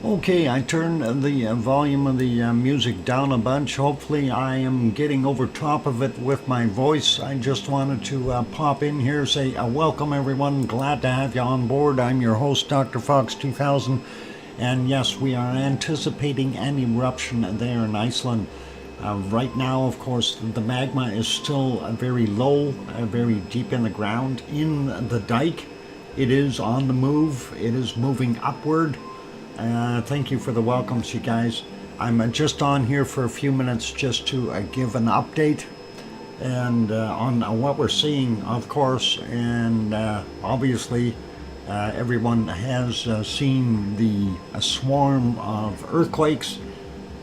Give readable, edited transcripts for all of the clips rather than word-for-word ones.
Okay, I turned the volume of the music down a bunch. Hopefully I am getting over top of it with my voice. I just wanted to pop in here, say welcome everyone. Glad to have you on board. I'm your host, DrFox2000. And yes, we are anticipating an eruption there in Iceland. Right now, of course, the magma is still very low, very deep in the ground. In the dike, it is on the move. It is moving upward. Thank you for the welcomes, you guys. I'm just on here for a few minutes just to give an update and on what we're seeing, of course, and obviously everyone has seen the swarm of earthquakes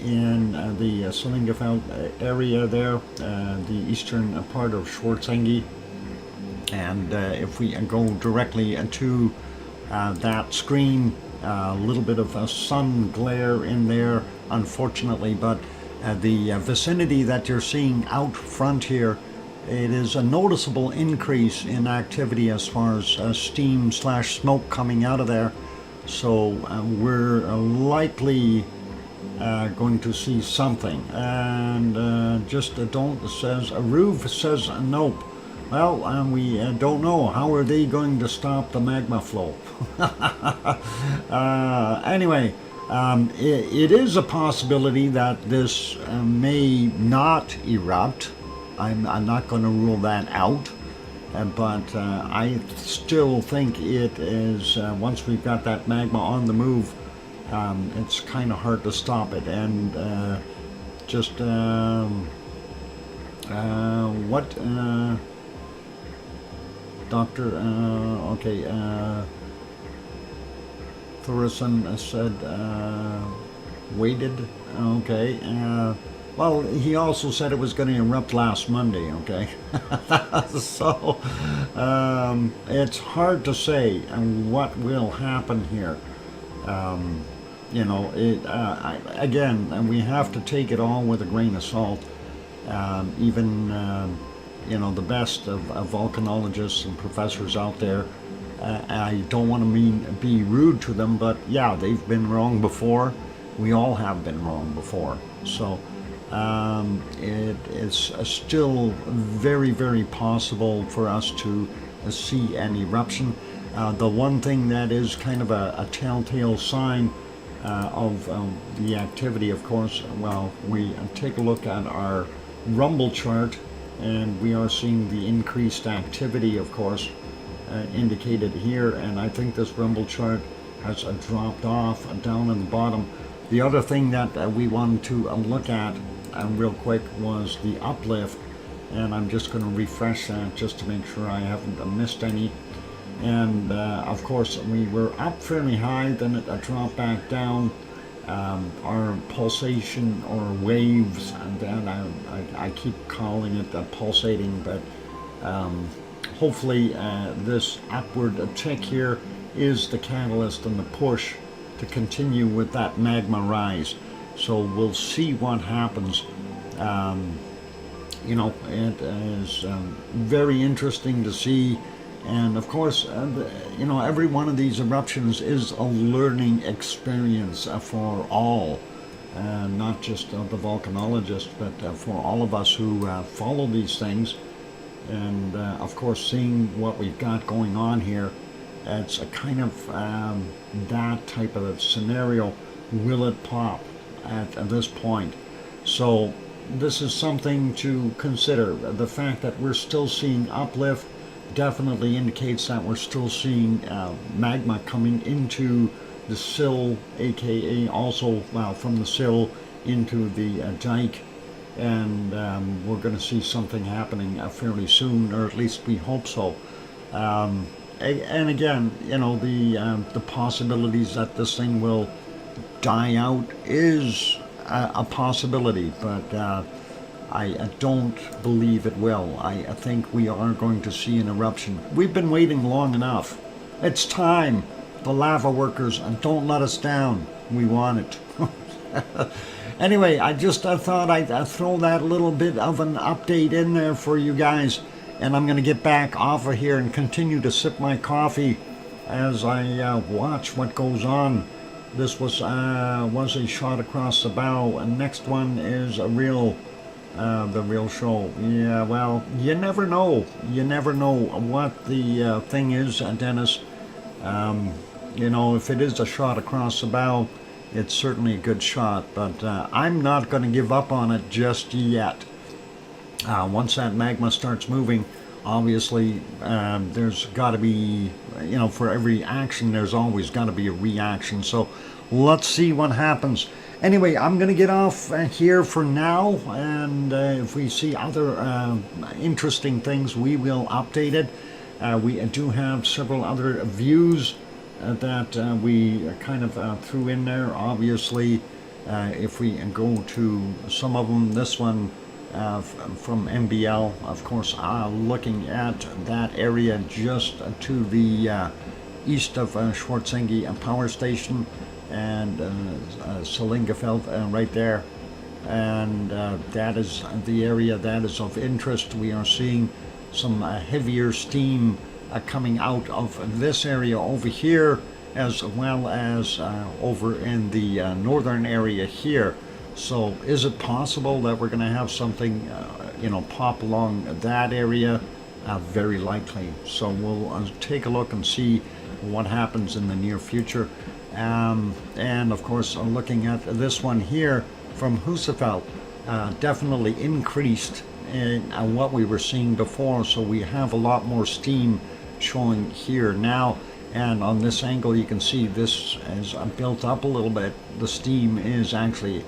in the Sillingefeld area there, the eastern part of Schwarzenegger. And if we go directly to that screen, a little bit of a sun glare in there, unfortunately, but the vicinity that you're seeing out front here, it is a noticeable increase in activity as far as steam / smoke coming out of there. So we're likely going to see something. And just don't says, Aruv says nope. Well, we don't know. How are they going to stop the magma flow? Anyway, It is a possibility that this may not erupt. I'm not going to rule that out. But I still think it is, once we've got that magma on the move, it's kind of hard to stop it. And what Dr. Thoresen said, waited, okay. Well, he also said it was going to erupt last Monday, okay? So, it's hard to say what will happen here. Again, we have to take it all with a grain of salt. Even, the best of volcanologists and professors out there, I don't want to be rude to them, but yeah, they've been wrong before. We all have been wrong before. So, it is still very, very possible for us to see an eruption. The one thing that is kind of a telltale sign of the activity, of course, well, we take a look at our rumble chart, and we are seeing the increased activity, of course, indicated here, and I think this rumble chart has dropped off down in the bottom. The other thing that we wanted to look at real quick was the uplift, and I'm just going to refresh that just to make sure I haven't missed any. And of course we were up fairly high, then it dropped back down. Our pulsation or waves, and then I keep calling it pulsating, but hopefully this upward tick here is the catalyst and the push to continue with that magma rise. So we'll see what happens. It is very interesting to see. And of course, every one of these eruptions is a learning experience for all, not just the volcanologists, but for all of us who follow these things. And of course, seeing what we've got going on here, it's a kind of that type of a scenario. Will it pop at this point? So this is something to consider. The fact that we're still seeing uplift definitely indicates that we're still seeing magma coming into the sill, aka also from the sill into the dike, and we're going to see something happening fairly soon, or at least we hope so. And again, the possibilities that this thing will die out is a possibility, but I don't believe it will. I think we are going to see an eruption. We've been waiting long enough. It's time. The lava workers, don't let us down. We want it. Anyway, I just thought I'd throw that little bit of an update in there for you guys. And I'm going to get back off of here and continue to sip my coffee as I watch what goes on. This was a shot across the bow, and next one is the real show. Yeah, well, you never know. You never know what the thing is, Dennis. If it is a shot across the bow, it's certainly a good shot, but I'm not going to give up on it just yet. Once that magma starts moving, obviously there's got to be, for every action there's always got to be a reaction. So let's see what happens. Anyway, I'm going to get off here for now, and if we see other interesting things, we will update it. We do have several other views that we kind of threw in there. Obviously, if we go to some of them, this one from MBL, of course, looking at that area just to the east of Schwarzenegger Power Station and Salingefeld right there, and that is the area that is of interest. We are seeing some heavier steam coming out of this area over here, as well as over in the northern area here. So is it possible that we're going to have something pop along that area? Very likely. So we'll take a look and see what happens in the near future. And of course, looking at this one here from Husafeld, definitely increased in what we were seeing before. So we have a lot more steam showing here now. And on this angle, you can see this is built up a little bit. The steam is actually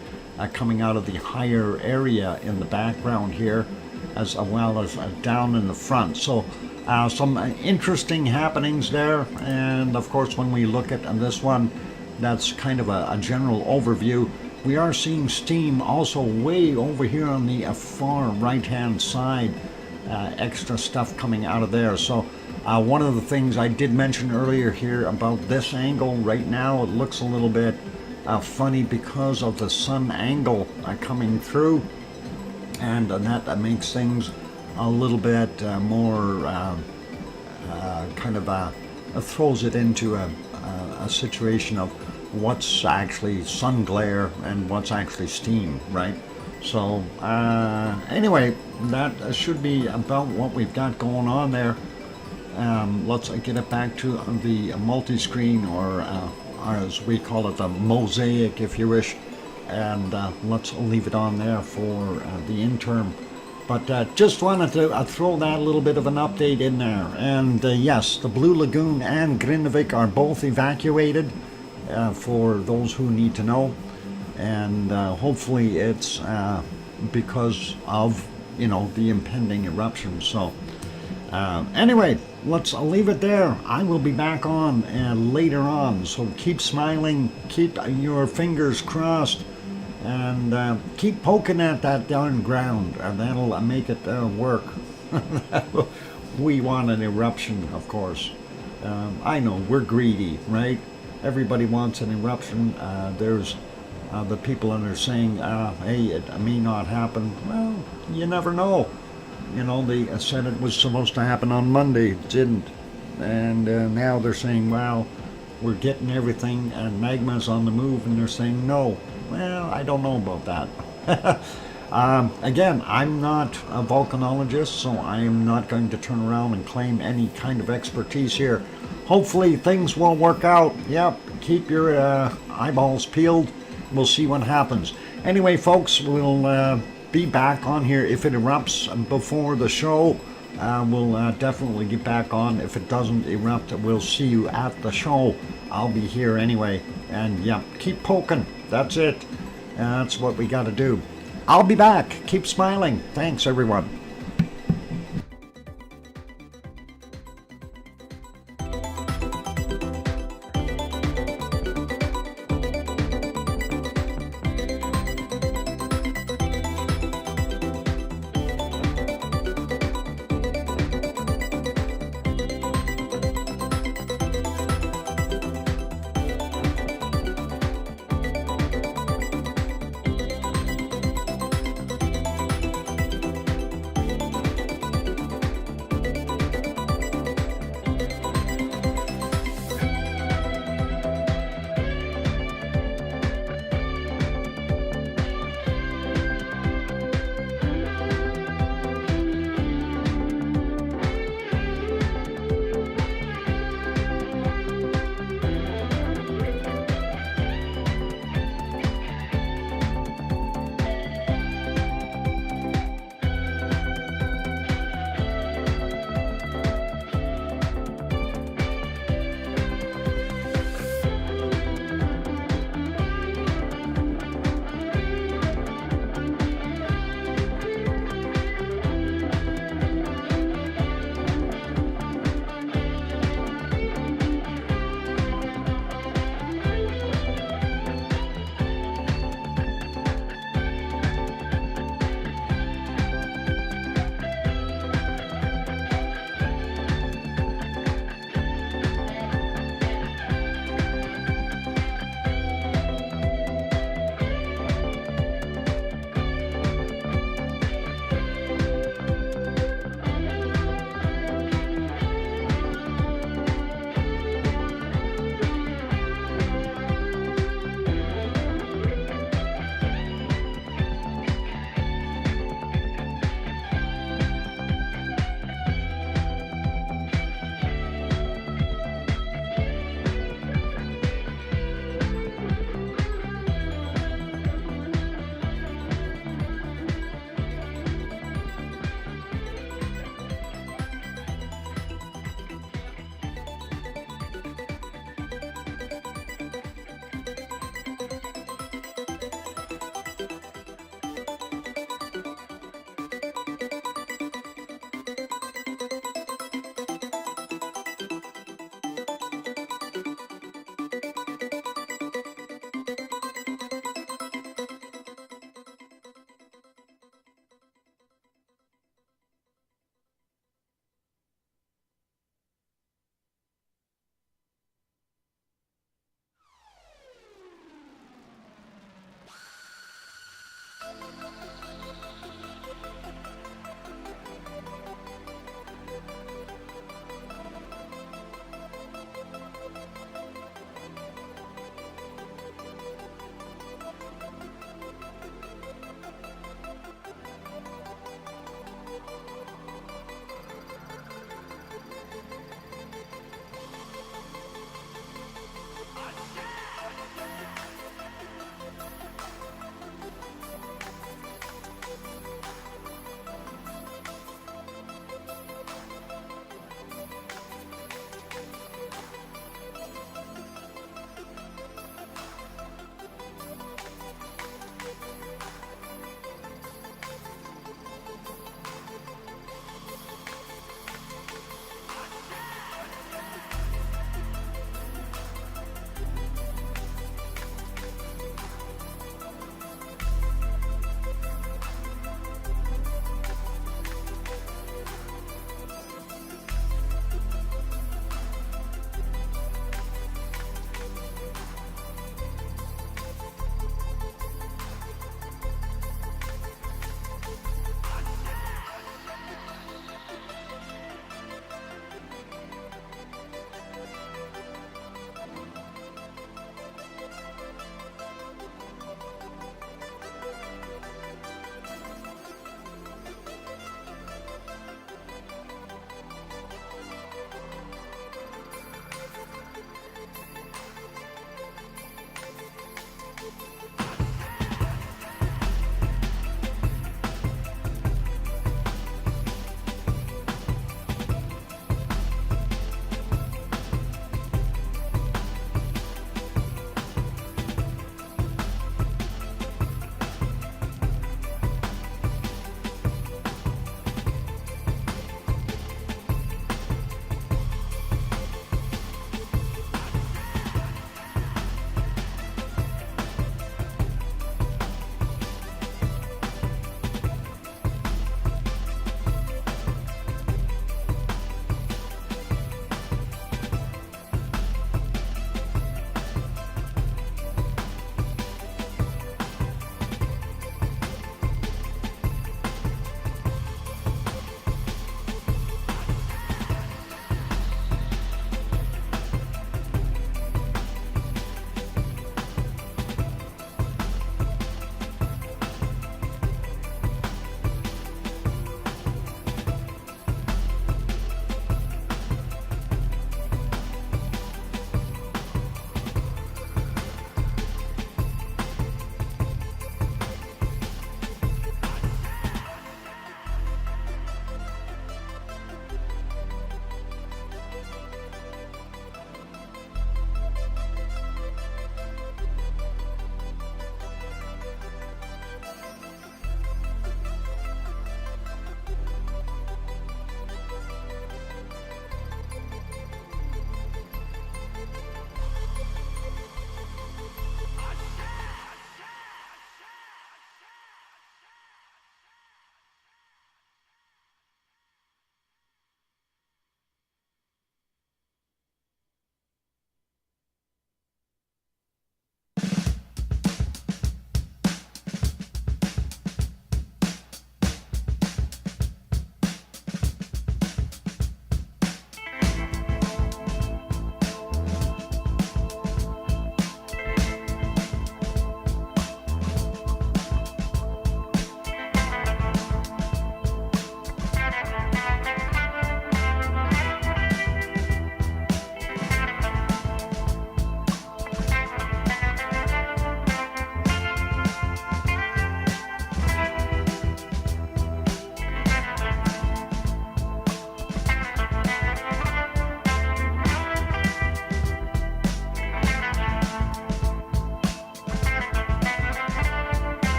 coming out of the higher area in the background here, as well as down in the front. So some interesting happenings there. And of course, when we look at this one, that's kind of a general overview. We are seeing steam also way over here on the far right-hand side, extra stuff coming out of there. So one of the things I did mention earlier here about this angle right now, it looks a little bit funny because of the sun angle coming through, and that makes things a little bit more kind of throws it into a situation of what's actually sun glare and what's actually steam, right? So anyway, that should be about what we've got going on there. Let's get it back to the multi-screen, or as we call it, the mosaic, if you wish, and let's leave it on there for the interim. But just wanted to throw that little bit of an update in there. And yes, the Blue Lagoon and Grindavik are both evacuated, for those who need to know. And hopefully it's because of, the impending eruption. So anyway, let's leave it there. I will be back on later on. So keep smiling, keep your fingers crossed, and keep poking at that darn ground, and that'll make it work. We want an eruption, of course. I know, we're greedy, right? Everybody wants an eruption. There's the people that are saying, hey, it may not happen. Well, you never know. They said it was supposed to happen on Monday. It didn't. And now they're saying, well, we're getting everything, and magma's on the move, and they're saying no. Well, I don't know about that. Again, I'm not a volcanologist, so I am not going to turn around and claim any kind of expertise here. Hopefully things will work out. Yep, keep your eyeballs peeled. We'll see what happens. Anyway, folks, we'll be back on here if it erupts before the show. We'll definitely get back on. If it doesn't erupt, we'll see you at the show. I'll be here anyway. And yeah, keep poking. That's it. That's what we got to do. I'll be back. Keep smiling. Thanks, everyone.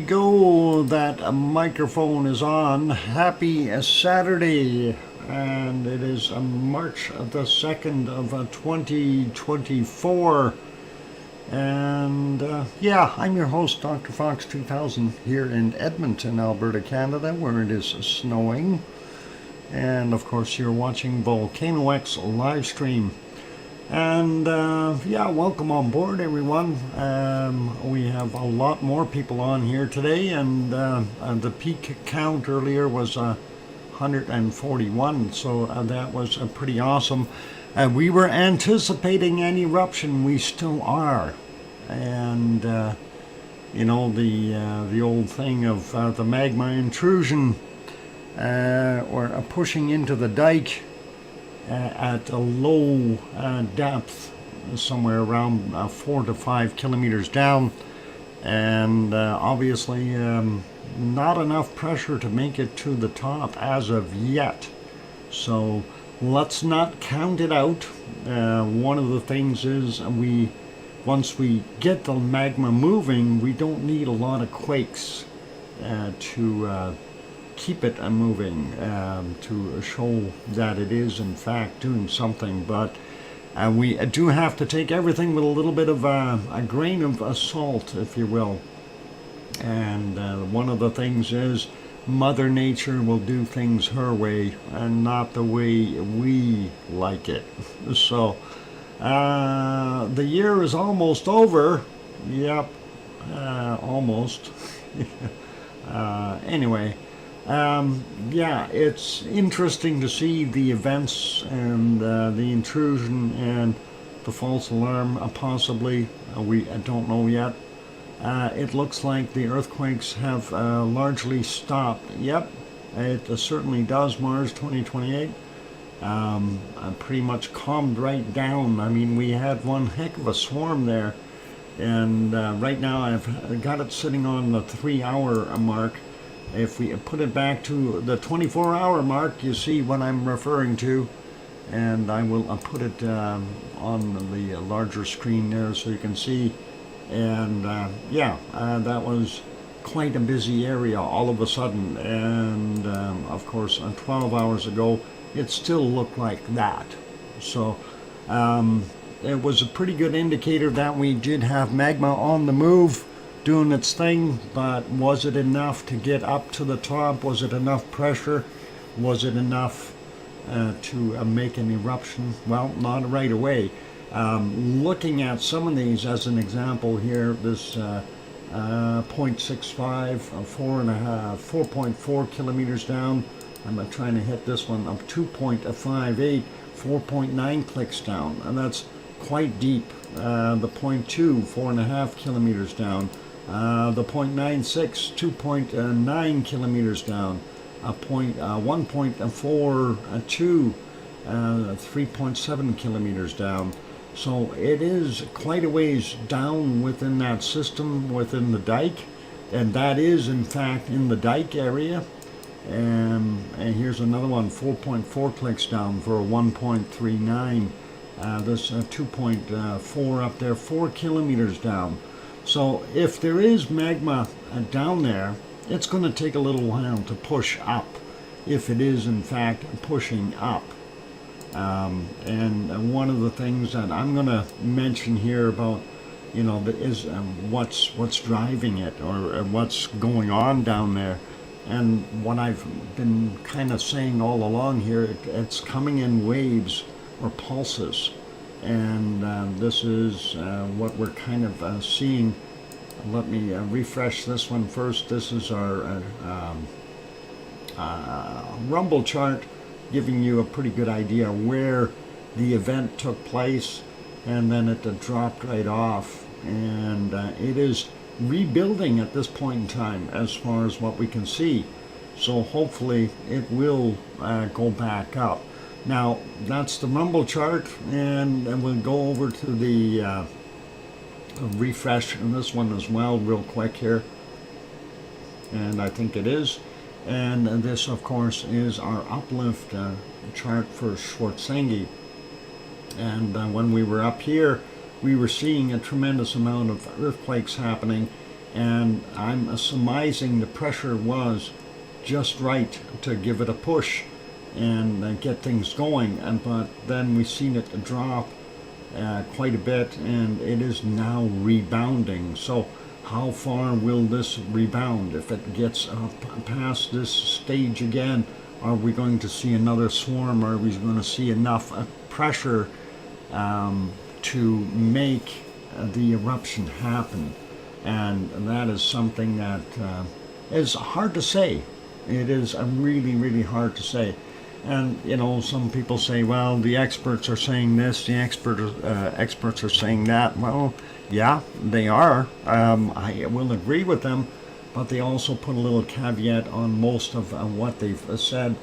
go. That microphone is on. Happy Saturday, and it is March the 2nd of 2024. And yeah, I'm your host, DrFox2000, here in Edmonton, Alberta, Canada, where it is snowing. And of course, you're watching VolcanoX Livestream. And yeah, welcome on board, everyone. We have a lot more people on here today, and the peak count earlier was 141, so that was pretty awesome. We were anticipating an eruption. We still are, and you know, the old thing of the magma intrusion, or pushing into the dike at a low depth, somewhere around 4 to 5 kilometers down, and obviously not enough pressure to make it to the top as of yet. So let's not count it out. One of the things is once we get the magma moving, we don't need a lot of quakes to keep it moving, to show that it is in fact doing something. But we do have to take everything with a little bit of a grain of salt, if you will. And one of the things is Mother Nature will do things her way and not the way we like it. So the year is almost over. Yep, almost. Anyway, yeah, it's interesting to see the events and the intrusion and the false alarm, possibly. We don't know yet. It looks like the earthquakes have largely stopped. Yep, it certainly does. Mars 2028 pretty much calmed right down. I mean, we had one heck of a swarm there, and right now I've got it sitting on the 3-hour mark. If we put it back to the 24-hour mark, you see what I'm referring to, and I will put it on the larger screen there so you can see. And yeah, that was quite a busy area all of a sudden, and of course 12 hours ago it still looked like that. So it was a pretty good indicator that we did have magma on the move doing its thing. But was it enough to get up to the top? Was it enough pressure? Was it enough to make an eruption? Well, not right away. Looking at some of these as an example here, this 0.65, 4.4 kilometers down. I'm trying to hit this one up 2.58, 4.9 clicks down, and that's quite deep. The 0.2, 4.5 kilometers down. The 0.96, 2.9 kilometers down. 1.42, 3.7 kilometers down. So it is quite a ways down within that system, within the dike, and that is in fact in the dike area. And here's another one, 4.4 clicks down for a 1.39. This 2.4 up there, 4 kilometers down. So if there is magma down there, it's going to take a little while to push up, if it is in fact pushing up. And one of the things that I'm going to mention here about, you know, is what's driving it, or what's going on down there. And what I've been kind of saying all along here, it's coming in waves or pulses. And this is what we're kind of seeing. Let me refresh this one first. This is our rumble chart, giving you a pretty good idea where the event took place, and then it dropped right off. And it is rebuilding at this point in time as far as what we can see. So hopefully it will go back up. Now that's the rumble chart, and we'll go over to the refresh on this one as well real quick here, and I think it is. And this of course is our uplift chart for Schwarzschild. And when we were up here, we were seeing a tremendous amount of earthquakes happening, and I'm surmising the pressure was just right to give it a push and get things going. But then we've seen it drop quite a bit, and it is now rebounding. So how far will this rebound? If it gets past this stage again, are we going to see another swarm? Are we going to see enough pressure to make the eruption happen? And that is something that is hard to say. It is really, really hard to say. And, you know, some people say, well, the experts are saying this, the experts are saying that. Well, yeah, they are. I will agree with them, but they also put a little caveat on most of what they've said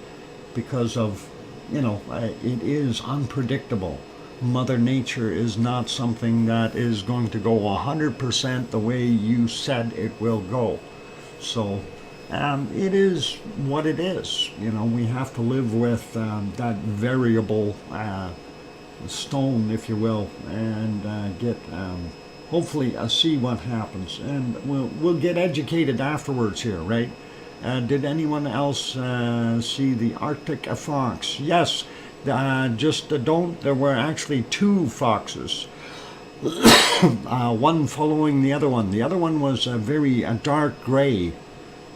because of, you know, it is unpredictable. Mother Nature is not something that is going to go 100% the way you said it will go. So it is what it is. You know, we have to live with that variable stone, if you will, and get hopefully see what happens, and we'll get educated afterwards here, right? Did anyone else see the Arctic fox? Yes. There were actually two foxes, one following the other one. The other one was very dark gray,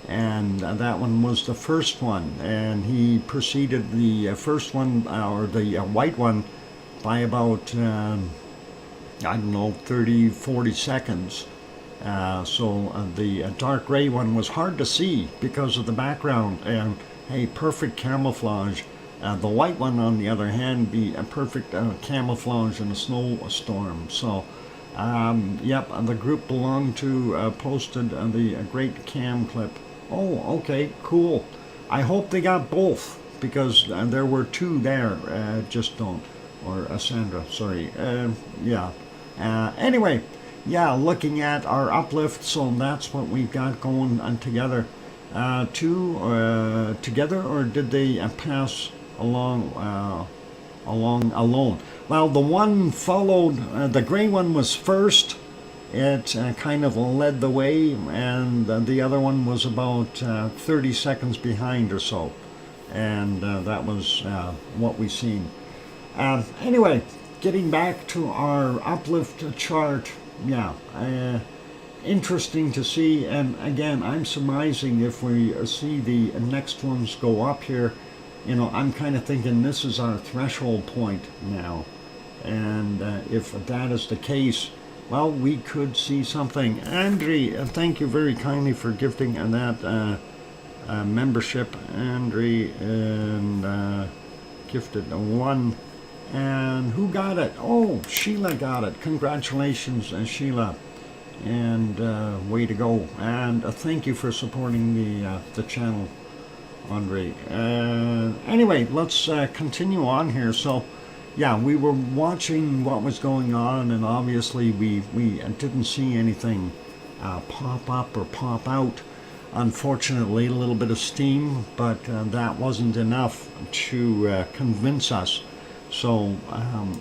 and that one was the first one, and he preceded the first one, or the white one, by about, I don't know, 30, 40 seconds. So the dark gray one was hard to see because of the background, and a perfect camouflage. The white one, on the other hand, be a perfect camouflage in a snowstorm. So, yep, the group belonged to posted the great cam clip. Oh, okay, cool. I hope they got both, because there were two there. Just don't. Or Sandra, sorry. Yeah. Anyway, yeah, looking at our uplift, so that's what we've got going together. Two together, or did they pass along alone? Well, the one followed, the gray one was first. It kind of led the way, and the other one was about 30 seconds behind or so, and that was what we seen. Anyway, getting back to our uplift chart, yeah, interesting to see. And again, I'm surmising if we see the next ones go up here, you know, I'm kind of thinking this is our threshold point now, and if that is the case, well, we could see something. Andre, thank you very kindly for gifting that membership, Andre, and gifted one. And who got it? Oh, Sheila got it. Congratulations, Sheila, and way to go. And thank you for supporting the channel, Andre. Anyway, let's continue on here. So, yeah, we were watching what was going on, and obviously we didn't see anything pop up or pop out. Unfortunately, a little bit of steam, but that wasn't enough to convince us. So,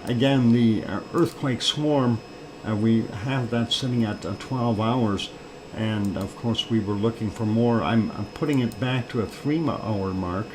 again, the earthquake swarm, we have that sitting at 12 hours. And of course we were looking for more. I'm putting it back to a 3-hour mark,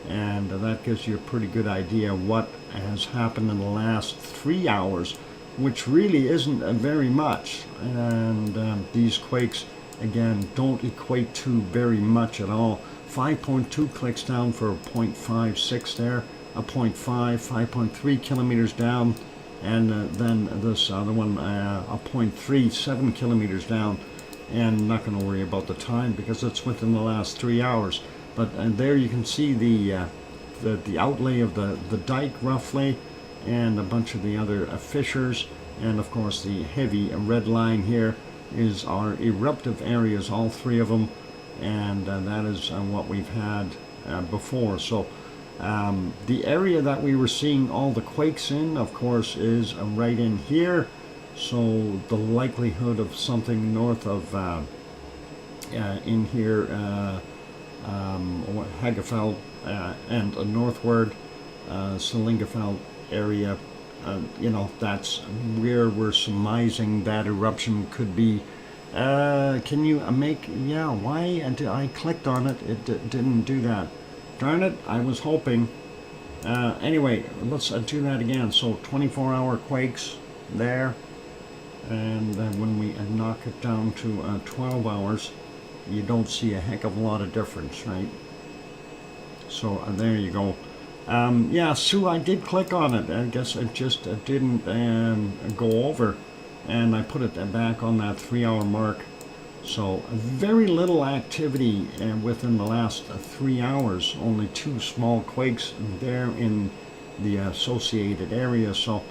and that gives you a pretty good idea what has happened in the last 3 hours, which really isn't very much. And these quakes, again, don't equate to very much at all. 5.2 clicks down for a 0.56 there, a 0.5, 5.3 kilometers down, and then this other one, a 0.3, 7 kilometers down. And I'm not going to worry about the time because it's within the last 3 hours. But there you can see the outlay of the dike roughly, and a bunch of the other fissures, and of course the heavy red line here is our eruptive areas, all three of them, and that is what we've had before. So the area that we were seeing all the quakes in, of course, is right in here. So the likelihood of something north of in here, Hagefeld and northward, Slingefeld area, you know, that's where we're surmising that eruption could be Can you make, yeah, why I clicked on it, it didn't do that. Darn it, I was hoping. Anyway, let's do that again. So 24-hour quakes there, and then when we knock it down to 12 hours, you don't see a heck of a lot of difference, right? So there you go. Yeah, Sue, I did click on it. I guess it just didn't go over, and I put it back on that 3-hour mark. So very little activity within the last 3 hours. Only 2 small quakes there in the associated area. So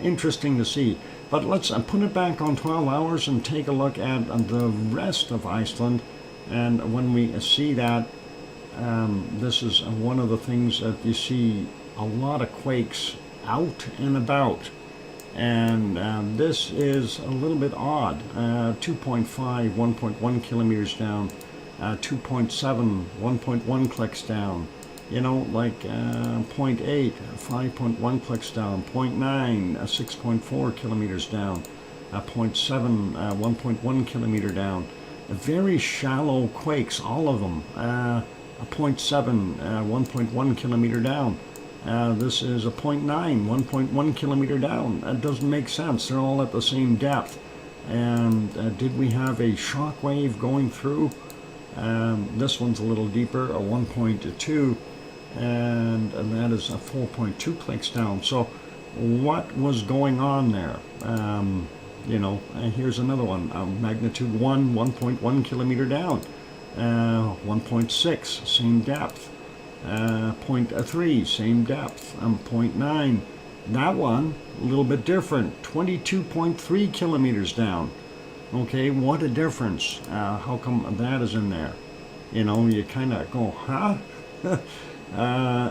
interesting to see. But let's put it back on 12 hours and take a look at the rest of Iceland. And when we see that, this is one of the things that you see a lot of quakes out and about. And this is a little bit odd. 2.5, 1.1 kilometers down. 2.7, 1.1 clicks down. You know, like 0.8, 5.1 clicks down. 0.9, 6.4 kilometers down. 0.7, 1.1 kilometer down. Very shallow quakes, all of them. 0.7, 1.1 kilometer down. This is a 0.9, 1.1 kilometer down. That doesn't make sense. They're all at the same depth. And did we have a shock wave going through? This one's a little deeper, a 1.2, and that is a 4.2 clicks down. So what was going on there? You know, here's another one, magnitude 1, 1.1 kilometer down. 1.6, same depth. 0.3, same depth. 0.9, that one a little bit different, 22.3 kilometers down. Okay, what a difference. How come that is in there? You know, you kind of go, huh?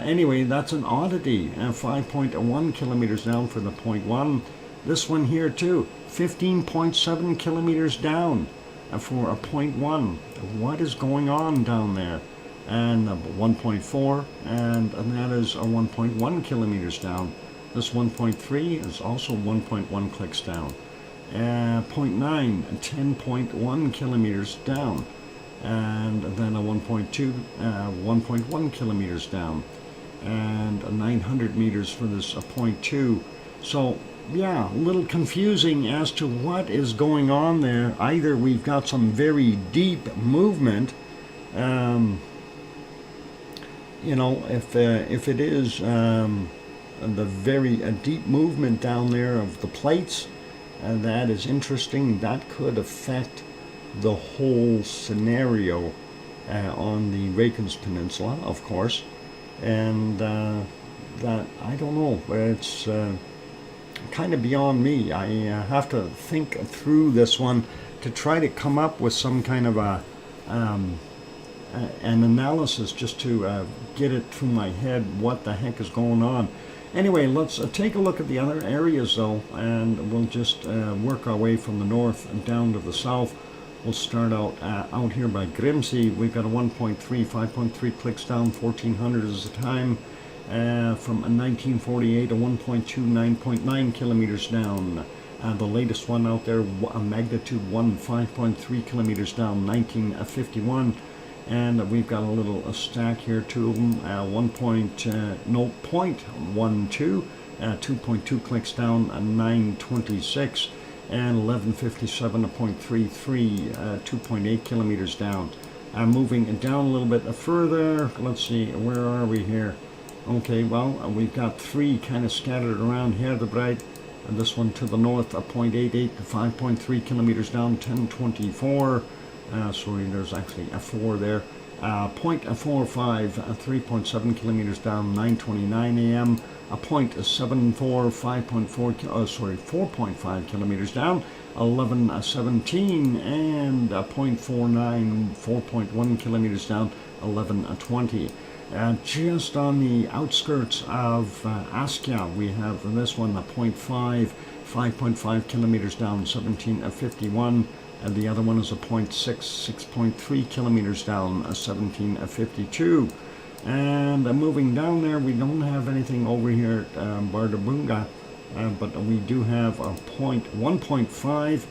Anyway, that's an oddity. 5.1 kilometers down for the 0.1. This one here too, 15.7 kilometers down for a 0.1. What is going on down there? And 1.4, and that is a 1.1 kilometers down. This 1.3 is also 1.1 clicks down. 0.9, 10.1 kilometers down. And then a 1.2, 1.1 kilometers down. And 900 meters for this 0.2. So, yeah, a little confusing as to what is going on there. Either we've got some very deep movement, you know, if it is the very deep movement down there of the plates, that is interesting. That could affect the whole scenario on the Reykjanes Peninsula, of course. And that, I don't know, it's kind of beyond me. I have to think through this one to try to come up with some kind of a an analysis, just to get it through my head what the heck is going on. Anyway, let's take a look at the other areas though, and we'll just work our way from the north down to the south. We'll start out here by Grimsey. We've got a 1.3, 5.3 clicks down, 1400 is the time. From 1948, a 1.2, 9.9 kilometers down. The latest one out there, a magnitude 1, 5.3 kilometers down, 1951. And we've got a little stack here, 2 of them, 0.12, 2.2 clicks down, 926, and 1157, a 0.33, 2.8 kilometers down. Moving down a little bit further, let's see, where are we here? Okay, well, we've got 3 kind of scattered around here, the bright. And this one to the north, a 0.88 to 5.3 kilometers down, 1024. Sorry, there's actually a 4 there. 0.45, 3.7 kilometers down, 9:29 a.m. A 0.74, 4.5 kilometers down, 11:17, and a 0.49, 4.1 kilometers down, 11:20. Just on the outskirts of Askja, we have this one, a 0.5, 5.5 kilometers down, 17:51. And the other one is a 0.6, 6.3 kilometers down, 17:52. And moving down there, we don't have anything over here at Bardabunga, but we do have a 1.5,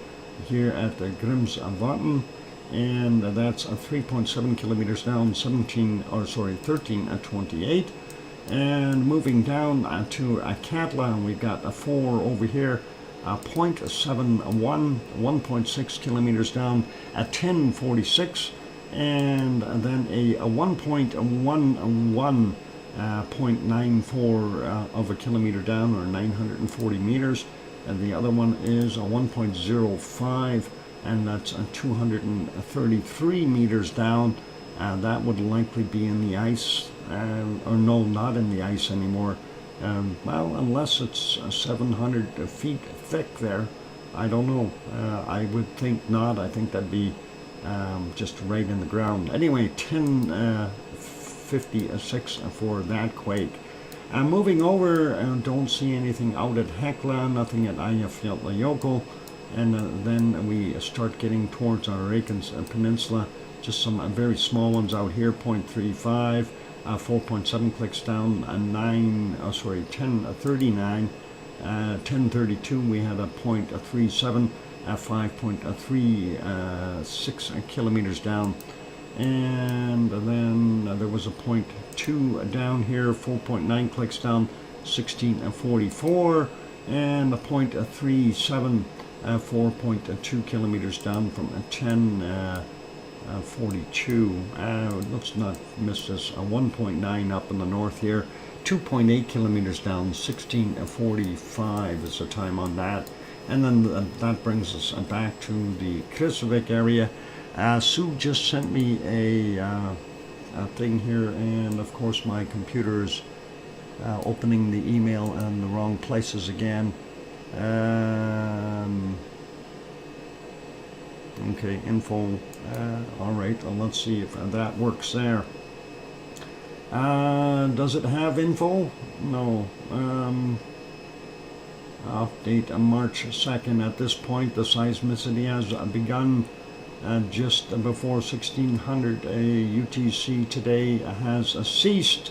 here at the Grimsvatn, and that's 3.7 kilometers down, 1328. And moving down to Katla, we've got a 4 over here, 0.71, 1.6 kilometers down at 1046, and then a 1.11, 0.94 of a kilometer down, or 940 meters, and the other one is a 1.05, and that's 233 meters down. That would likely be in the ice, or no, not in the ice anymore. Well, unless it's 700 feet thick there. I don't know. I would think not. I think that'd be just right in the ground. Anyway, 1056 for that quake. Moving over, don't see anything out at Hekla, nothing at Eyjafjallajökull, and then we start getting towards our Reykjanes Peninsula. Just some very small ones out here, 0.35, 4.7 clicks down, 1039, 1032 we had a 0.37, 5.36 kilometers down, and then there was a 0.2 down here, 4.9 clicks down, 1644, and a 0.37, 4.2 kilometers down from 1042. Let's not miss this. 1.9 up in the north here, 2.8 kilometers down, 1645 is the time on that. And then that brings us back to the Kristevik area. Sue just sent me a thing here, and of course my computer is opening the email in the wrong places again. Okay, info. All right, well, let's see if that works there. Does it have info? No. Update on March 2nd. At this point, the seismicity has begun just before 1600 UTC today has ceased.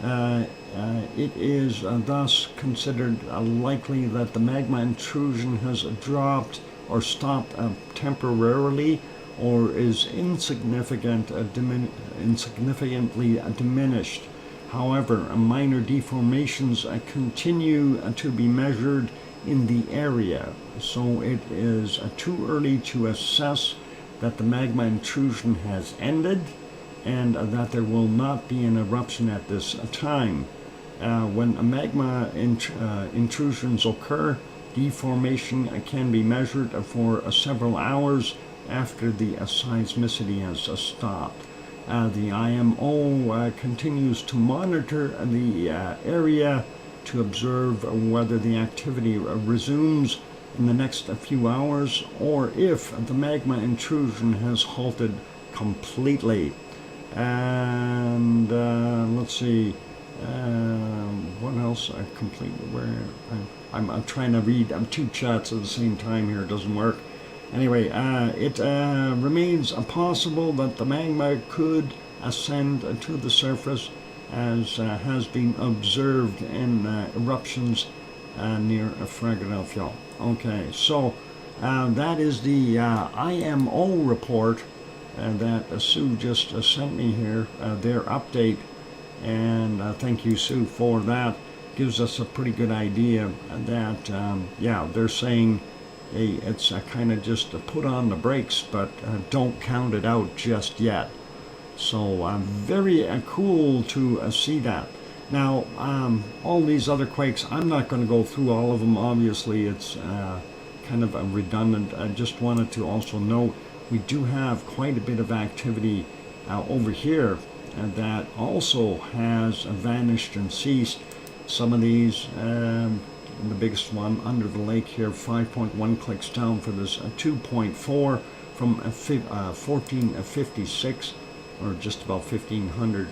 It is thus considered likely that the magma intrusion has dropped or stopped temporarily, or is insignificantly diminished. However, minor deformations continue to be measured in the area, so it is too early to assess that the magma intrusion has ended and that there will not be an eruption at this time. When magma intrusions occur, deformation can be measured for several hours after the seismicity has stopped. The IMO continues to monitor the area to observe whether the activity resumes in the next few hours, or if the magma intrusion has halted completely. And let's see, what else? I'm trying to read two chats at the same time here. It doesn't work. Anyway, it remains possible that the magma could ascend to the surface, as has been observed in eruptions near Philadelphia. Okay, so that is the IMO report that Sue just sent me here, their update, and thank you, Sue, for that. Gives us a pretty good idea that, yeah, they're saying, hey, it's kind of just put on the brakes, but don't count it out just yet. So very cool to see that. Now, all these other quakes, I'm not going to go through all of them. Obviously, it's kind of redundant. I just wanted to also note we do have quite a bit of activity over here that also has vanished and ceased. Some of these, the biggest one under the lake here, 5.1 clicks down for this 2.4 from 1456, or just about 1500,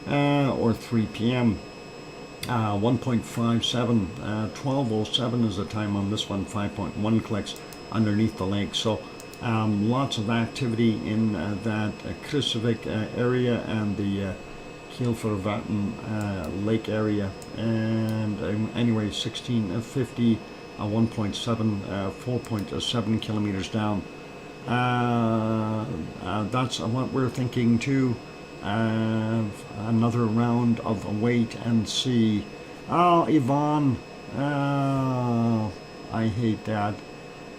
or 3 p.m. 1.57, 1207 is the time on this one, 5.1 clicks underneath the lake. So lots of activity in that Kristevik area and the Kielfervatn lake area. And anyway, 1650 1.7, 4.7 kilometers down. That's what we're thinking too. Another round of wait and see. Oh, Yvonne, I hate that.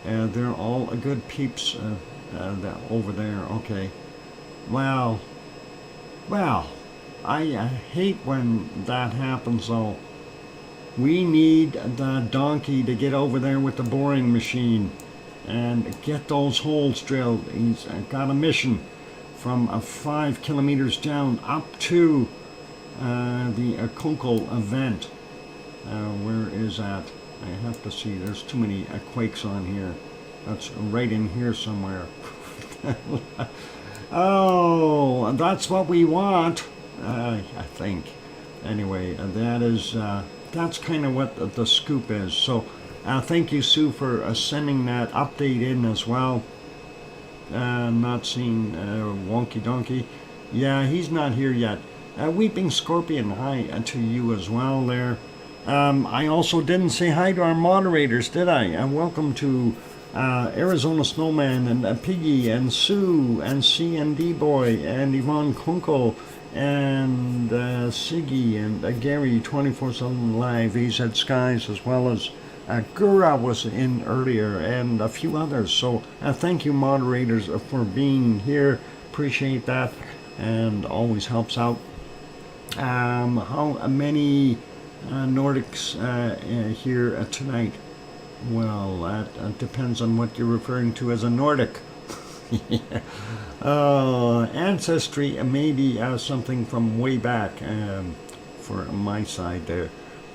They're all good peeps over there. Okay. Well, I hate when that happens though. We need the donkey to get over there with the boring machine and get those holes drilled. He's got a mission from 5 kilometers down up to the Kunkel event. Where is that? I have to see. There's too many quakes on here. That's right in here somewhere. Oh, that's what we want. I think. Anyway, that's kind of what the scoop is. So, thank you, Sue, for sending that update in as well. Not seeing Wonky Donkey. Yeah, he's not here yet. Weeping Scorpion, hi to you as well there. I also didn't say hi to our moderators, did I? And welcome to Arizona Snowman and Piggy and Sue and CND Boy and Yvonne Kunkel and Siggy and Gary 24/7 Live, AZ Skies, as well as Gura was in earlier and a few others. So thank you, moderators, for being here. Appreciate that and always helps out. How many Nordics here tonight? Well, that depends on what you're referring to as a Nordic. Yeah. Ancestry, maybe something from way back for my side there,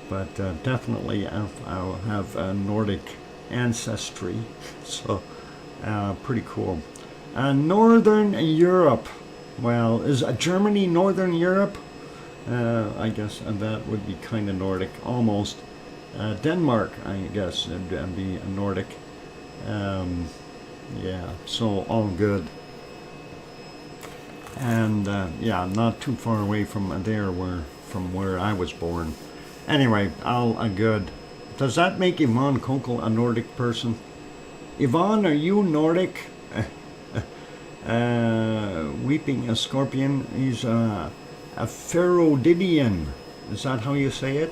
but definitely I'll have Nordic ancestry, so pretty cool. Northern Europe, well, is Germany Northern Europe? I guess that would be kind of Nordic, almost. Denmark, I guess, would be Nordic. Yeah, so all good. And yeah, not too far away from there, from where I was born. Anyway, all good. Does that make Yvonne Kunkel a Nordic person? Yvonne, are you Nordic? Weeping Scorpion, he's a Ferodidian. Is that how you say it?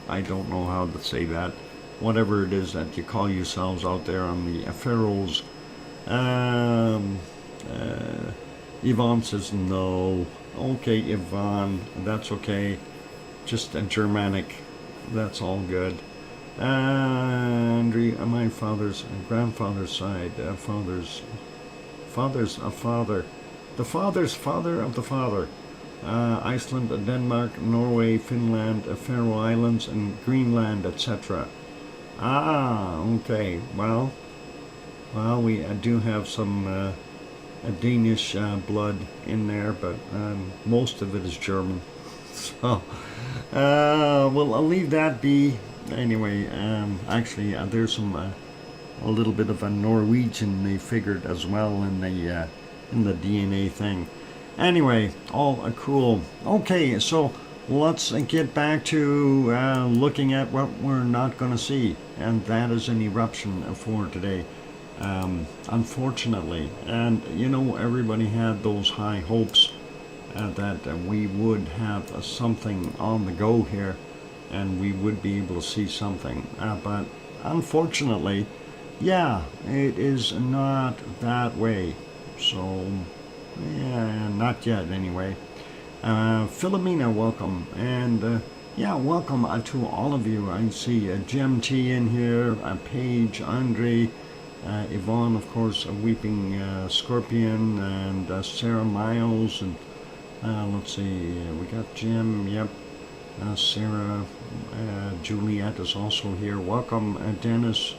I don't know how to say that. Whatever it is that you call yourselves out there on the Faroes. Yvonne says no. Okay, Yvonne, that's okay. Just a Germanic. That's all good. Andrew, my father's grandfather's side, father's a father. The father's father of the father. Iceland, Denmark, Norway, Finland, Faroe Islands, and Greenland, etc. Ah, okay. Well, we do have some Danish blood in there, but most of it is German. So, well, I'll leave that be. Anyway, actually, there's some a little bit of a Norwegian they figured as well in the DNA thing. Anyway, all cool. Okay, so let's get back to looking at what we're not going to see, and that is an eruption for today. Unfortunately, and you know, everybody had those high hopes that we would have something on the go here, and we would be able to see something. But unfortunately, yeah, it is not that way. So. Yeah, not yet anyway. Philomena, welcome. And yeah, welcome to all of you. I see Jim T in here, Paige, Andre, Yvonne, of course, Weeping Scorpion, and Sarah Miles. And let's see, we got Jim, yep. Sarah, Juliet is also here. Welcome, Dennis.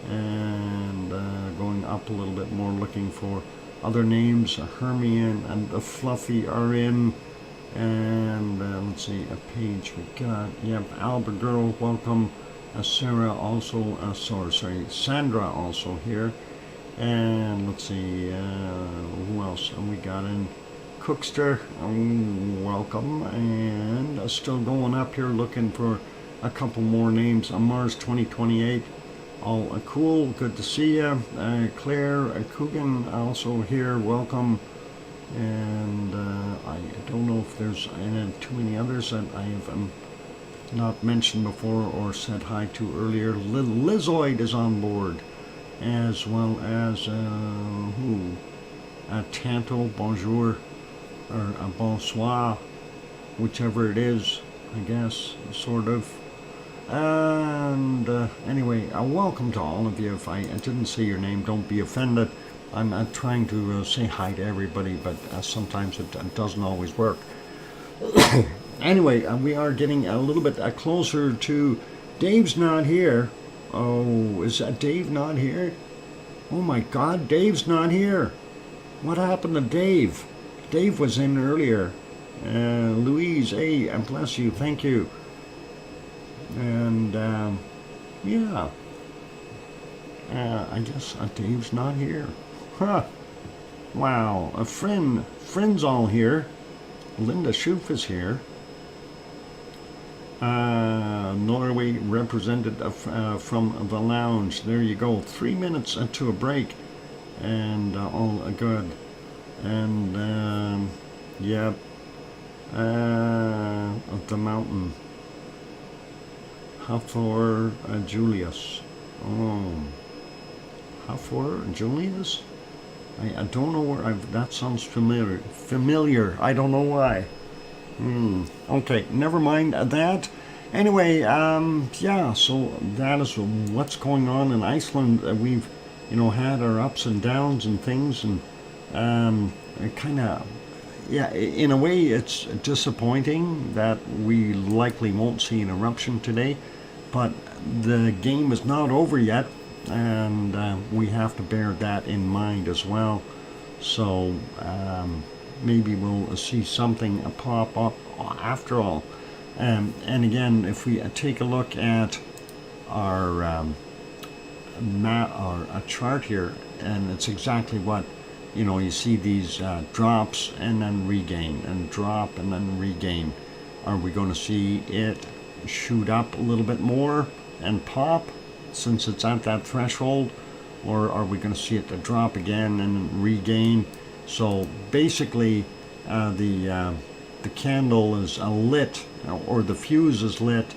And going up a little bit more, looking for other names. Hermione and Fluffy are in, and let's see, a Page we got. Yep, Albert Girl, welcome. Sarah also. Sorry, Sandra also here, and let's see, who else we got in? Cookster, welcome, and still going up here looking for a couple more names. Mars 2028. All cool. Good to see you. Claire Coogan also here. Welcome. And I don't know if there's too many others that I have not mentioned before or said hi to earlier. Lizoid is on board, as well as who? Tanto, bonjour, or bonsoir, whichever it is, I guess, sort of. And anyway, welcome to all of you. If I didn't say your name, don't be offended. I'm trying to say hi to everybody, but sometimes it doesn't always work. Anyway, we are getting a little bit closer to... Dave's not here. Oh, is that Dave not here? Oh my God, Dave's not here. What happened to Dave? Dave was in earlier. Louise, hey, bless you, thank you. And yeah, I guess Dave's not here. Huh. Wow, friends all here. Linda Schoof is here. Norway represented from the lounge. There you go. 3 minutes to a break, and all good. And yep, the mountain. Hafor Julius. Oh, Hafor Julius. I don't know where that sounds familiar. I don't know why. Okay, never mind that. Anyway, yeah, so that is what's going on in Iceland. We've, had our ups and downs and things, and kind of, yeah, in a way it's disappointing that we likely won't see an eruption today, but the game is not over yet, and we have to bear that in mind as well. So maybe we'll see something pop up after all. And again, if we take a look at our a chart here, and it's exactly what, you see these drops and then regain, and drop and then regain. Are we going to see it shoot up a little bit more and pop since it's at that threshold, or are we going to see it drop again and regain? So basically the candle is lit, or the fuse is lit,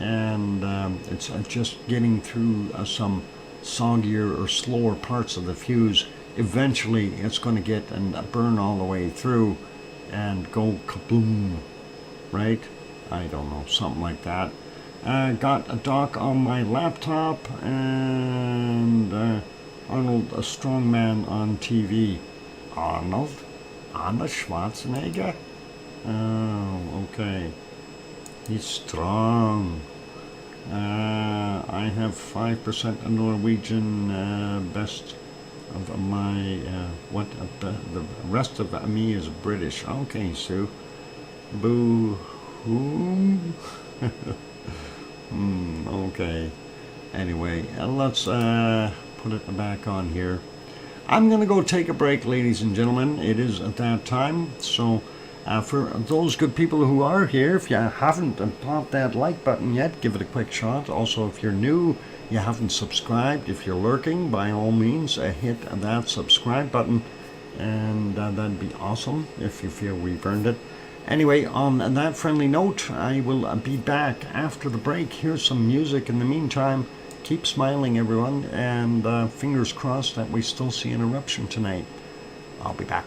and it's just getting through some soggier or slower parts of the fuse. Eventually it's going to get and burn all the way through and go kaboom, right? I don't know, something like that. Got a dock on my laptop, and Arnold, a strongman on TV. Arnold Schwarzenegger? Oh, okay. He's strong. I have 5% Norwegian, best of my, the rest of me is British. Okay, Sue. Boo-hoo. Okay. Anyway, let's put it back on here. I'm going to go take a break, ladies and gentlemen. It is at that time. So for those good people who are here, if you haven't popped that like button yet, give it a quick shot. Also, if you're new, you haven't subscribed, if you're lurking, by all means, hit that subscribe button, and that'd be awesome if you feel we've earned it. Anyway, on that friendly note, I will be back after the break. Here's some music in the meantime. Keep smiling, everyone, and fingers crossed that we still see an eruption tonight. I'll be back.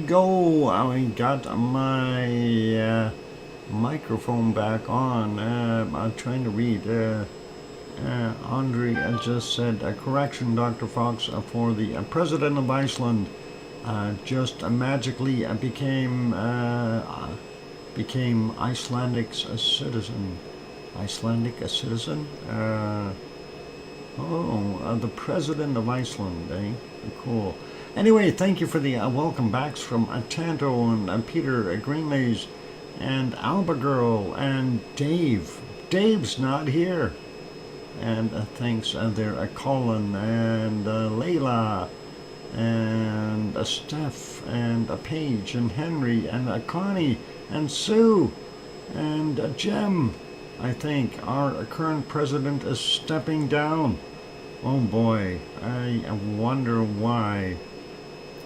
go. I got my microphone back on. I'm trying to read. Andre just said, correction, Dr. Fox, for the president of Iceland just magically became Icelandic's a citizen. Icelandic a citizen? The president of Iceland, eh? Cool. Anyway, thank you for the welcome backs from Tanto and Peter Greenleys and Alba Girl and Dave. Dave's not here. And thanks there, Colin and Layla and Steph and Paige and Henry and Connie and Sue and Jem. I think our current president is stepping down. Oh boy, I wonder why.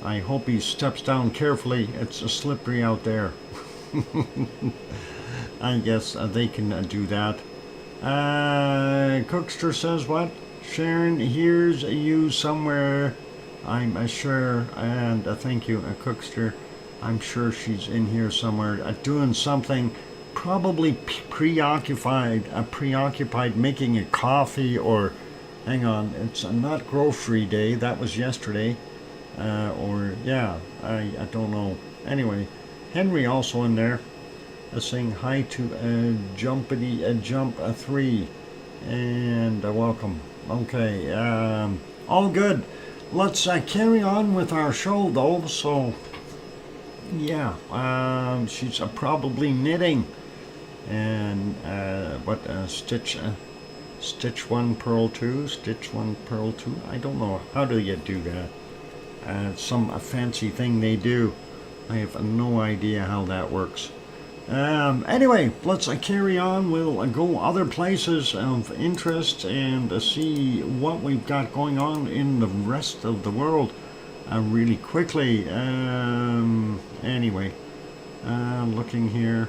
I hope he steps down carefully. It's slippery out there. I guess they can do that. Cookster says what? Sharon hears you somewhere. I'm sure, and thank you, Cookster. I'm sure she's in here somewhere doing something, probably preoccupied making a coffee, or hang on, it's not grocery day, that was yesterday, or yeah, I don't know. Anyway, Henry also in there, saying hi to Jumpity Jump 3, and welcome. Okay, all good. Let's carry on with our show though. So yeah, she's probably knitting, and stitch one, purl two, stitch one, purl two. I don't know, how do you do that? Some fancy thing they do. I have no idea how that works. Anyway, let's carry on. We'll go other places of interest and see what we've got going on in the rest of the world really quickly. Anyway, looking here,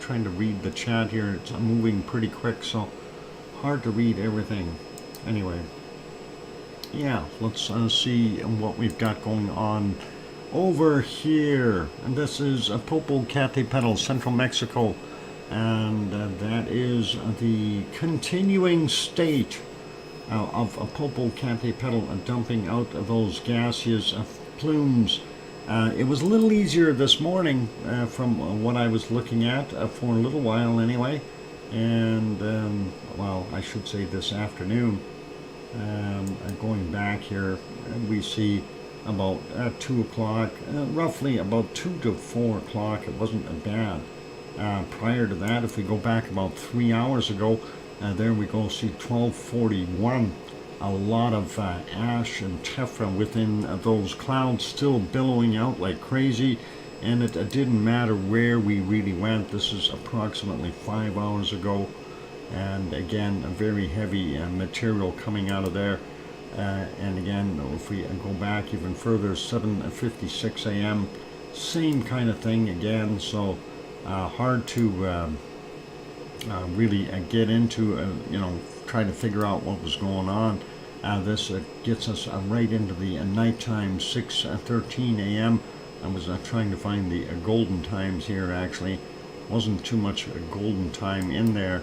trying to read the chat here. It's moving pretty quick, so hard to read everything. Anyway, yeah, let's see what we've got going on over here. And this is Popocatépetl, central Mexico, and that is the continuing state of Popocatépetl dumping out those gaseous plumes. It was a little easier this morning from what I was looking at for a little while anyway, and well, I should say this afternoon. Going back here, we see about 2 o'clock, roughly about 2 to 4 o'clock, it wasn't bad. Prior to that, if we go back about 3 hours ago, there we go, see 12:41, a lot of ash and tephra within those clouds still billowing out like crazy, and it didn't matter where we really went. This is approximately 5 hours ago, and again, a very heavy material coming out of there. And again, if we go back even further, 7:56 a.m., same kind of thing again. So hard to really get into, try to figure out what was going on. This gets us right into the nighttime, 6:13 a.m. I was trying to find the golden times here. Actually, wasn't too much golden time in there.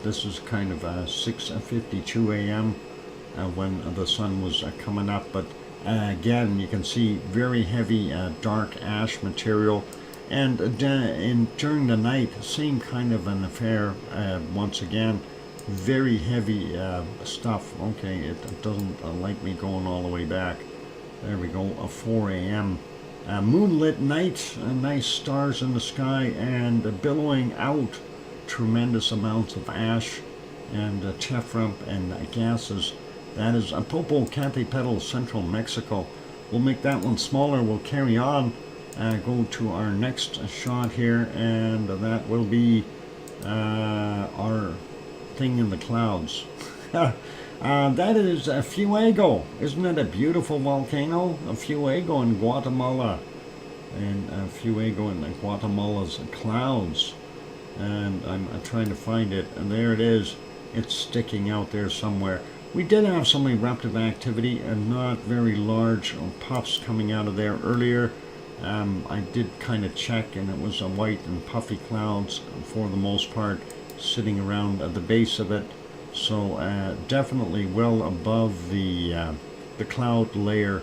This is kind of 6:52 a.m. When the sun was coming up, but again, you can see very heavy dark ash material, and during the night, same kind of an affair. Once again, very heavy stuff. Okay, it doesn't like me going all the way back. There we go, 4 a.m. Moonlit night, nice stars in the sky, and billowing out tremendous amounts of ash and tephra and gases. That is Popocatépetl, central Mexico. We'll make that one smaller. We'll carry on, go to our next shot here, and that will be our thing in the clouds. That is Fuego. Isn't it a beautiful volcano? Fuego in Guatemala. And Fuego in Guatemala's clouds. And I'm trying to find it, and there it is. It's sticking out there somewhere. We did have some eruptive activity and not very large puffs coming out of there earlier. I did kind of check, and it was a white and puffy clouds for the most part sitting around at the base of it. So definitely well above the cloud layer,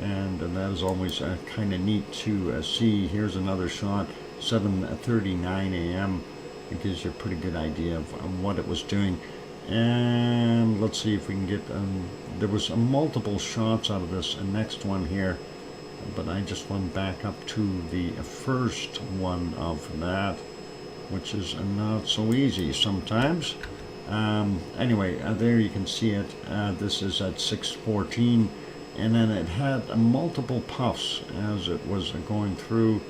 and that is always kind of neat to see. Here's another shot, 7:39 a.m. It gives you a pretty good idea of what it was doing. And let's see if we can get, there was multiple shots out of this next one here, but I just went back up to the first one of that, which is not so easy sometimes. Anyway, there you can see it. This is at 6:14, and then it had multiple puffs as it was going through.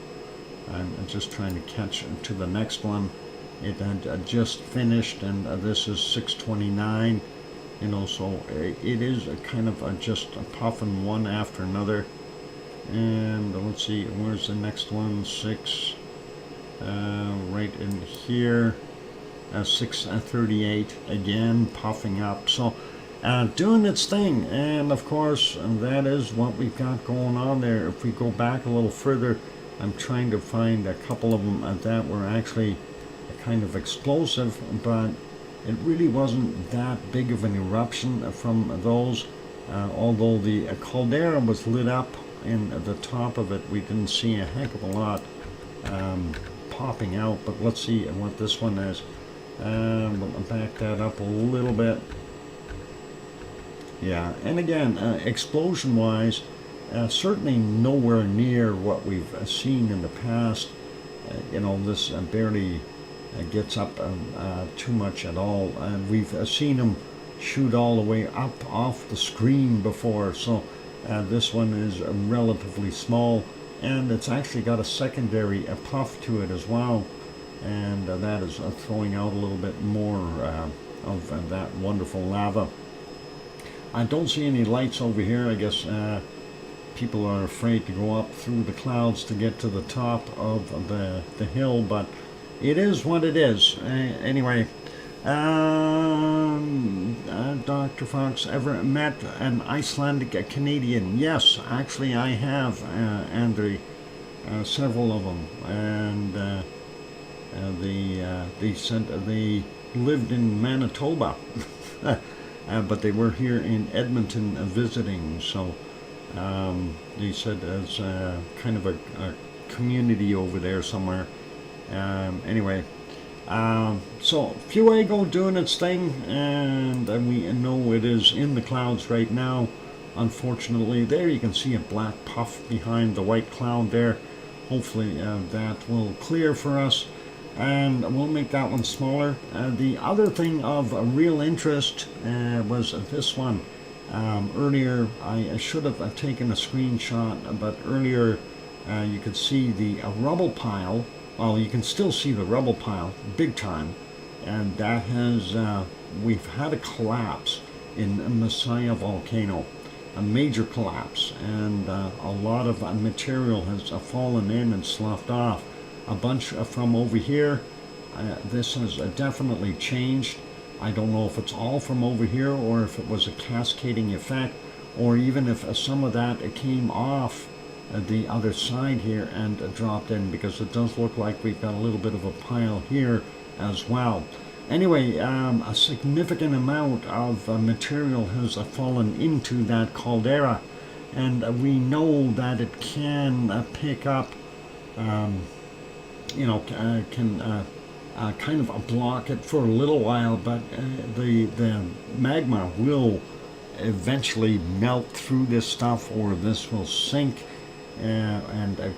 I'm just trying to catch to the next one. It had just finished, and this is 6:29. You know, so it is a kind of just a puffing one after another. And let's see, where's the next one? Right in here. 6:38 again, puffing up. So doing its thing, and of course that is what we've got going on there. If we go back a little further, I'm trying to find a couple of them that were actually kind of explosive, but it really wasn't that big of an eruption from those. Although the caldera was lit up in the top of it, we didn't see a heck of a lot popping out. But let's see what this one is. We'll back that up a little bit. Yeah, and again, explosion wise, certainly nowhere near what we've seen in the past. You know, this barely gets up too much at all, and we've seen them shoot all the way up off the screen before. So this one is relatively small, and it's actually got a secondary puff to it as well, and that is throwing out a little bit more of that wonderful lava. I don't see any lights over here. I guess people are afraid to go up through the clouds to get to the top of the hill, but it is what it is. Anyway, Dr. Fox, ever met an Icelandic Canadian? Yes, actually I have, Andre, several of them, and they said they lived in Manitoba, but they were here in Edmonton visiting. So they said it's kind of a community over there somewhere. Anyway, so Fuego doing its thing, and we know it is in the clouds right now. Unfortunately, there you can see a black puff behind the white cloud there. Hopefully that will clear for us, and we'll make that one smaller. The other thing of real interest was this one. Earlier, I should have taken a screenshot, but earlier you could see the rubble pile. Well, you can still see the rubble pile big time, and that has, we've had a collapse in Messiah volcano, a major collapse, and a lot of material has fallen in and sloughed off. A bunch from over here. This has definitely changed. I don't know if it's all from over here, or if it was a cascading effect, or even if some of that came off the other side here and dropped in, because it does look like we've got a little bit of a pile here as well. Anyway, a significant amount of material has fallen into that caldera, and we know that it can pick up, you know, can kind of block it for a little while, but the magma will eventually melt through this stuff, or this will sink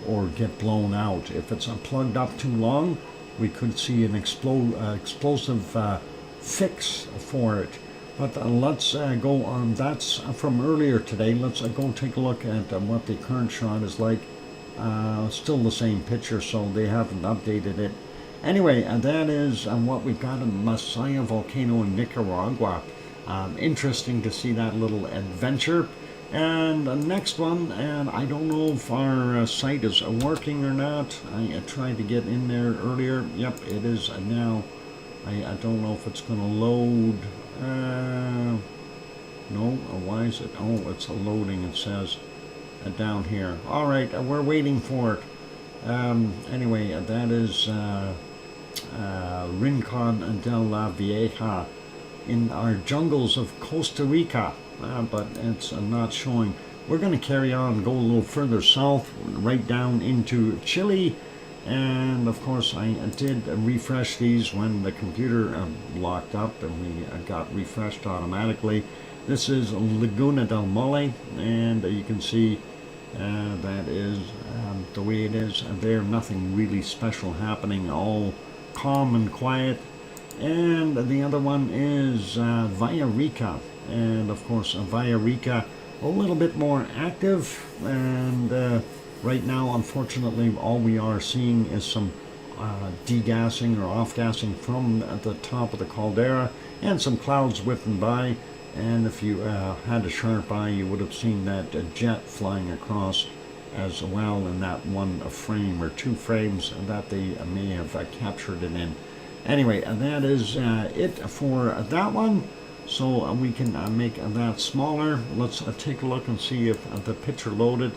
or get blown out. If it's plugged up too long, we could see an explosive fix for it. But let's go on. That's from earlier today. Let's go take a look at what the current shot is like. Still the same picture, so they haven't updated it. Anyway, that is what we've got in Messiah volcano in Nicaragua. Interesting to see that little adventure. And the next one, and I don't know if our site is working or not. I tried to get in there earlier. Yep, it is now. I don't know if it's going to load. Why is it? Oh, it's loading, it says down here. All right, we're waiting for it. Anyway, that is Rincon de la Vieja in our jungles of Costa Rica, but it's not showing. We're going to carry on, go a little further south, right down into Chile, and of course I did refresh these when the computer locked up, and we got refreshed automatically. This is Laguna del Mole, and you can see that is the way it is there. Nothing really special happening, all calm and quiet. And the other one is Villarrica, and of course Villarrica a little bit more active, and right now unfortunately all we are seeing is some degassing or off-gassing from the top of the caldera, and some clouds whipping by. And if you had a sharp eye, you would have seen that jet flying across as well in that one frame or two frames that they may have captured it in. Anyway, that is it for that one. So we can make that smaller. Let's take a look and see if the picture loaded.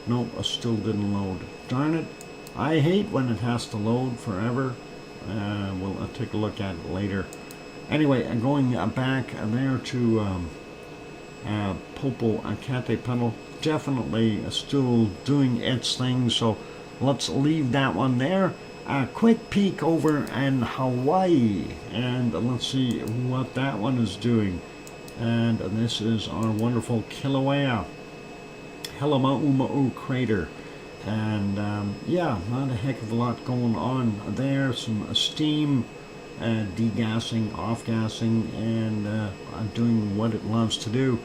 Nope, still didn't load. Darn it. I hate when it has to load forever. We'll take a look at it later. Anyway, going back there to Popocatépetl, definitely still doing its thing, so let's leave that one there. A quick peek over in Hawaii, and let's see what that one is doing. And this is our wonderful Kilauea Helemaumau crater. And yeah, not a heck of a lot going on there. Some steam degassing, off-gassing, and doing what it loves to do.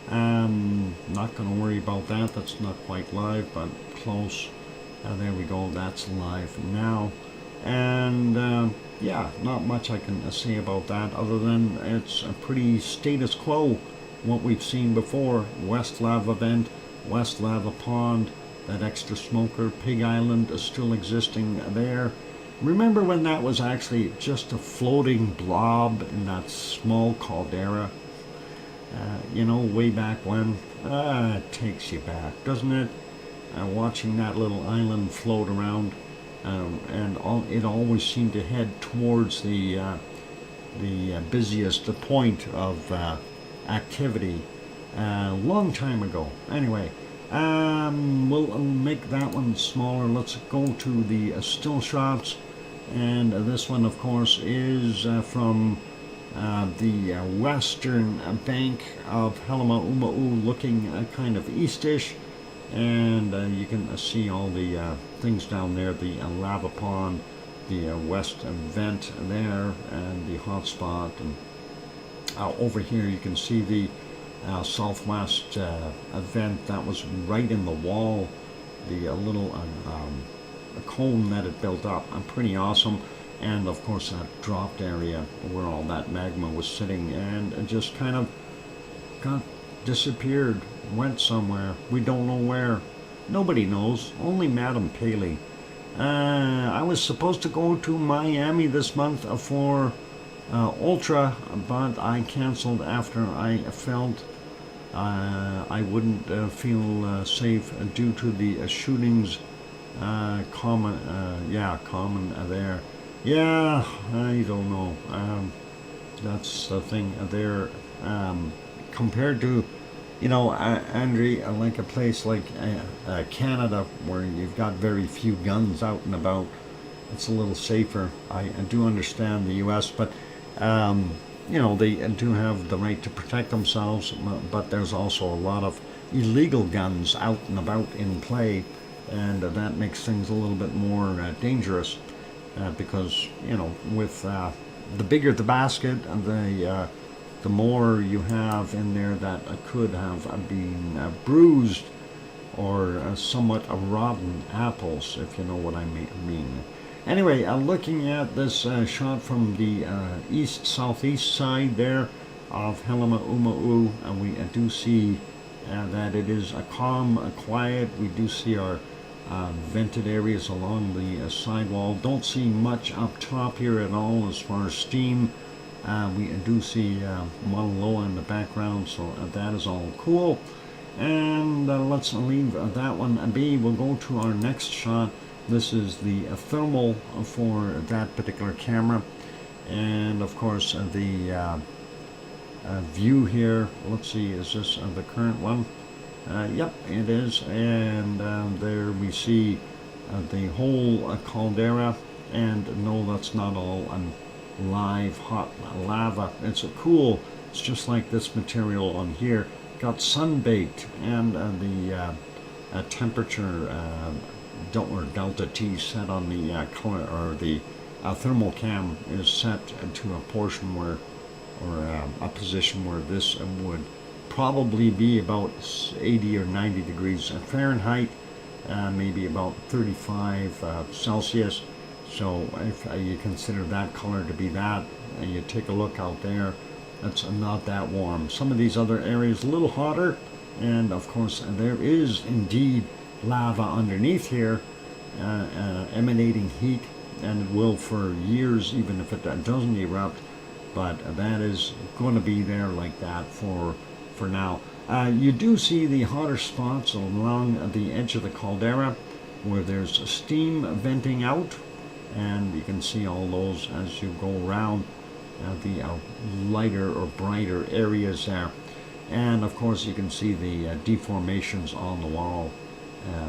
Not going to worry about that. That's not quite live, but close. There we go. That's live now. And yeah, not much I can say about that other than it's a pretty status quo. What we've seen before: West Lava Vent, West Lava Pond, that extra smoker, Pig Island is still existing there. Remember when that was actually just a floating blob in that small caldera? You know, way back when? It takes you back, doesn't it? Watching that little island float around, and it always seemed to head towards the busiest point of activity a long time ago. Anyway, we'll make that one smaller. Let's go to the still shots. And this one, of course, is from the western bank of Helemaumau, looking kind of eastish. And you can see all the things down there, the lava pond, the west vent there, and the hot spot. And over here you can see the southwest vent that was right in the wall, the little a cone that it built up. Pretty awesome. And of course that dropped area where all that magma was sitting, and it just kind of got disappeared, went somewhere. We don't know where. Nobody knows, only Madame Paley. I was supposed to go to Miami this month for Ultra, but I canceled after I felt I wouldn't feel safe due to the shootings. Common there. Yeah, I don't know. That's the thing there. Compared to, you know, Andre, like a place like Canada, where you've got very few guns out and about, it's a little safer. I do understand the U.S., but you know, they do have the right to protect themselves, but there's also a lot of illegal guns out and about in play, and that makes things a little bit more dangerous, because, you know, with the bigger the basket, the more you have in there that could have been bruised or somewhat rotten apples, if you know what I mean. Anyway, looking at this shot from the southeast side there of Helemaumau, and we do see that it is a calm, quiet. We do see our vented areas along the sidewall. Don't see much up top here at all as far as steam. We do see Mauna Loa in the background, so that is all cool. And let's leave that one be. We'll go to our next shot. This is the thermal for that particular camera. And of course the view here, let's see, is this the current one? Yep, it is. And there we see the whole caldera. And no, that's not all live hot lava. It's cool. It's just like this material on here. Got sun-baked, and the temperature or delta T set on the color, or the thermal cam is set to a portion where, or a position where this would probably be about 80 or 90 degrees Fahrenheit, maybe about 35 Celsius. So if you consider that color to be that, and you take a look out there, it's not that warm. Some of these other areas a little hotter, and of course there is indeed lava underneath here emanating heat, and it will for years even if it doesn't erupt, but that is going to be there like that for now. You do see the hotter spots along the edge of the caldera where there's steam venting out, and you can see all those as you go around the lighter or brighter areas there. And of course you can see the deformations on the wall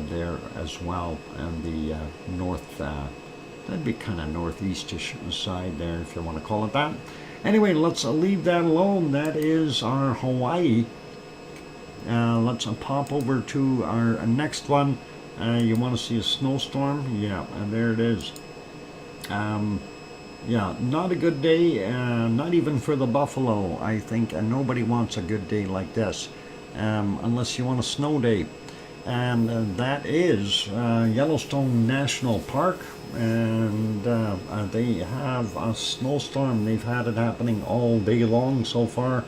there as well, and the north, that'd be kind of northeastish side there if you want to call it that. Anyway, let's leave that alone. That is our Hawaii. Let's pop over to our next one. You want to see a snowstorm? Yeah, and there it is. Yeah, not a good day, not even for the buffalo, I think, and nobody wants a good day like this, unless you want a snow day. And that is Yellowstone National Park, and they have a snowstorm. They've had it happening all day long so far.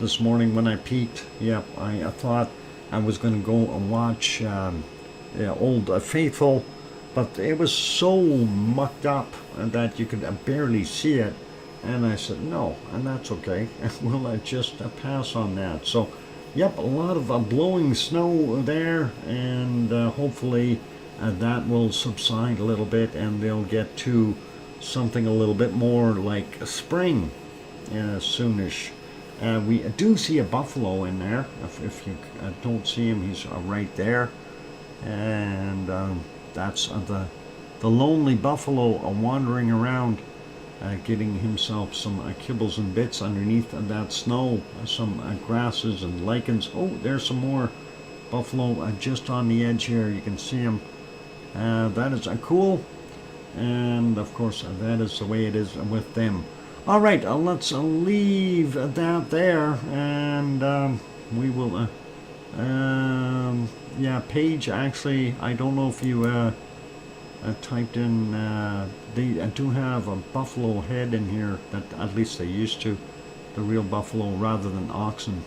This morning when I peeked, yep, I thought I was going to go and watch Old Faithful, but it was so mucked up that you could barely see it, and I said no, and that's okay. We'll just pass on that. So yep, a lot of blowing snow there, and hopefully that will subside a little bit and they'll get to something a little bit more like spring soonish. We do see a buffalo in there. If you don't see him, he's right there, and that's the lonely buffalo wandering around, getting himself some kibbles and bits underneath that snow, some grasses and lichens. Oh, there's some more buffalo just on the edge here. You can see him. That is cool, and of course that is the way it is with them. All right, let's leave that there, and we will yeah, Paige, actually, I don't know if you typed in, they do have a buffalo head in here, that at least they used to, the real buffalo rather than oxen.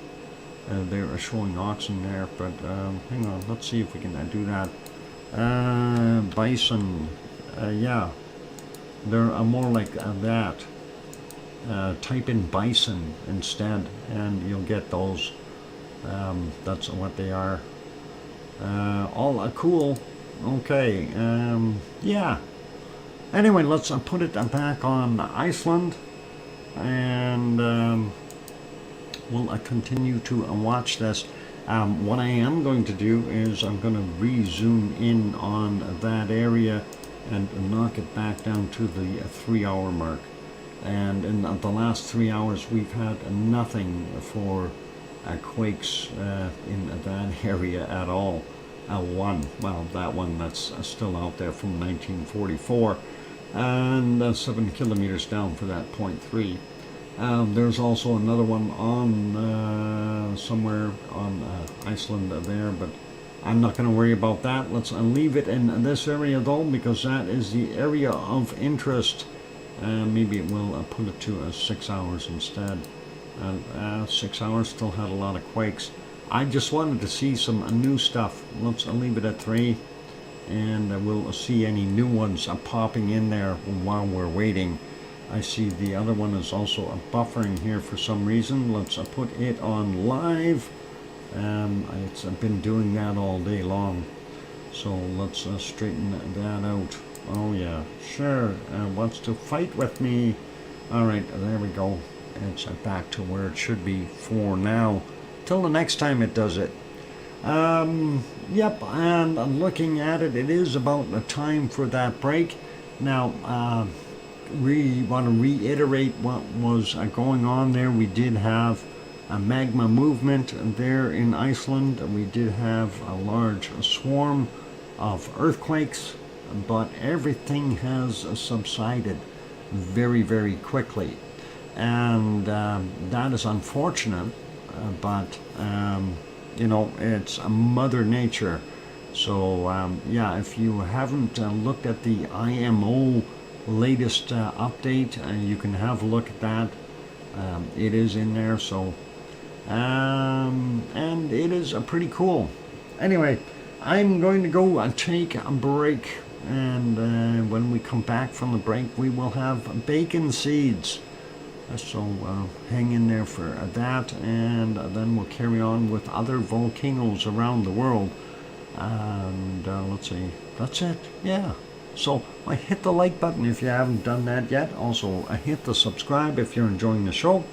They're showing oxen there, but hang on, let's see if we can do that. Bison, yeah, they're more like that. Type in bison instead, and you'll get those. That's what they are. All cool. Okay, yeah. Anyway, let's put it back on Iceland, and we'll continue to watch this. What I am going to do is I'm going to re-zoom in on that area and knock it back down to the 3-hour mark. And in the last 3 hours, we've had nothing for quakes in that area at all. One, well, that one that's still out there from 1944, and 7 kilometers down for that 0.3. There's also another one on somewhere on Iceland there, but I'm not going to worry about that. Let's leave it in this area though, because that is the area of interest. Maybe it will put it to 6 hours instead. 6 hours still had a lot of quakes. I just wanted to see some new stuff. Let's leave it at 3, and we'll see any new ones popping in there while we're waiting. I see the other one is also buffering here for some reason. Let's put it on live. It's been doing that all day long. So let's straighten that out. Oh yeah, sure, wants to fight with me. Alright, there we go. It's back to where it should be for now. Till the next time it does it. Yep, and looking at it, it is about the time for that break. Now, we want to reiterate what was going on there. We did have a magma movement there in Iceland. We did have a large swarm of earthquakes, but everything has subsided very, very quickly. And that is unfortunate, but you know, it's a Mother Nature. So yeah, if you haven't looked at the IMO latest update, you can have a look at that. It is in there, so and it is pretty cool. Anyway, I'm going to go take a break, and when we come back from the break, we will have bacon seeds. So hang in there for that, and then we'll carry on with other volcanoes around the world. And let's see, that's it. Yeah. So hit the like button if you haven't done that yet. Also hit the subscribe if you're enjoying the show.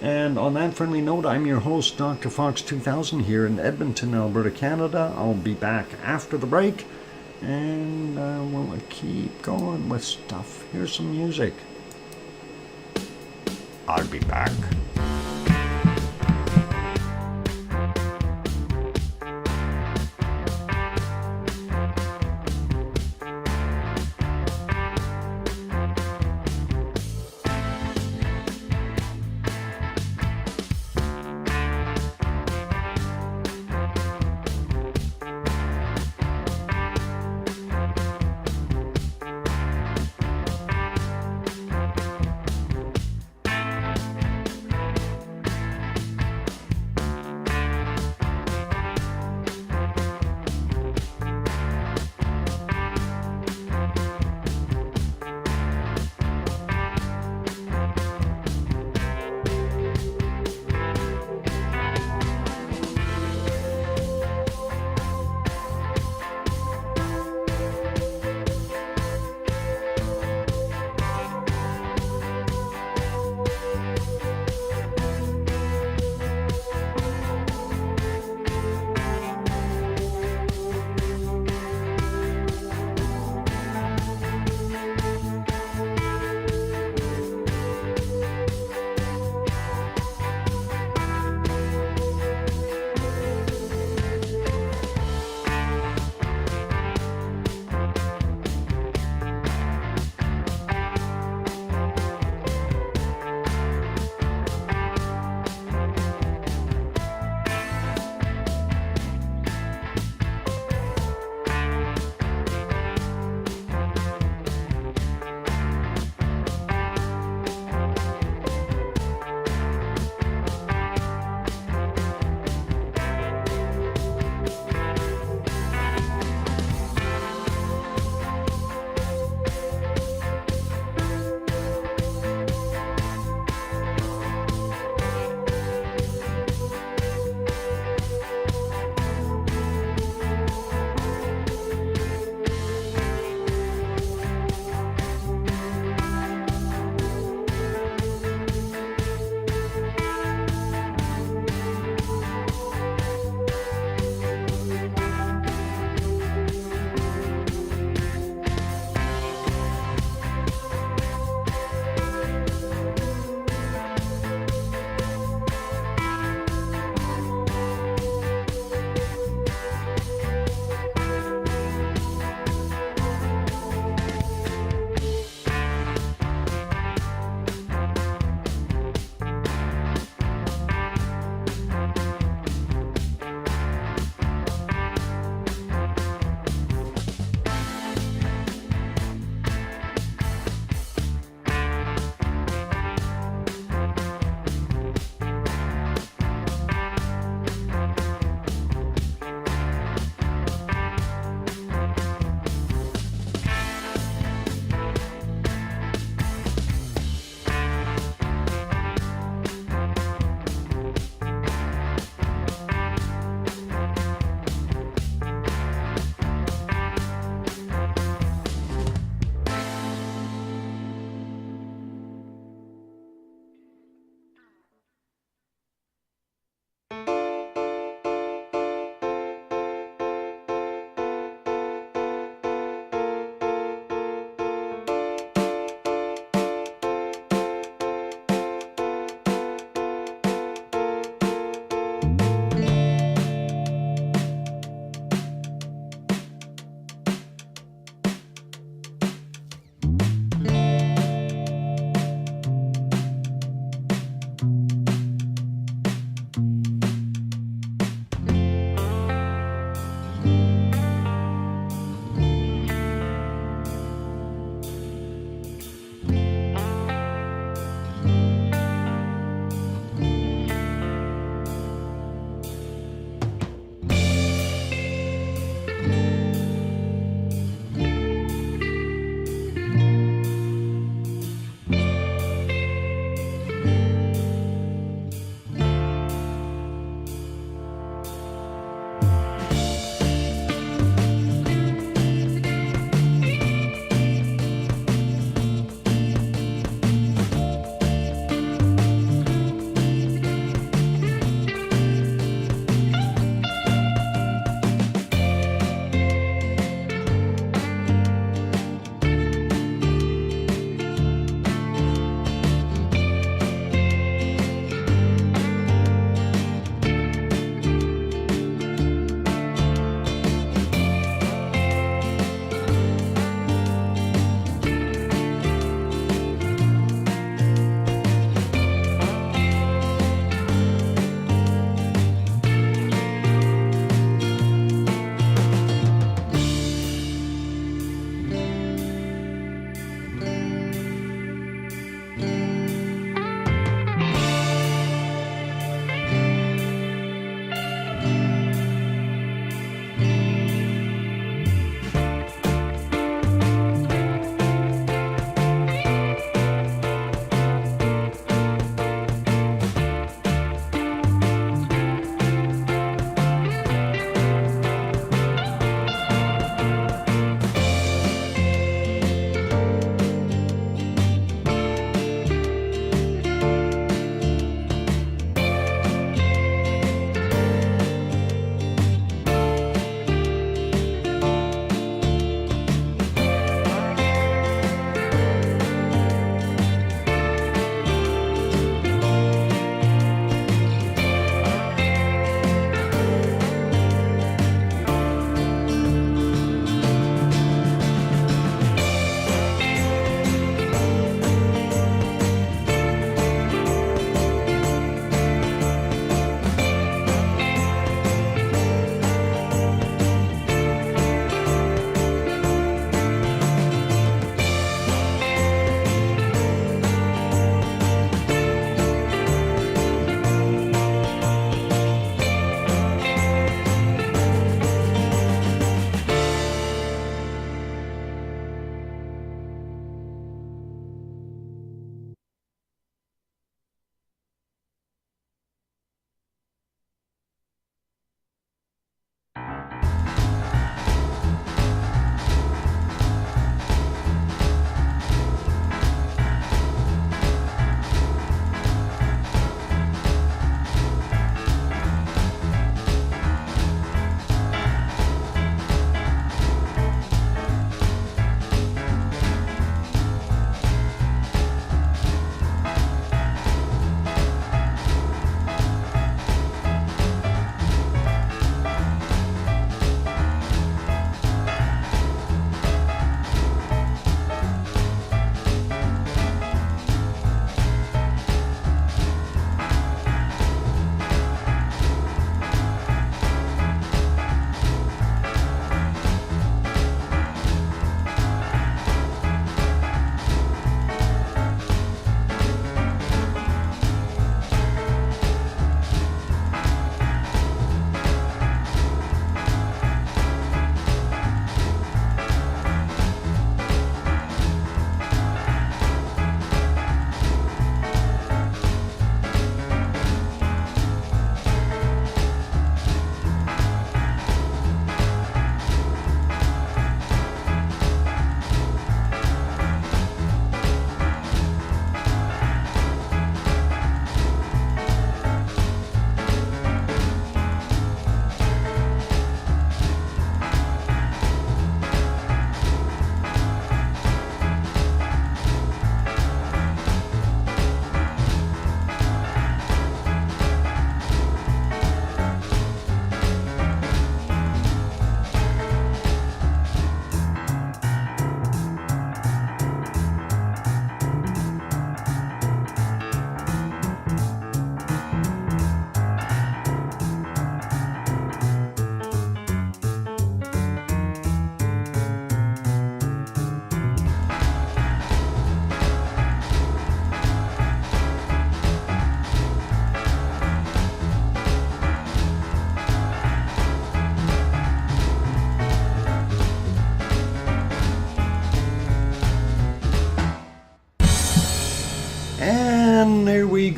And on that friendly note, I'm your host, DrFox2000, here in Edmonton, Alberta, Canada. I'll be back after the break, and we'll keep going with stuff. Here's some music. I'll be back.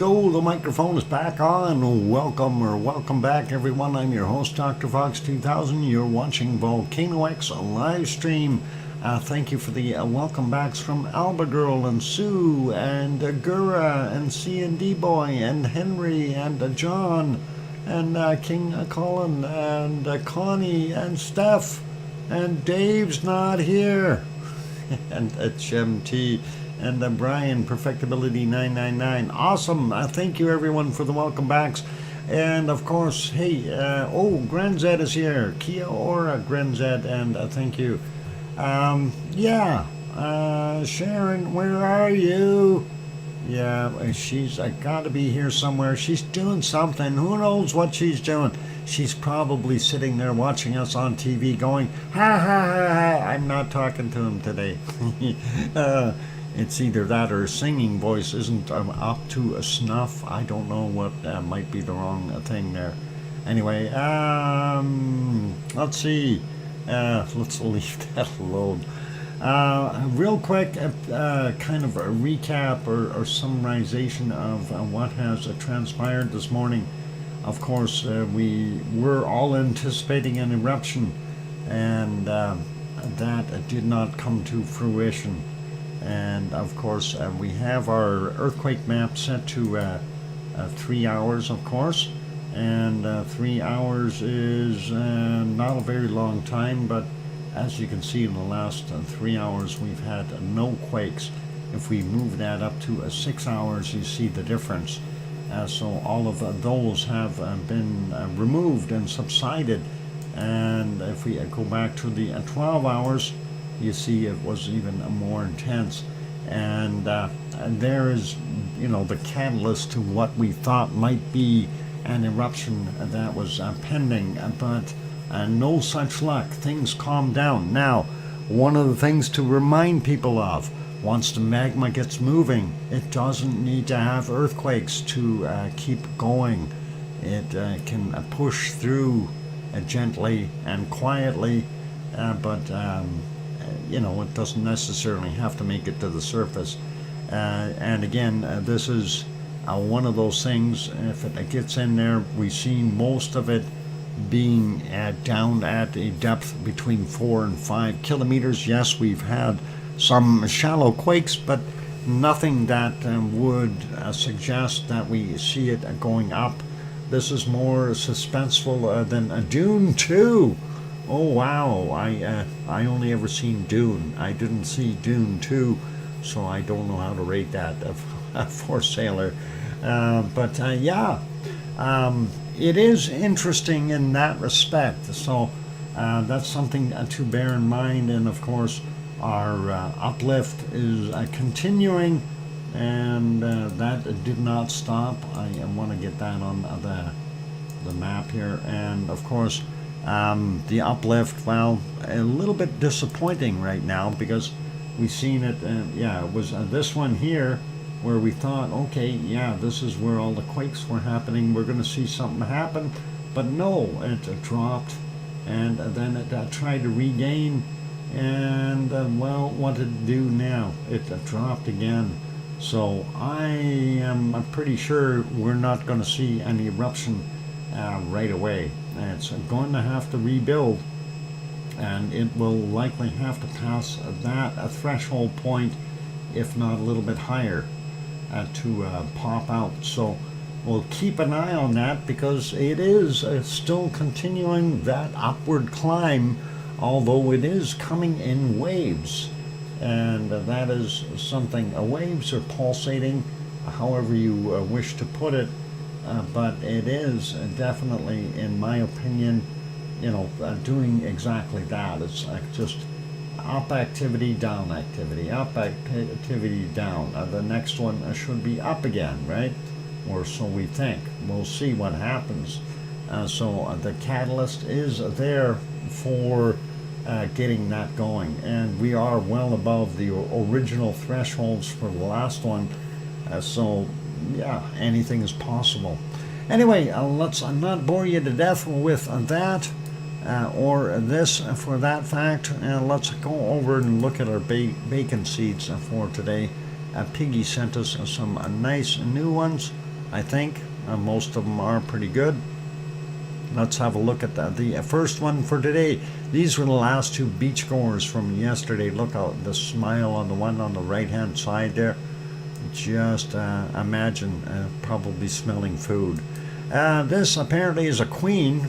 go. The microphone is back on. Welcome back, everyone. I'm your host, DrFox2000. You're watching VolcanoX live stream. Thank you for the welcome backs from Alba Girl and Sue and Gura and C&D Boy and Henry and John and King Colin and Connie and Steph and Dave's not here and HMT. And Brian, Perfectibility999. Awesome. Thank you, everyone, for the welcome backs. And, of course, hey, Grenzed is here. Kia ora, Grenzed, and thank you. Sharon, where are you? Yeah, she's got to be here somewhere. She's doing something. Who knows what she's doing? She's probably sitting there watching us on TV going, ha, ha, ha, ha. I'm not talking to him today. It's either that or her singing voice isn't up to a snuff. I don't know what might be the wrong thing there. Anyway, let's see. Let's leave that alone. Real quick, kind of a recap or summarization of what has transpired this morning. Of course, we were all anticipating an eruption, and that did not come to fruition. And of course, we have our earthquake map set to 3 hours, of course. And 3 hours is not a very long time, but as you can see, in the last 3 hours, we've had no quakes. If we move that up to 6 hours, you see the difference. So all of those have been removed and subsided. And if we go back to the 12 hours, you see it was even more intense. And there is, the catalyst to what we thought might be an eruption that was pending, but no such luck. Things calmed down. Now, one of the things to remind people of, once the magma gets moving, it doesn't need to have earthquakes to keep going. It can push through gently and quietly, but it doesn't necessarily have to make it to the surface. And again, this is one of those things, if it gets in there, we see most of it being down at a depth between 4 and 5 kilometers. Yes, we've had some shallow quakes, but nothing that would suggest that we see it going up. This is more suspenseful than a Dune 2. Oh wow, I only ever seen Dune. I didn't see Dune 2, so I don't know how to rate that for Sailor. It is interesting in that respect. So that's something to bear in mind. And of course, our uplift is continuing, and that did not stop. I want to get that on the map here. And of course, the uplift, well, a little bit disappointing right now, because we've seen it, it was this one here where we thought, okay, yeah, this is where all the quakes were happening, we're going to see something happen, but no, it dropped, and then it tried to regain, and what did it do now? It dropped again. So I am pretty sure we're not going to see an eruption right away. It's going to have to rebuild, and it will likely have to pass that threshold point, if not a little bit higher, to pop out. So we'll keep an eye on that, because it is still continuing that upward climb, although it is coming in waves. And that is something, waves are pulsating, however you wish to put it. But it is definitely, in my opinion, doing exactly that. It's just up activity, down activity, up activity, down. The next one should be up again, right? Or so we think. We'll see what happens. So the catalyst is there for getting that going. And we are well above the original thresholds for the last one. So yeah, anything is possible. Anyway, let's not bore you to death with that or this for that fact. Let's go over and look at our bacon seeds for today. Piggy sent us some nice new ones. I think. Most of them are pretty good. Let's have a look at the first one for today. These were the last two beachgoers from yesterday. Look out, the smile on the one on the right hand side there. Just imagine probably smelling food. This apparently is a queen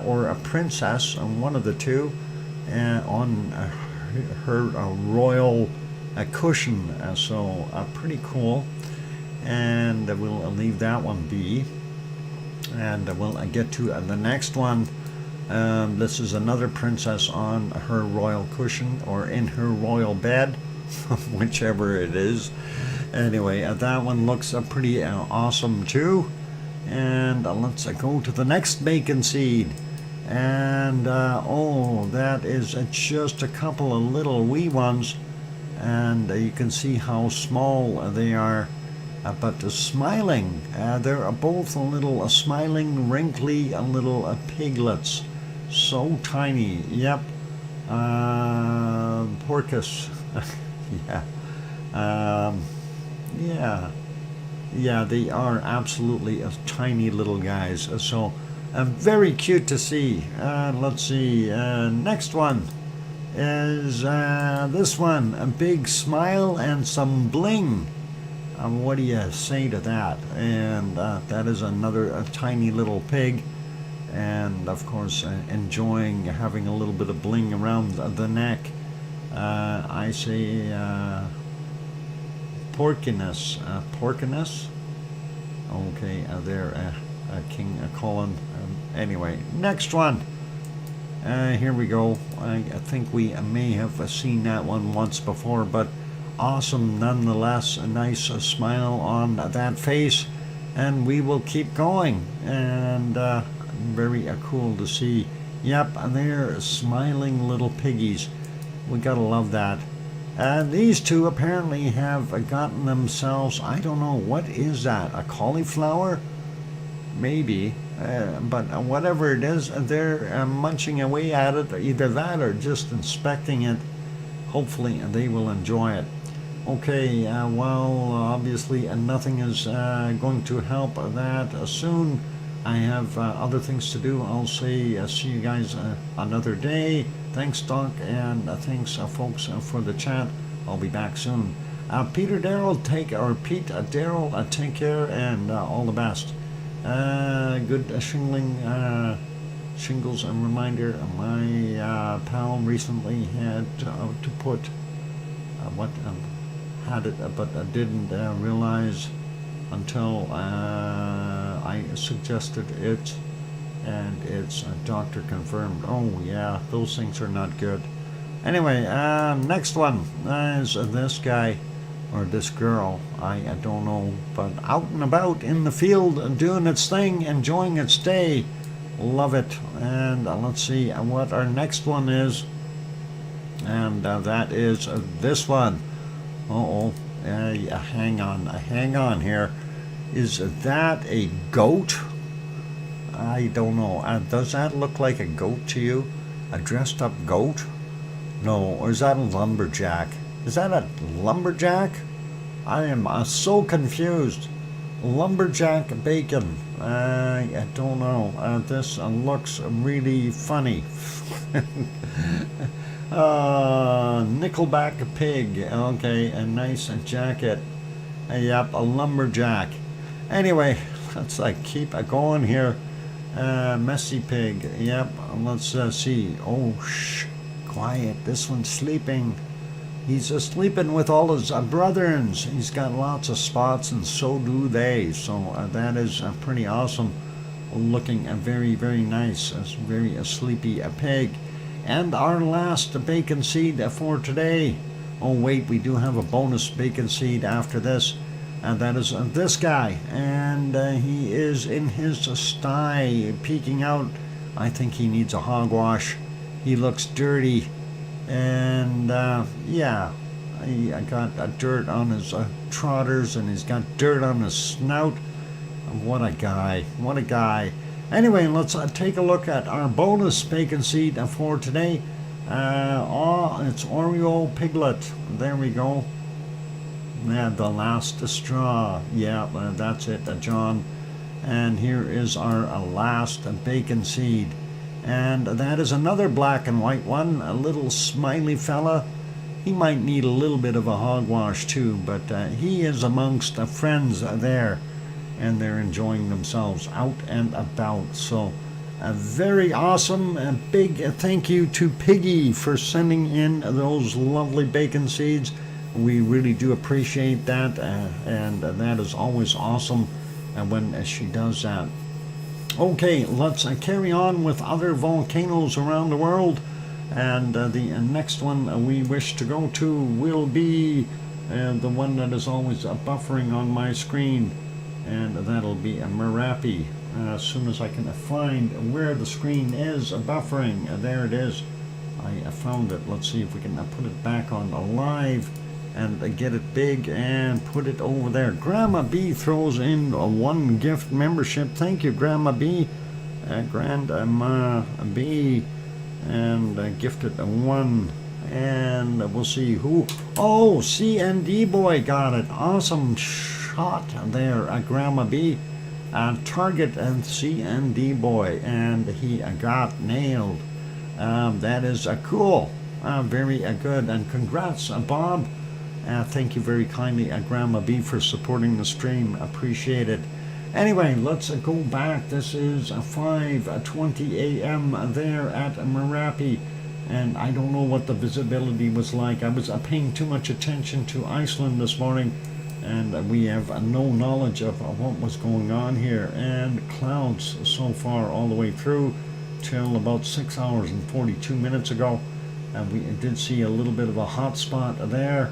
or a princess, one of the two, on her royal cushion. So pretty cool. And we'll leave that one be. And we'll get to the next one. This is another princess on her royal cushion or in her royal bed, whichever it is. Anyway, that one looks pretty awesome too. And let's go to the next bacon seed. And oh, that is just a couple of little wee ones. And you can see how small they are. But smiling, they're both a little smiling, wrinkly, little piglets. So tiny. Yep. Porcus. Yeah. Yeah, they are absolutely tiny little guys. So very cute to see. Let's see. Next one is this one. A big smile and some bling. What do you say to that? And that is another tiny little pig. And of course, enjoying having a little bit of bling around the neck. I say porkiness. Porkiness? Okay, there, King Colin. Anyway, next one. Here we go. I think we may have seen that one once before, but awesome nonetheless. A nice smile on that face, and we will keep going. And very cool to see. Yep, and they're smiling little piggies. We gotta love that. These two apparently have gotten themselves, I don't know, what is that? A cauliflower? Maybe. But whatever it is, they're munching away at it. Either that or just inspecting it. Hopefully they will enjoy it. Okay, well, obviously nothing is going to help that soon. I have other things to do. I'll say see you guys another day. Thanks, Doc, and thanks, folks, for the chat. I'll be back soon. Pete Darrell, take care, and all the best. Good shingles and reminder. My pal recently had to put had it, but I didn't realize until I suggested it, and it's doctor confirmed. Oh yeah, those things are not good. Anyway, next one is this guy or this girl, I don't know, but out and about in the field doing its thing, enjoying its day. Love it. And let's see what our next one is, and that is this one. Hang on here. Is that a goat? I don't know. Does that look like a goat to you? A dressed up goat? No, or is that a lumberjack? Is that a lumberjack? I am so confused. Lumberjack bacon. I don't know. This looks really funny. Nickelback pig. Okay, a nice jacket. Yep, a lumberjack. Anyway, let's keep going here. Messy pig. Yep, let's see. Oh, shh. Quiet. This one's sleeping. He's sleeping with all his brethrens. He's got lots of spots, and so do they. So that is pretty awesome. Looking very, very nice. Very sleepy pig. And our last bacon seed for today. Oh wait, we do have a bonus bacon seed after this. And that is this guy. And he is in his sty, peeking out. I think he needs a hogwash. He looks dirty. And yeah, he got dirt on his trotters, and he's got dirt on his snout. What a guy. What a guy. Anyway, let's take a look at our bonus bacon seed for today. It's Oreo Piglet. There we go. Yeah, the last straw. Yeah, that's it, John. And here is our last bacon seed. And that is another black and white one, a little smiley fella. He might need a little bit of a hogwash too, but he is amongst friends there, and they're enjoying themselves out and about. So a very awesome, big thank you to Piggy for sending in those lovely bacon seeds. We really do appreciate that, and that is always awesome when she does that. Okay, let's carry on with other volcanoes around the world. And the next one we wish to go to will be the one that is always buffering on my screen, and that'll be Merapi. As soon as I can find where the screen is buffering, there it is. I found it. Let's see if we can put it back on live and get it big and put it over there. Grandma B throws in a 1 gift membership. Thank you, Grandma B. Grandma B, and gifted a 1. And we'll see who. Oh, CND boy got it. Awesome shot there, Grandma B. Target and CND boy, and he got nailed. That is cool. Very good, and congrats, Bob. Thank you very kindly, Grandma B, for supporting the stream. Appreciate it. Anyway, let's go back. This is 5:20 a.m. there at Merapi, and I don't know what the visibility was like. I was paying too much attention to Iceland this morning, and we have no knowledge of what was going on here. And clouds so far all the way through till about 6 hours and 42 minutes ago. And we did see a little bit of a hot spot there.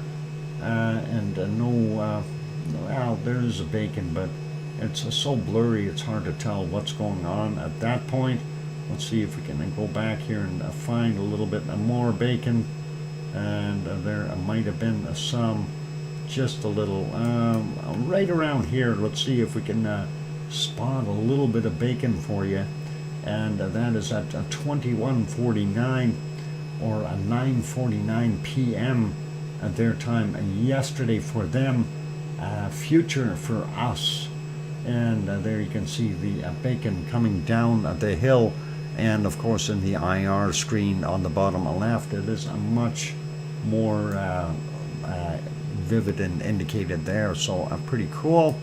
Well, there's a bacon, but it's so blurry it's hard to tell what's going on at that point. Let's see if we can go back here and find a little bit more bacon, and there might have been some, just a little, right around here. Let's see if we can spot a little bit of bacon for you, and that is at 21:49 or 9:49 p.m. at their time yesterday for them, future for us. And there you can see the bacon coming down the hill, and of course in the IR screen on the bottom left it is a much more vivid and indicated there, so pretty cool.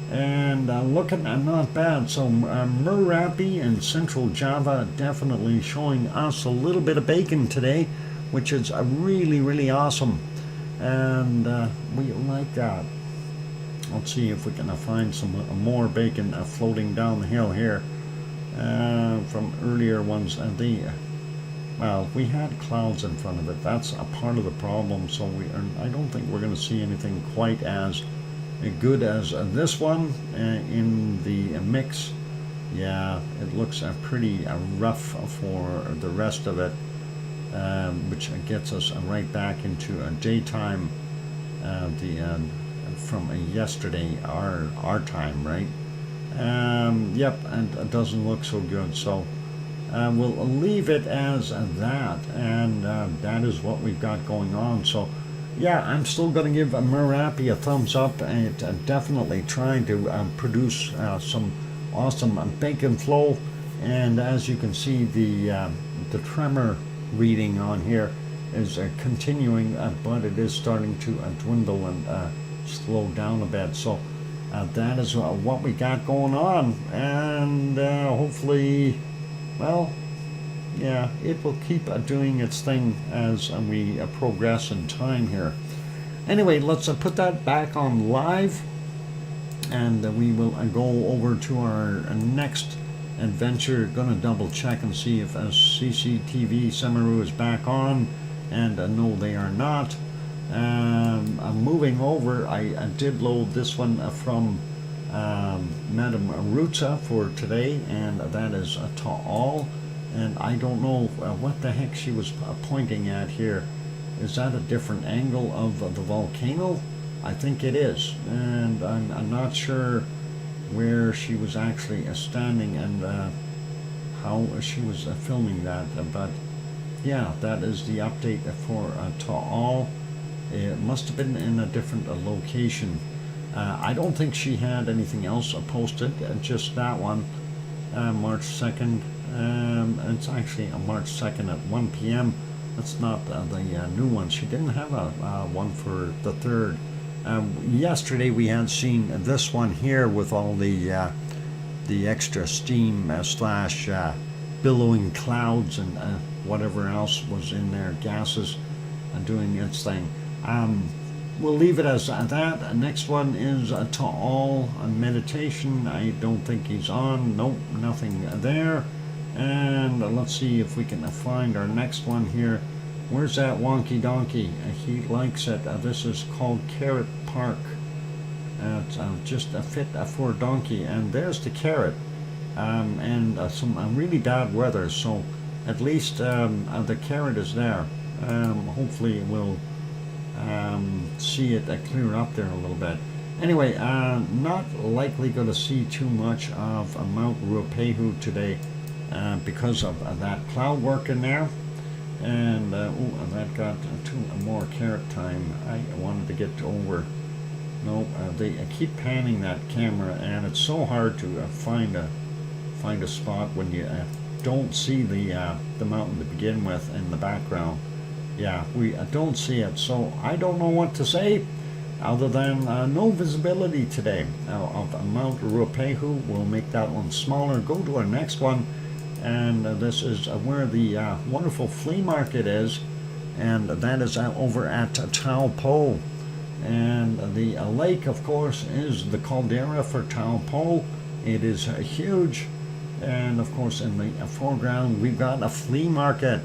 And looking not bad. So Merapi and Central Java definitely showing us a little bit of bacon today, which is really awesome, and we like that. Let's see if we can find some more bacon floating down the hill here from earlier ones. And well, we had clouds in front of it. That's a part of the problem. So I don't think we're going to see anything quite as good as this one in the mix. Yeah, it looks pretty rough for the rest of it, which gets us right back into daytime. From yesterday, our time, right? Yep, and it doesn't look so good, so we'll leave it as that, and that is what we've got going on. So yeah, I'm still going to give Merapi a thumbs up, and definitely trying to produce some awesome bacon flow. And as you can see, the tremor reading on here is continuing, but it is starting to dwindle and slow down a bit. So that is what we got going on, and hopefully, well, yeah, it will keep doing its thing as we progress in time here. Anyway, let's put that back on live, and we will go over to our next adventure. Gonna double check and see if CCTV Semaru is back on, and no, they are not. I'm moving over. I did load this one from Madam Rutsa for today, and that is Ta'al. And I don't know what the heck she was pointing at here. Is that a different angle of the volcano? I think it is, and I'm not sure where she was actually standing and how she was filming that, but yeah, that is the update for Ta'al. It must have been in a different location. I don't think she had anything else posted, just that one, March 2nd. It's actually March 2nd at 1 p.m. That's not the new one. She didn't have a one for the 3rd. Yesterday we had seen this one here with all the extra steam slash billowing clouds and whatever else was in there, gases doing its thing. We'll leave it as that. Next one is to all meditation. I don't think he's on. Nope, nothing there. And let's see if we can find our next one here. Where's that wonky donkey? He likes it. This is called Carrot Park. It's just a fit for a donkey. And there's the carrot. And some really bad weather. So at least the carrot is there. Hopefully we'll see it clear up there a little bit. Anyway, not likely going to see too much of Mount Ruapehu today because of that cloud work in there. And that got two more carrot time. I wanted to get over. Nope, they keep panning that camera, and it's so hard to find a spot when you don't see the mountain to begin with in the background. Yeah, we don't see it, so I don't know what to say other than no visibility today of Mount Ruapehu. We'll make that one smaller. Go to our next one, and this is where the wonderful flea market is, and that is over at Taupo. And the lake, of course, is the caldera for Taupo. It is huge, and of course in the foreground we've got a flea market.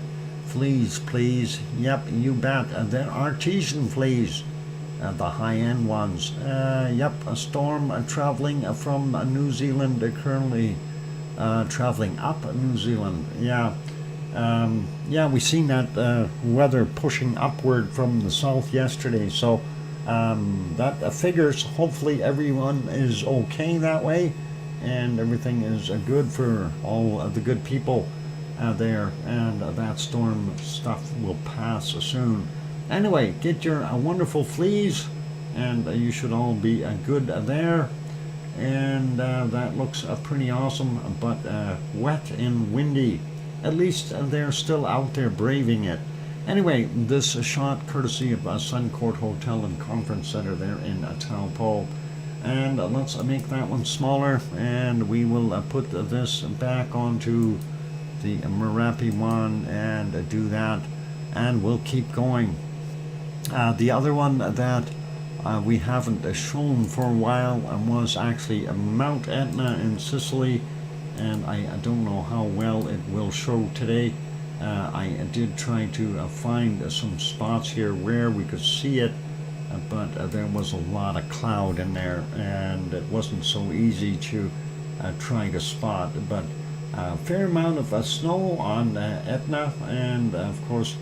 Fleas, please. Yep, you bet. They're artesian fleas, the high-end ones. Yep, a storm traveling from New Zealand, currently traveling up New Zealand. Yeah, yeah, we seen that weather pushing upward from the south yesterday. So that figures. Hopefully everyone is okay that way, and everything is good for all of the good people there, and that storm stuff will pass soon. Anyway, get your wonderful fleas, and you should all be good there. And that looks pretty awesome, but wet and windy. At least they're still out there braving it. Anyway, this shot courtesy of Suncourt Hotel and Conference Center there in Taupo. And let's make that one smaller, and we will put this back onto the Merapi one and do that, and we'll keep going. The other one that we haven't shown for a while was actually Mount Etna in Sicily, and I don't know how well it will show today. I did try to find some spots here where we could see it, but there was a lot of cloud in there, and it wasn't so easy to try to spot. But a fair amount of snow on Etna, and of course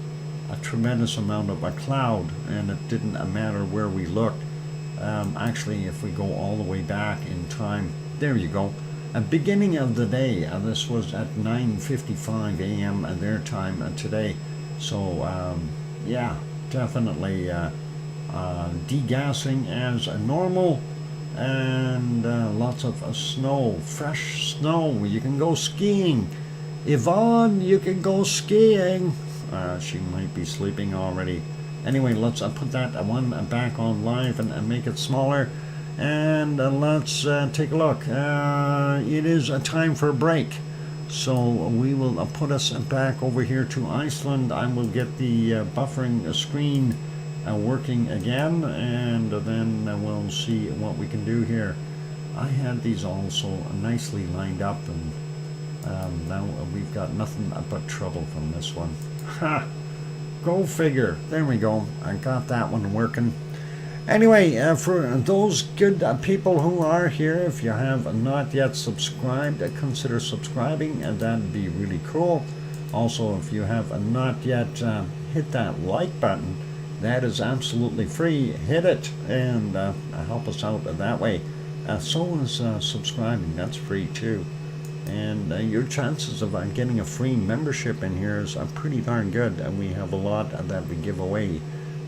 a tremendous amount of cloud, and it didn't matter where we looked. Actually, if we go all the way back in time, there you go. Beginning of the day, this was at 9:55 a.m. their time today. So yeah, definitely degassing as normal. And lots of snow, fresh snow. You can go skiing. Yvonne, you can go skiing. She might be sleeping already. Anyway, let's put that one back on live and make it smaller. And let's take a look. It is a time for a break. So we will put us back over here to Iceland. I will get the buffering screen working again, and then we'll see what we can do here. I had these also nicely lined up, and now we've got nothing but trouble from this one. Ha! Go figure. There we go. I got that one working. Anyway, for those good people who are here, if you have not yet subscribed, consider subscribing, and that'd be really cool. Also, if you have not yet hit that like button, that is absolutely free. Hit it and help us out that way. So is subscribing. That's free too. And your chances of getting a free membership in here is pretty darn good. And we have a lot that we give away.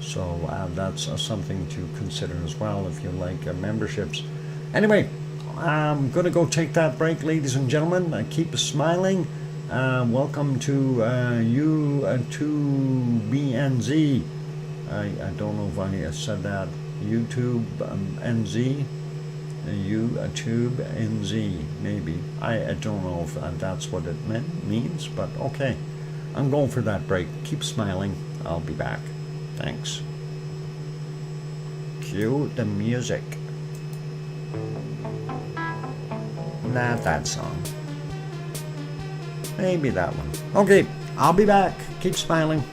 So that's something to consider as well if you like memberships. Anyway, I'm going to go take that break, ladies and gentlemen. Keep smiling. Welcome to U2BNZ. I don't know if I said that. YouTube NZ. YouTube NZ, maybe. I don't know if that's what it means, but okay. I'm going for that break. Keep smiling. I'll be back. Thanks. Cue the music. Not that song. Maybe that one. Okay, I'll be back. Keep smiling.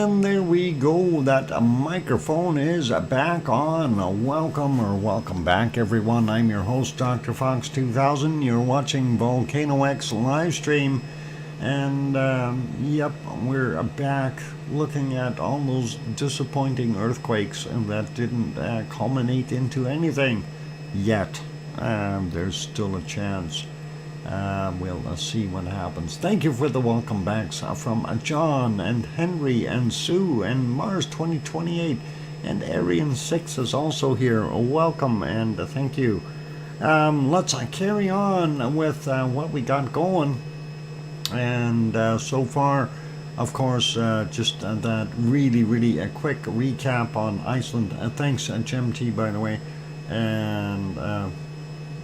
And there we go. That microphone is back on. Welcome back, everyone. I'm your host, DrFox2000. You're watching VolcanoX live stream. And, yep, we're back looking at all those disappointing earthquakes that didn't culminate into anything yet. There's still a chance. We'll see what happens. Thank you for the welcome backs from John and Henry and Sue and Mars 2028 and Arian 6 is also here. Welcome and thank you. Let's carry on with what we got going. And so far, of course, just that really a quick recap on Iceland. Thanks, Gem T, by the way. And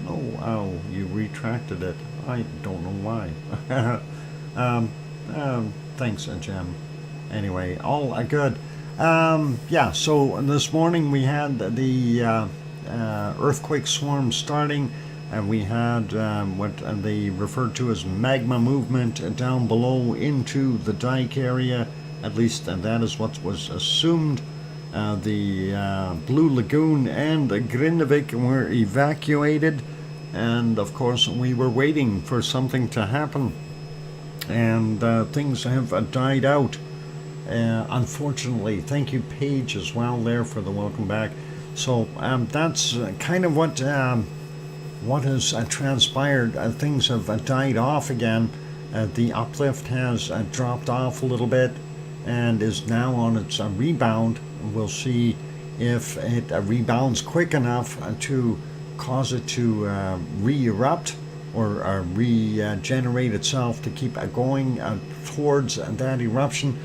oh, you retracted it. I don't know why. Thanks, Gem. Anyway, all good. Yeah, so this morning we had the earthquake swarm starting, and we had what they referred to as magma movement down below into the dike area. At least that is what was assumed. The Blue Lagoon and Grindavik were evacuated. And of course, we were waiting for something to happen, and things have died out. Unfortunately, thank you, Paige, as well there for the welcome back. So that's kind of what has transpired. Things have died off again. The uplift has dropped off a little bit, and is now on its rebound. We'll see if it rebounds quick enough to cause it to re-erupt or regenerate itself to keep going towards that eruption.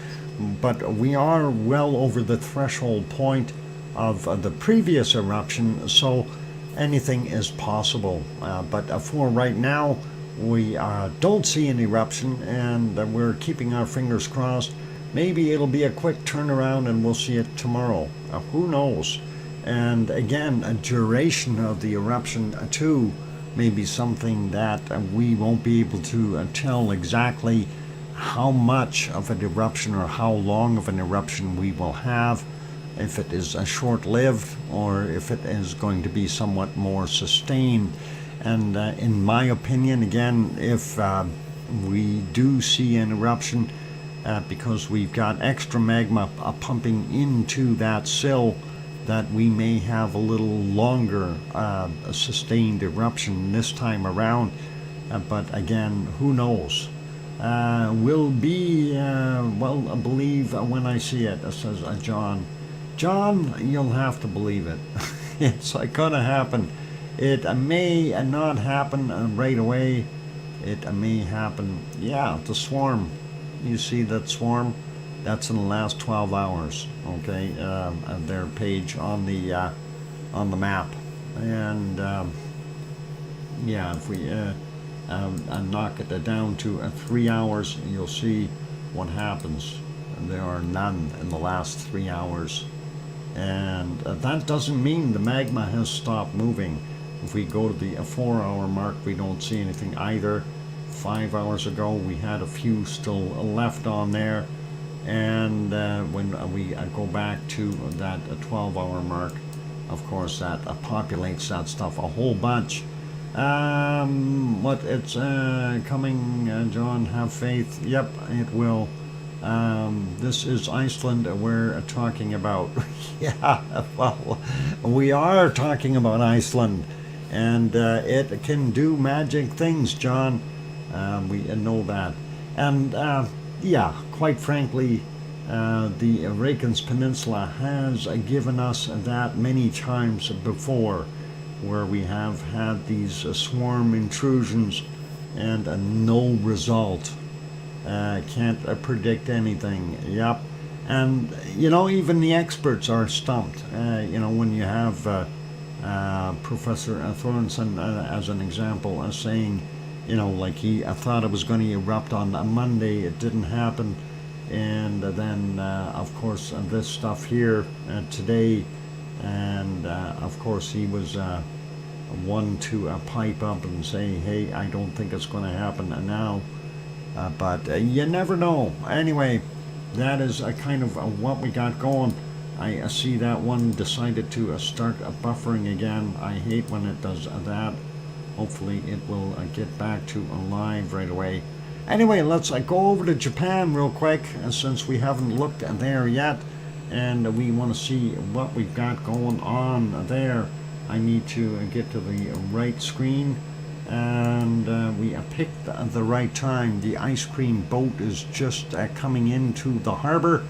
But we are well over the threshold point of the previous eruption, so anything is possible. But for right now, we don't see an eruption, and we're keeping our fingers crossed. Maybe it'll be a quick turnaround and we'll see it tomorrow. Who knows? And again, a duration of the eruption too may be something that we won't be able to tell exactly how much of an eruption or how long of an eruption we will have, if it is short-lived or if it is going to be somewhat more sustained. And in my opinion, again, if we do see an eruption, because we've got extra magma pumping into that sill, that we may have a little longer sustained eruption this time around. But again, who knows? Will be, well, I believe when I see it, says John. John, you'll have to believe it. It's gonna happen. It may not happen right away. It may happen, yeah, the swarm. You see that swarm? That's in the last 12 hours, okay, their page on the map. And yeah, if we knock it down to 3 hours, you'll see what happens. There are none in the last 3 hours. And that doesn't mean the magma has stopped moving. If we go to the 4 hour mark, we don't see anything either. 5 hours ago, we had a few still left on there. And when we go back to that 12 hour mark, of course, that populates that stuff a whole bunch. What it's coming, John, have faith. Yep, it will. This is Iceland we're talking about. Yeah, well, we are talking about Iceland, and it can do magic things, John. We know that. And yeah, quite frankly, the Reykjanes Peninsula has given us that many times before, where we have had these swarm intrusions and no result. Can't predict anything. Yep. And, you know, even the experts are stumped. You know, when you have Professor Thorensen as an example, saying, you know, like he thought it was going to erupt on a Monday, it didn't happen. And then, of course, this stuff here today, and of course he was one to pipe up and say, hey, I don't think it's going to happen now. But you never know. Anyway, that is kind of what we got going. I see that one decided to start buffering again. I hate when it does that. Hopefully it will get back to live right away. Anyway, let's go over to Japan real quick, since we haven't looked there yet, and we want to see what we've got going on there. I need to get to the right screen, and we picked the right time. The ice cream boat is just coming into the harbor,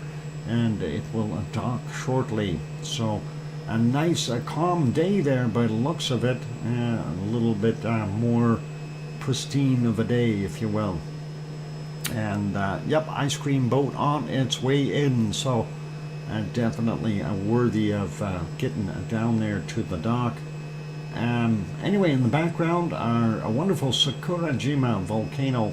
and it will dock shortly. So a nice calm day there by the looks of it, a little bit more pristine of a day, if you will. And yep, ice cream boat on its way in, so definitely worthy of getting down there to the dock. Anyway, in the background are a wonderful Sakurajima volcano,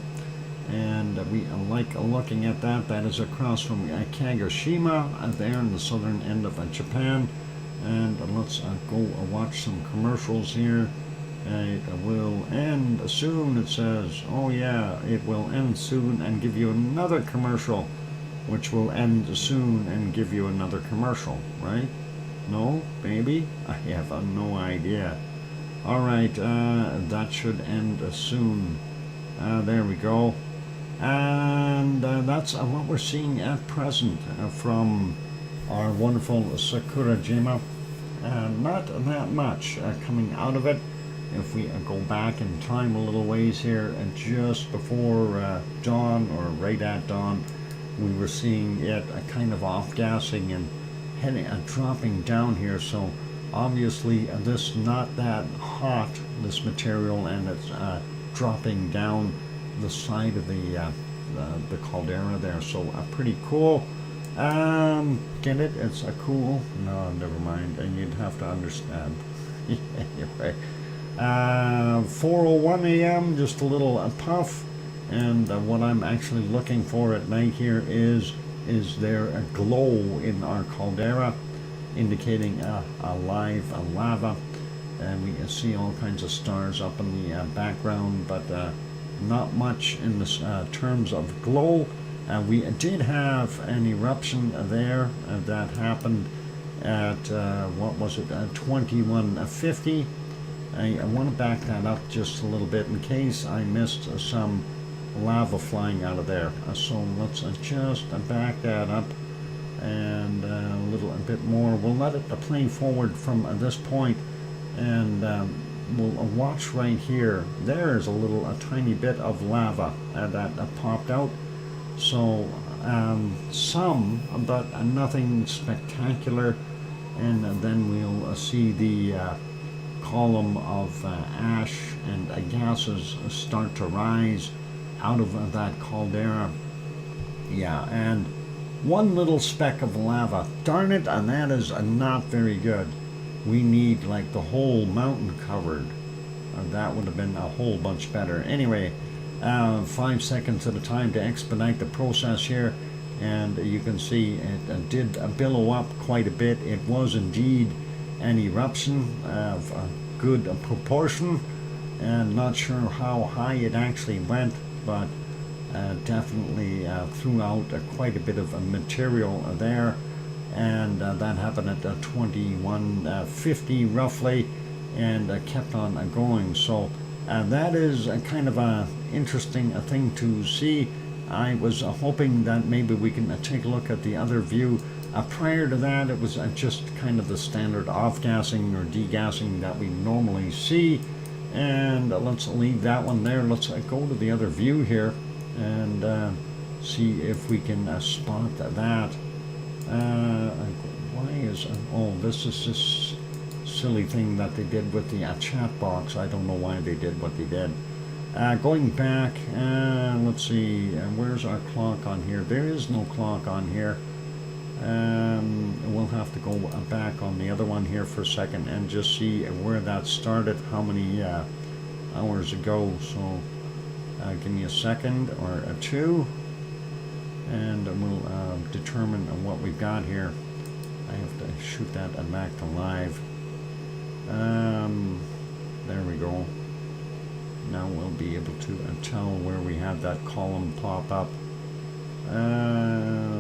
and we like looking at that. That is across from Kagoshima, there in the southern end of Japan. And let's go watch some commercials here. It will end soon, it says. Oh yeah, it will end soon and give you another commercial, which will end soon and give you another commercial, right? No? Maybe? I have no idea. Alright, that should end soon. There we go. And that's what we're seeing at present from our wonderful Sakurajima. Not that much coming out of it. If we go back in time a little ways here, and just before dawn, or right at dawn, we were seeing it kind of off-gassing and heading, dropping down here. So obviously this not that hot, this material, and it's dropping down the side of the caldera there. So pretty cool. Get it? It's a cool. No, never mind. And you'd have to understand. Anyway, 4:01 a.m. Just a little puff, and what I'm actually looking for at night here is there a glow in our caldera, indicating a live lava, and we can see all kinds of stars up in the background, but not much in this terms of glow. We did have an eruption there that happened at what was it, 2150. I want to back that up just a little bit in case I missed some lava flying out of there. So let's just back that up and a bit more. We'll let it play forward from this point, and we'll watch right here. There's a tiny bit of lava that popped out. So some, but nothing spectacular. And then we'll see the column of ash and gases start to rise out of that caldera. Yeah, and one little speck of lava. Darn it, and that is not very good. We need like the whole mountain covered. That would have been a whole bunch better. Anyway, 5 seconds at a time to expedite the process here, and you can see it did billow up quite a bit. It was indeed an eruption of a good proportion, and not sure how high it actually went, but definitely threw out quite a bit of material there, and that happened at 2150 roughly, and kept on going. So that is kind of an interesting thing to see. I was hoping that maybe we can take a look at the other view. Prior to that, it was just kind of the standard off-gassing or degassing that we normally see. And let's leave that one there. Let's go to the other view here and see if we can spot that. Why is... oh, this is this silly thing that they did with the chat box. I don't know why they did what they did. Going back, let's see, where's our clock on here? There is no clock on here. We'll have to go back on the other one here for a second and just see where that started, how many hours ago. So give me a second or two, and we'll determine what we've got here. I have to shoot that back to live. There we go. Now we'll be able to tell where we had that column pop up.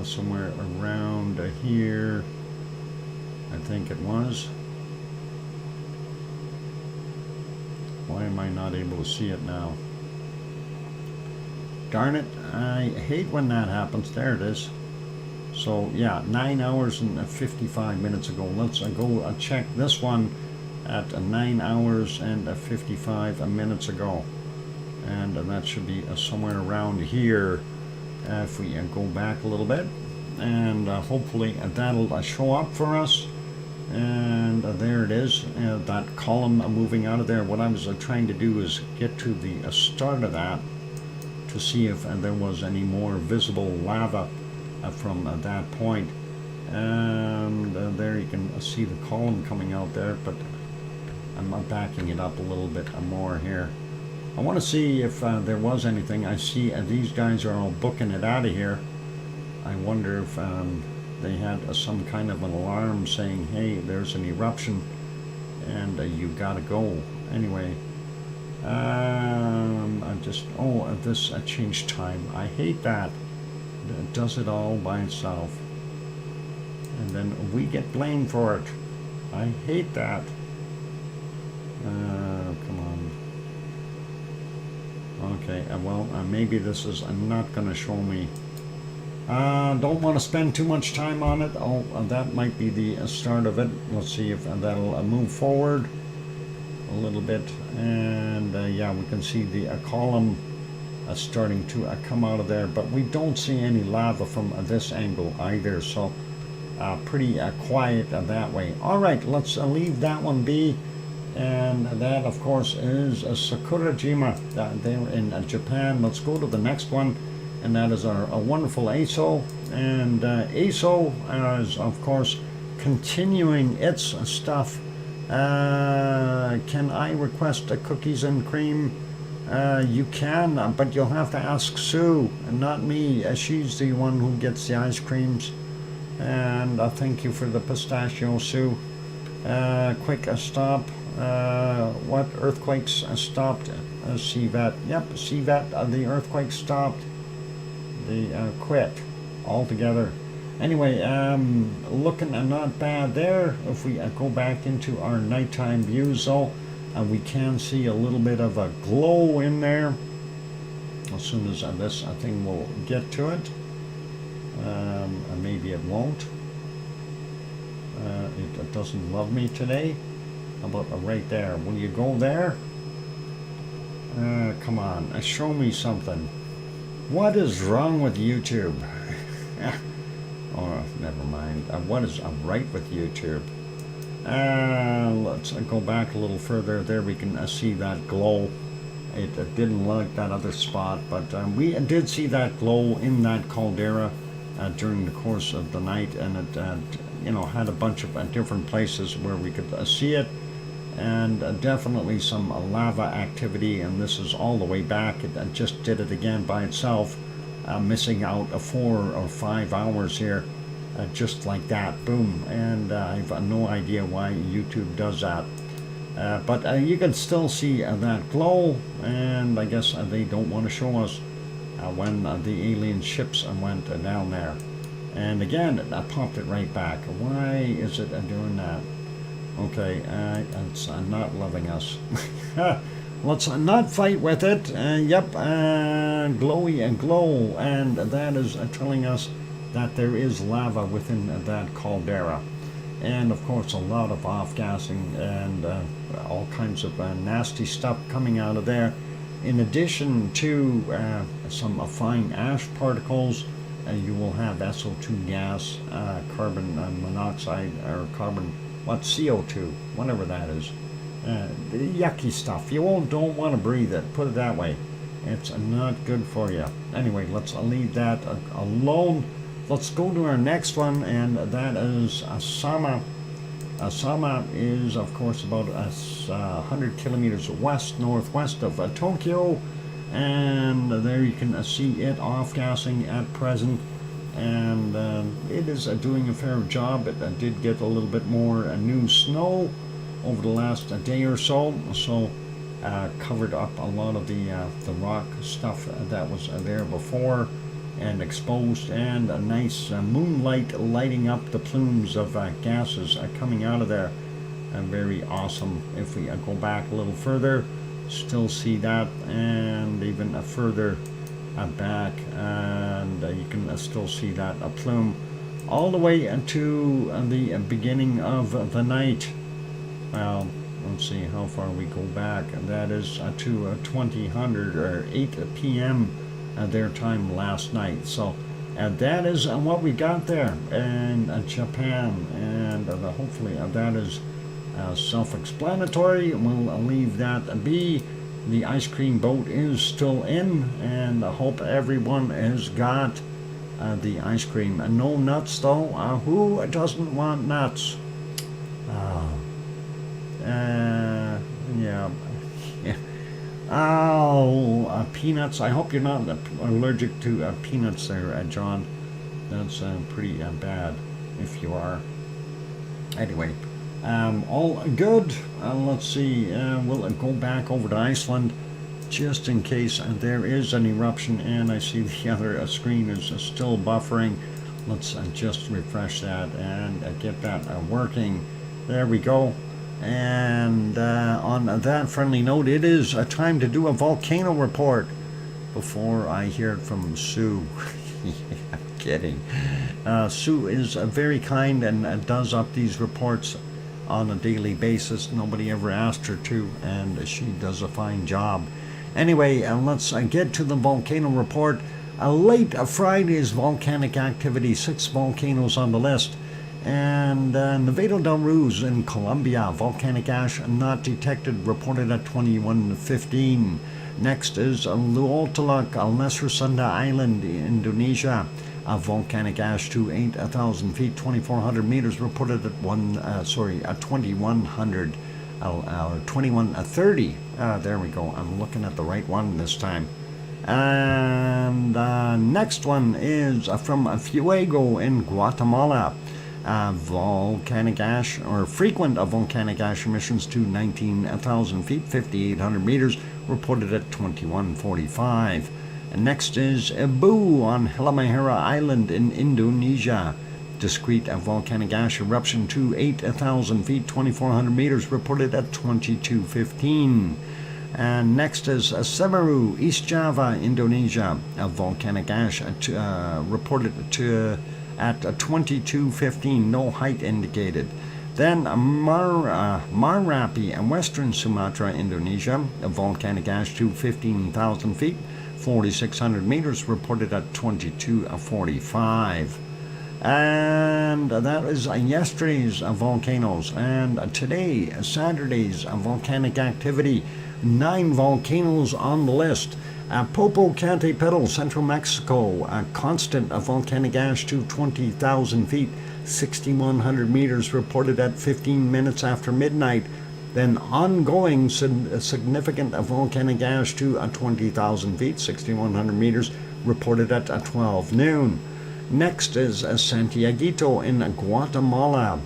somewhere around here, I think it was. Why am I not able to see it now? Darn it, I hate when that happens. There it is. So yeah, 9 hours and 55 minutes ago. Let's go check this one at 9 hours and 55 minutes ago. And that should be somewhere around here. If we go back a little bit, and hopefully that'll show up for us. And there it is, that column moving out of there. What I was trying to do is get to the start of that to see if there was any more visible lava from that point. And there you can see the column coming out there, but I'm backing it up a little bit more here. I want to see if there was anything. I see these guys are all booking it out of here. I wonder if they had some kind of an alarm saying, hey, there's an eruption and you gotta go. Anyway, this changed time. I hate that. It does it all by itself. And then we get blamed for it. I hate that. Come on. Okay, well, maybe this is not going to show me. Don't want to spend too much time on it. Oh, that might be the start of it. Let's see if that'll move forward a little bit. And yeah, we can see the column starting to come out of there. But we don't see any lava from this angle either. So pretty quiet that way. All right, let's leave that one be. And that, of course, is Sakurajima there in Japan. Let's go to the next one, and that is our wonderful ASO. And ASO is, of course, continuing its stuff. Can I request cookies and cream? You can, but you'll have to ask Sue, and not me. She's the one who gets the ice creams. And thank you for the pistachio, Sue. Quick stop. What earthquakes stopped? CVET. Yep, CVET. The earthquake stopped. They quit altogether. Anyway, looking not bad there. If we go back into our nighttime views, though, we can see a little bit of a glow in there. As soon as this thing will get to it. Maybe it won't. It doesn't love me today. How about right there? Will you go there? Come on, show me something. What is wrong with YouTube? Oh, never mind. What is right with YouTube? Let's go back a little further. There we can see that glow. It didn't like that other spot, but we did see that glow in that caldera during the course of the night, and it had a bunch of different places where we could see it. And definitely some lava activity, and this is all the way back. It just did it again by itself, missing out 4 or 5 hours here, just like that, boom. And I've no idea why YouTube does that. But you can still see that glow, and I guess they don't want to show us when the alien ships went down there. And again, I popped it right back. Why is it doing that? Okay, it's not loving us. Let's not fight with it. Yep, glowy and glow, and that is telling us that there is lava within that caldera. And of course, a lot of off-gassing and all kinds of nasty stuff coming out of there. In addition to some fine ash particles, you will have SO2 gas, carbon monoxide, or carbon, CO2, whatever that is. Yucky stuff. You don't want to breathe it, put it that way. It's not good for you. Anyway, let's leave that alone. Let's go to our next one, and that is Asama. Asama is, of course, about 100 kilometers northwest of Tokyo, and there you can see it off-gassing at present, and it is doing a fair job. It did get a little bit more new snow over the last day or so, covered up a lot of the rock stuff that was there before. and exposed, and a nice moonlight lighting up the plumes of gases coming out of there. Very awesome. If we go back a little further, still see that, and even further back, and you can still see that plume all the way to the beginning of the night. Well, let's see how far we go back. That is to 2000 or 8 p.m. Their time last night. So that is what we got there in Japan, and hopefully that is self-explanatory. We'll leave that be. The ice cream boat is still in, and I hope everyone has got the ice cream. No nuts though. Who doesn't want nuts? Yeah. Oh, peanuts. I hope you're not allergic to peanuts there, John. That's pretty bad if you are. Anyway, all good. Let's see. We'll go back over to Iceland just in case there is an eruption, and I see the other screen is still buffering. Let's just refresh that and get that working. There we go. And on that friendly note, it is time to do a volcano report before I hear it from Sue. I'm kidding. Sue is very kind and does up these reports on a daily basis. Nobody ever asked her to, and she does a fine job. Anyway, let's get to the volcano report. Late Friday's volcanic activity, 6 volcanoes on the list. And Nevado del Ruiz in Colombia, volcanic ash not detected, reported at 21:15. Next is Luoltalak, Lesser Sunda Island, Indonesia, volcanic ash to 8,000 feet, 2,400 meters, reported at 2100, 2130. There we go. I'm looking at the right one this time. And next one is from Fuego in Guatemala. Volcanic ash, or frequent volcanic ash emissions to 19,000 feet, 5,800 meters, reported at 2145. And next is Ebu on Halmahera Island in Indonesia. Discrete volcanic ash eruption to 8,000 feet, 2,400 meters, reported at 2215. And next is Semeru, East Java, Indonesia. Volcanic ash reported at 2215, no height indicated. Then Marapi and Western Sumatra, Indonesia, volcanic ash to 15,000 feet, 4,600 meters, reported at 2245. And that is yesterday's volcanoes. And today, Saturday's volcanic activity, 9 volcanoes on the list. Popocatépetl, Central Mexico, constant volcanic ash to 20,000 feet, 6,100 meters, reported at 15 minutes after midnight. Then ongoing significant volcanic ash to 20,000 feet, 6,100 meters, reported at 12 noon. Next is Santiaguito in Guatemala.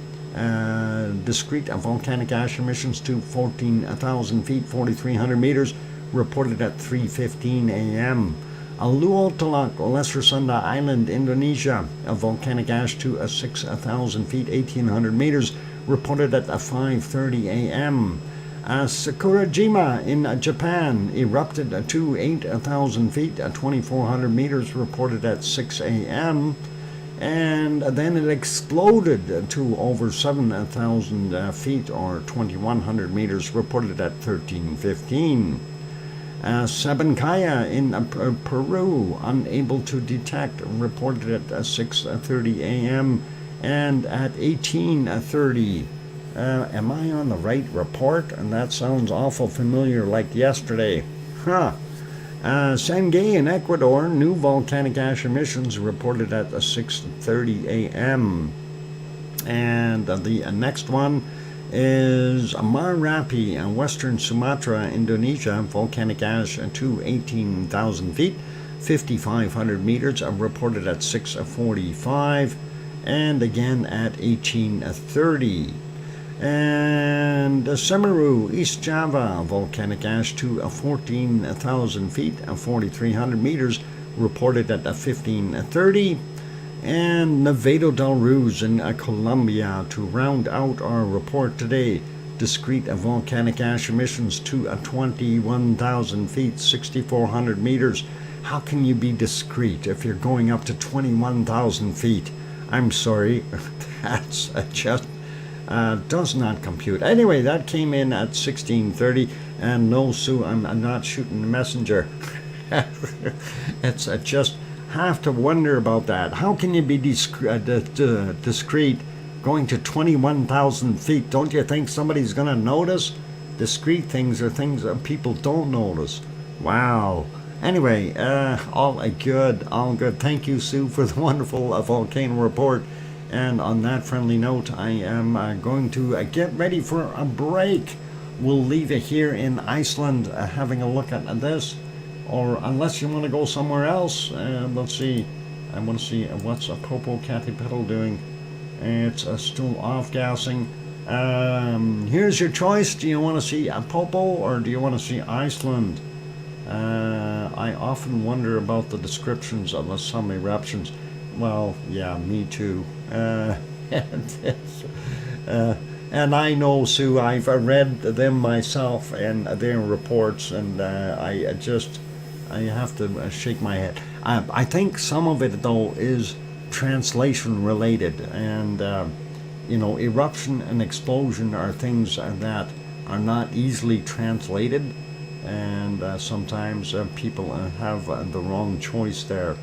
Discrete volcanic ash emissions to 14,000 feet, 4,300 meters, reported at 3:15 a.m. Luoltalak, Lesser Sunda Island, Indonesia, volcanic ash to 6,000 feet, 1,800 meters, reported at 5:30 a.m. Sakurajima in Japan erupted to 8,000 feet, 2,400 meters, reported at 6 a.m. And then it exploded to over 7,000 feet, or 2,100 meters, reported at 13:15. Sabancaya in Peru, unable to detect, reported at 6:30 a.m. and at 18:30. Am I on the right report? And that sounds awful familiar, like yesterday. Sangay in Ecuador, new volcanic ash emissions reported at 6:30 a.m. And the next one is Marapi in Western Sumatra, Indonesia, volcanic ash to 18,000 feet, 5,500 meters, reported at 6:45, and again at 18:30. And Semeru, East Java, volcanic ash to 14,000 feet, 4,300 meters, reported at 15:30. And Nevado del Ruiz in Colombia to round out our report today. Discrete volcanic ash emissions to 21,000 feet, 6,400 meters. How can you be discrete if you're going up to 21,000 feet? I'm sorry, that's just does not compute. Anyway, that came in at 16:30, and no, Sue, I'm not shooting the messenger. It's just have to wonder about that. How can you be discreet going to 21,000 feet? Don't you think somebody's going to notice? Discrete things are things that people don't notice. Wow. Anyway, all good. Thank you, Sue, for the wonderful volcano report. And on that friendly note, I am going to get ready for a break. We'll leave it here in Iceland having a look at this. Or unless you want to go somewhere else, let's see. I want to see what's a Popocatépetl doing. It's still off-gassing. Here's your choice. Do you want to see Popo or do you want to see Iceland? I often wonder about the descriptions of some eruptions. Well, yeah, me too. And I know, Sue, I've read them myself and their reports, and I have to shake my head. I think some of it, though, is translation related, and eruption and explosion are things that are not easily translated, and sometimes people have the wrong choice there.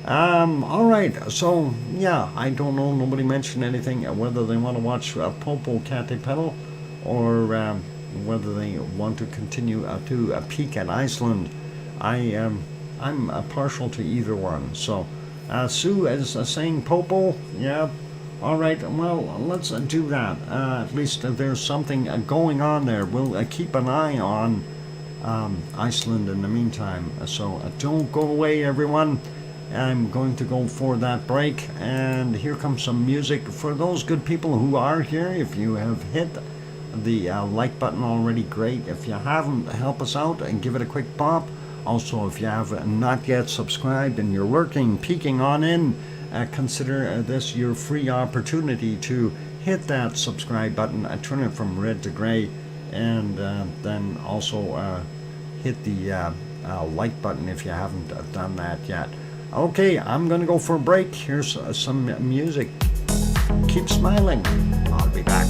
All right, so yeah, I don't know, nobody mentioned anything whether they want to watch Popocatépetl or whether they want to continue to peek at Iceland. I'm partial to either one. So Sue is saying Popo. Yeah, all right, well, let's do that. At least there's something going on there. We'll keep an eye on Iceland in the meantime. So don't go away, everyone. I'm going to go for that break, and here comes some music for those good people who are here. If you have hit the like button already, great. If you haven't, help us out and give it a quick pop. Also, if you have not yet subscribed and you're peeking on in, consider this your free opportunity to hit that subscribe button, turn it from red to gray, and then also hit the like button if you haven't done that yet. Okay, I'm going to go for a break. Here's some music. Keep smiling. I'll be back.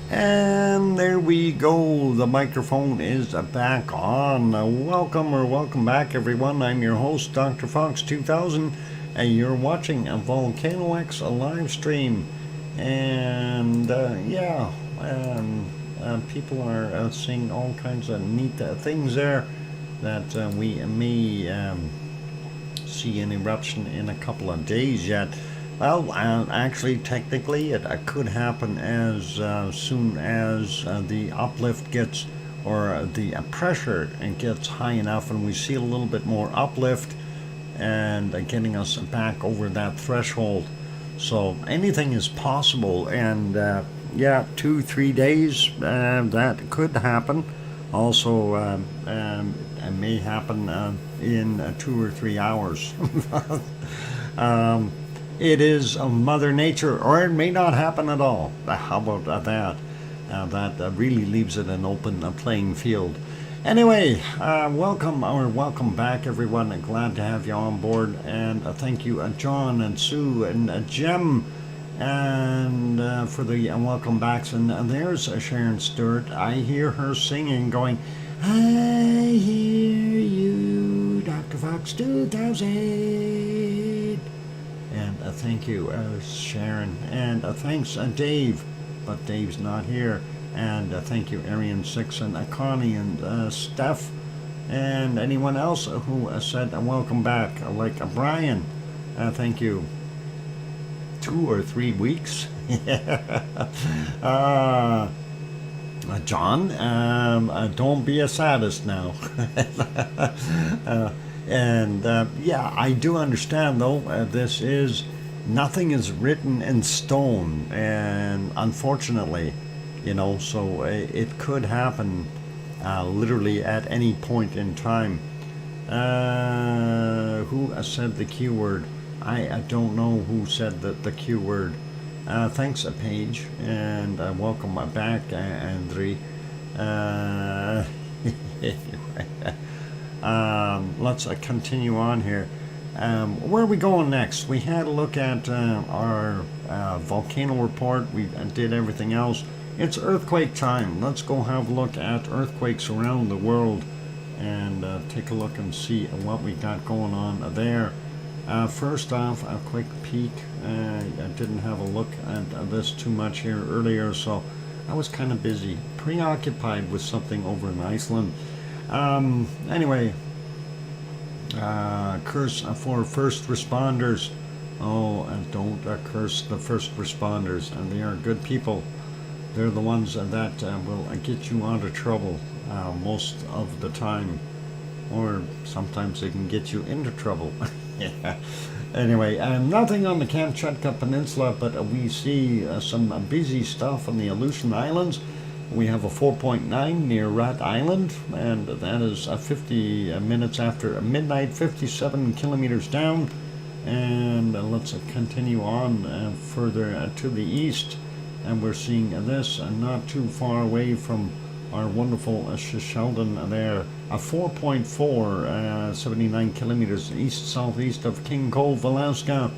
And there we go. The microphone is back on. Welcome back, everyone. I'm your host, DrFox2000, and you're watching a VolcanoX live stream. And people are seeing all kinds of neat things there that we may see an eruption in a couple of days yet. Well, actually, technically, it could happen as soon as the uplift gets, or the pressure gets high enough, and we see a little bit more uplift, and getting us back over that threshold. So anything is possible, and 2-3 days that could happen. Also, it may happen in 2 or 3 hours. It is Mother Nature, or it may not happen at all. How about that? That really leaves it an open playing field. Anyway, welcome back, everyone. Glad to have you on board, and thank you, John and Sue and Jem, and for the welcome backs. And there's Sharon Stewart. I hear her singing, going, "I hear you, Dr. Fox 2000." And thank you, Sharon. And thanks, Dave. But Dave's not here. And thank you, Arian 6 and Connie and Steph. And anyone else who said welcome back, like Brian. Thank you. 2 or 3 weeks. John, don't be a sadist now. I do understand, though, nothing is written in stone, and unfortunately, so it could happen literally at any point in time. Who said the Q word? I don't know who said the Q word. Thanks, Paige, and welcome back, Andre. Let's continue on here. Where are we going next? We had a look at our volcano report. We did everything else. It's earthquake time. Let's go have a look at earthquakes around the world and take a look and see what we got going on there. First off, a quick peek. I didn't have a look at this too much here earlier, so I was kind of busy, preoccupied with something over in Iceland. Anyway, curse for first responders. Oh, and don't curse the first responders. And they are good people. They're the ones that will get you out of trouble most of the time. Or sometimes they can get you into trouble. Yeah. Anyway, nothing on the Kamchatka Peninsula, but we see some busy stuff on the Aleutian Islands. We have a 4.9 near Rat Island, and that is 50 minutes after midnight, 57 kilometers down. And let's continue on further to the east, and we're seeing this not too far away from our wonderful Sheldon there, a 4.4, 79 kilometers east-southeast of King Cove, Alaska.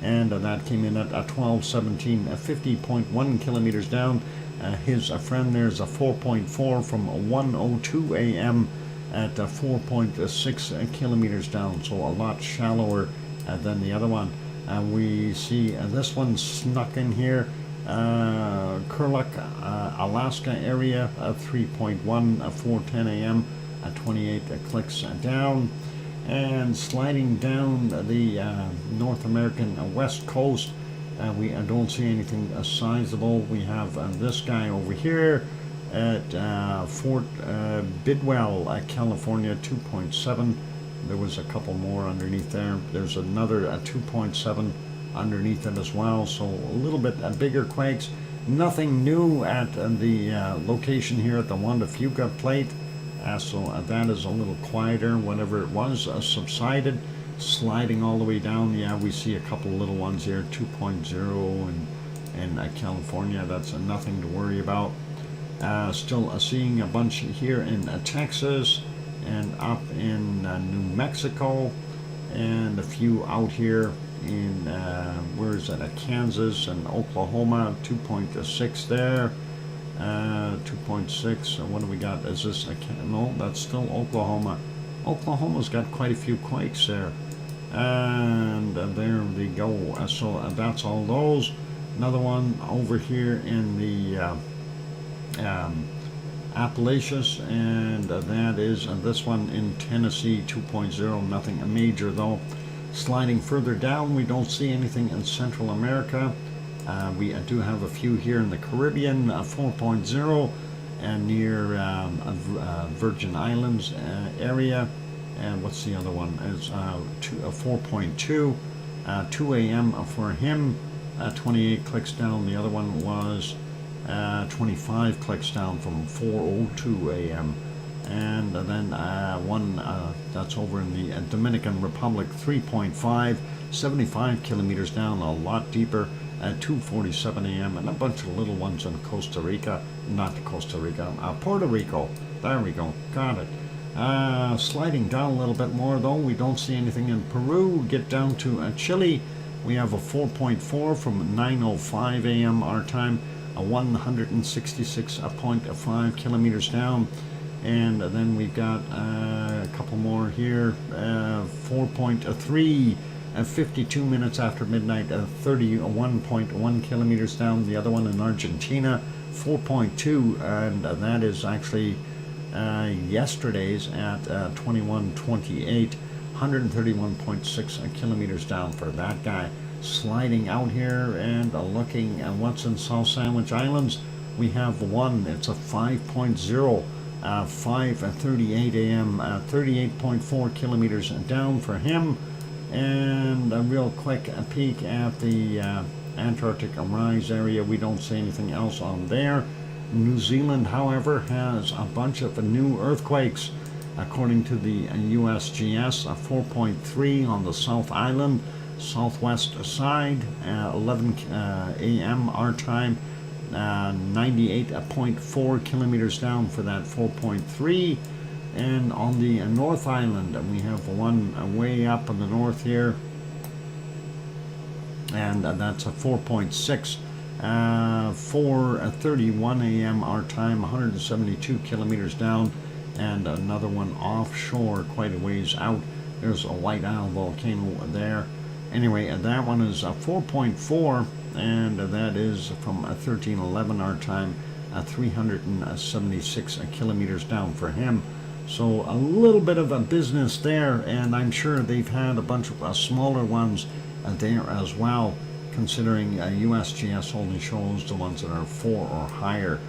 And that came in at 12:17, 50.1 kilometers down. His friend there's a 4.4 from 1:02 a.m. at 4.6 kilometers down, so a lot shallower than the other one. We see this one snuck in here, Kurluk, Alaska area, 3.1, 4:10 a.m. at 28 clicks down. And sliding down the North American west coast, we don't see anything sizable. We have this guy over here at Fort Bidwell, California, 2.7. There was a couple more underneath there. There's another 2.7 underneath it as well. So a little bit bigger quakes. Nothing new at the location here at the Juan de Fuca plate. So that is a little quieter. Whatever it was subsided. Sliding all the way down, yeah, we see a couple little ones here, 2.0 in California. That's nothing to worry about. Still seeing a bunch here in Texas and up in New Mexico, and a few out here in where is that? Kansas and Oklahoma, 2.6 there. 2.6. What do we got? Is this no? That's still Oklahoma. Oklahoma's got quite a few quakes there, and there they go. So that's all those. Another one over here in the Appalachians, and that is this one in Tennessee, 2.0. Nothing major though. Sliding further down, we don't see anything in Central America. We do have a few here in the Caribbean, 4.0, and near Virgin Islands area. And what's the other one? It's 4.2, 2 a.m. for him, 28 clicks down. The other one was 25 clicks down from 4:02 a.m. And then one that's over in the Dominican Republic, 3.5, 75 kilometers down, a lot deeper, at 2:47 a.m. and a bunch of little ones in Costa Rica, not Costa Rica, Puerto Rico. There we go, got it. Sliding down a little bit more though, we don't see anything in Peru. Get down to Chile, we have a 4.4 from 9:05 a.m. our time, a 166.5 kilometers down. And then we've got a couple more here, 4.3, 52 minutes after midnight, 31.1 kilometers down. The other one in Argentina, 4.2, and that is actually yesterday's at 21:28, 131.6 kilometers down for that guy. Sliding out here and looking at what's in South Sandwich Islands, we have one, it's a 5.0. 5:38 a.m., 38.4 kilometers down for him. And a real quick peek at the Antarctic rise area. We don't see anything else on there. New Zealand, however, has a bunch of new earthquakes. According to the USGS, a 4.3 on the South Island, southwest side, 11 a.m. our time. 98.4 kilometers down for that 4.3. And on the North Island, we have one way up in the north here, and that's a 4.6, 4:31 a.m. our time, 172 kilometers down. And another one offshore, quite a ways out. There's a White Isle volcano there. Anyway, that one is a 4.4, and that is from 13:11 our time, 376 kilometers down for him. So a little bit of a business there, and I'm sure they've had a bunch of smaller ones there as well, considering USGS only shows the ones that are 4 or higher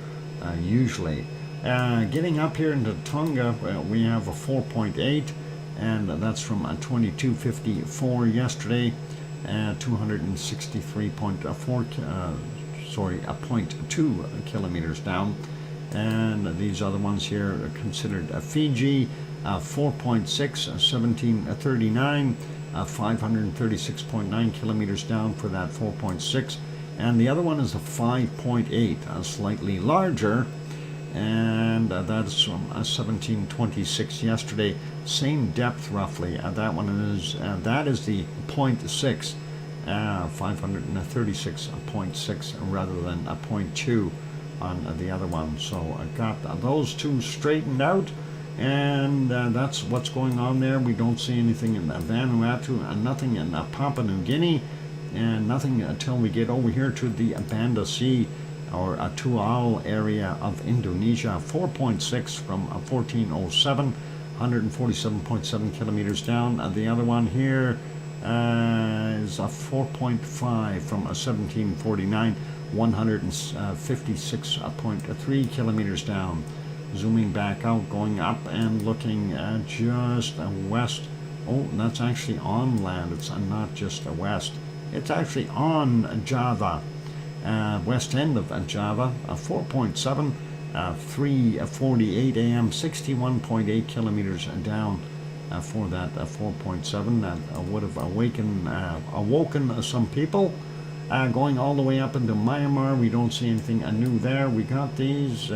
usually. Getting up here into Tonga, we have a 4.8, and that's from 22:54 yesterday, 0.2 kilometers down. And these other ones here are considered Fiji, 4.6, 1739, 536.9 kilometers down for that 4.6. And the other one is a 5.8, slightly larger, and that's from 1726 yesterday. Same depth roughly. That one is that is the 0.6, 536.6 rather than a 0.2 on the other one. So I got those two straightened out, and that's what's going on there. We don't see anything in Vanuatu, nothing in Papua New Guinea, and nothing until we get over here to the Banda Sea or Tual area of Indonesia. 4.6 from 1407, 147.7 kilometers down. The other one here is a 4.5 from 1749, 156.3 kilometers down. Zooming back out, going up and looking at just west. Oh, that's actually on land. It's not just west. It's actually on Java, west end of Java. 4.7, 3:48 a.m., 61.8 kilometers down for that 4.7. That would have awoken some people. Going all the way up into Myanmar, we don't see anything new there. We got these.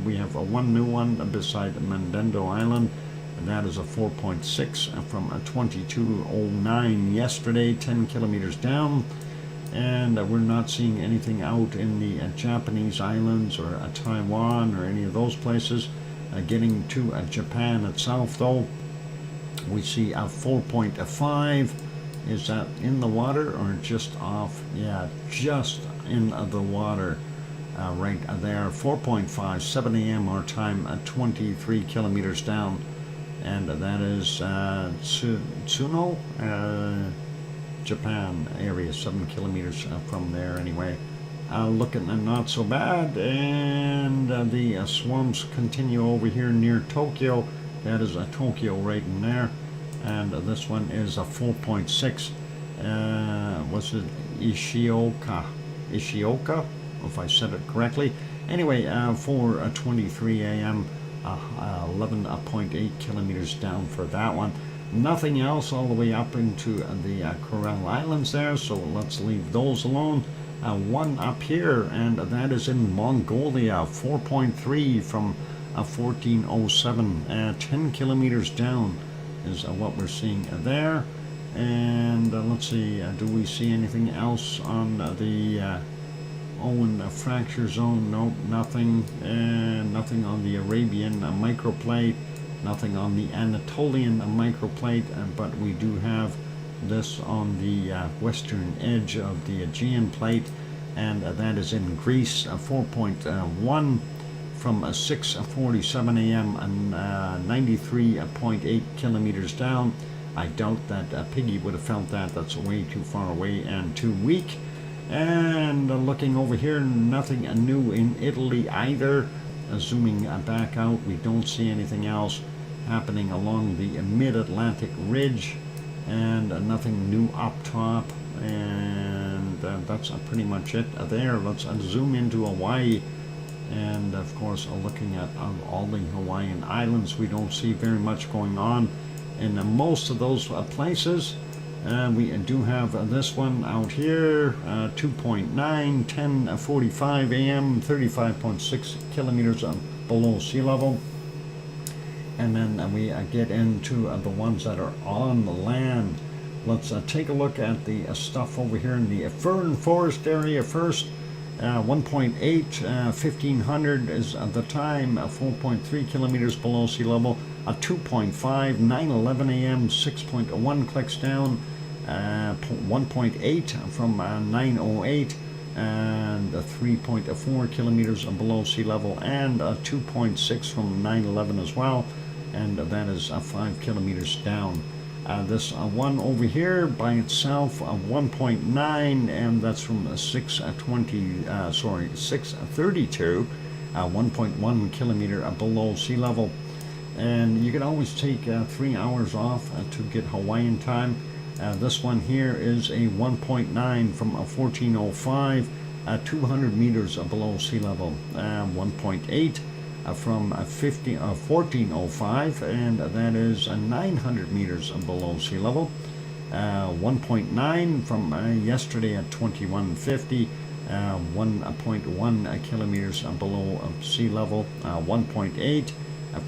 We have one new one beside Mendendo Island, and that is a 4.6 from 2209 yesterday, 10 kilometers down. and we're not seeing anything out in the Japanese islands or Taiwan or any of those places. Getting to Japan itself, though, we see a 4.5. Is that in the water or just off? Yeah, just in the water. Right there, 4.5, 7 a.m. our time, 23 kilometers down, and that is Tsuno, Japan area, 7 kilometers from there anyway. Looking not so bad, and the swarms continue over here near Tokyo. That is Tokyo right in there, and this one is a 4.6. Was it Ishioka, if I said it correctly? Anyway, for 23 a.m., 11.8 kilometers down for that one. Nothing else all the way up into the Coral Islands there, so let's leave those alone. One up here, and that is in Mongolia, 4.3 from 1407, 10 kilometers down is what we're seeing there. And let's see, do we see anything else on the Owen fracture zone? Nope, nothing. And nothing on the Arabian microplate, nothing on the Anatolian microplate, but we do have this on the western edge of the Aegean plate, and that is in Greece, 4.1 from 6:47 a.m. and 93.8 kilometers down. I doubt that Piggy would have felt that. That's way too far away and too weak. And looking over here, nothing new in Italy either. Zooming back out, we don't see anything else happening along the mid-Atlantic ridge, and nothing new up top, and that's pretty much it there. Let's zoom into Hawaii, and of course looking at all the Hawaiian islands, we don't see very much going on in most of those places. We do have this one out here, 2.9, 10:45 a.m., 35.6 kilometers below sea level. And then we get into the ones that are on the land. Let's take a look at the stuff over here in the fern forest area first. 1.8, 1500 is the time, 4.3 kilometers below sea level. 2.5, 9:11 a.m., 6.1 clicks down. 1.8 from 9:08, and 3.4 kilometers below sea level, and 2.6 from 9:11 as well, and that is 5 kilometers down. This one over here by itself, 1.9, and that's from 6:32, 1.1 kilometer below sea level. And you can always take 3 hours off to get Hawaiian time. This one here is a 1.9 from 1405, 200 meters below sea level. 1.8 from 1405, and that is 900 meters below sea level. 1.9 from yesterday at 2150, 1.1 kilometers below sea level. 1.8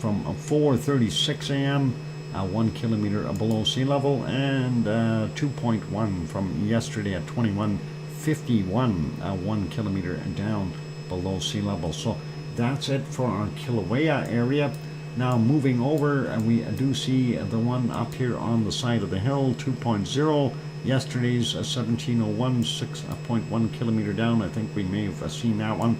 from 4:36 a.m., 1 kilometer below sea level, and 2.1 from yesterday at 2151, 1 kilometer down below sea level. So that's it for our Kilauea area. Now moving over, we do see the one up here on the side of the hill, 2.0. Yesterday's 1701, 6.1 kilometer down. I think we may have seen that one.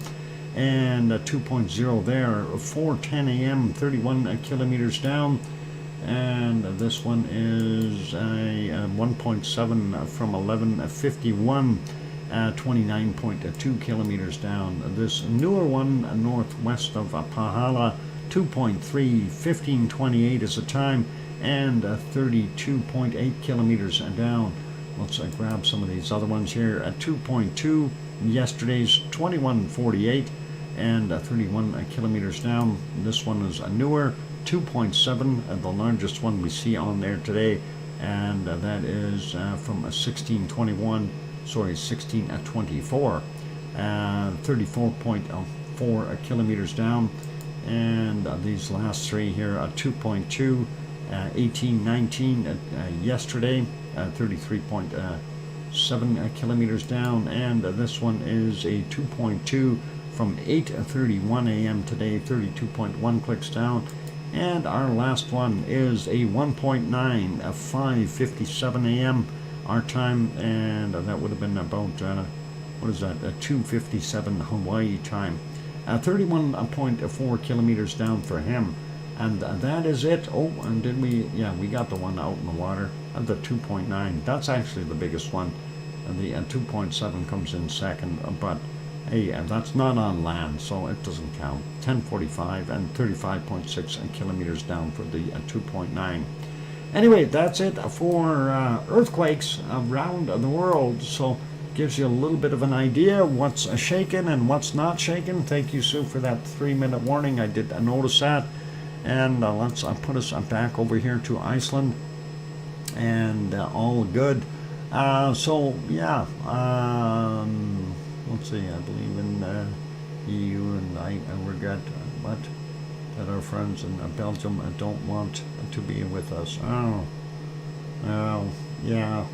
And 2.0 there, 4:10 a.m., 31 kilometers down. And this one is a 1.7 from 1151, 29.2 kilometers down. This newer one northwest of Pahala, 2.3, 1528 is the time, and 32.8 kilometers down. Let's grab some of these other ones here. 2.2, yesterday's 2148, and 31 kilometers down. This one is newer, 2.7, the largest one we see on there today, and that is from 1624, 34.4 kilometers down. And these last three here, 2.2, 1819 yesterday, 33.6 7 kilometers down, and this one is a 2.2 from 8:31 a.m. today, 32.1 clicks down. And our last one is a 1.9 at 5:57 a.m. our time, and that would have been about what is that? 2:57 Hawaii time. 31.4 kilometers down for him, and that is it. Oh, and did we? Yeah, we got the one out in the water. The 2.9. That's actually the biggest one. And the 2.7 comes in second, but hey, that's not on land, so it doesn't count. 10:45 and 35.6 kilometers down for the 2.9. Anyway, that's it for earthquakes around the world. So gives you a little bit of an idea what's shaking and what's not shaking. Thank you, Sue, for that 3-minute warning. I did notice that. And let's put us back over here to Iceland, and all good. So yeah, let's see, I believe in EU, and I regret that our friends in Belgium don't want to be with us. Yeah.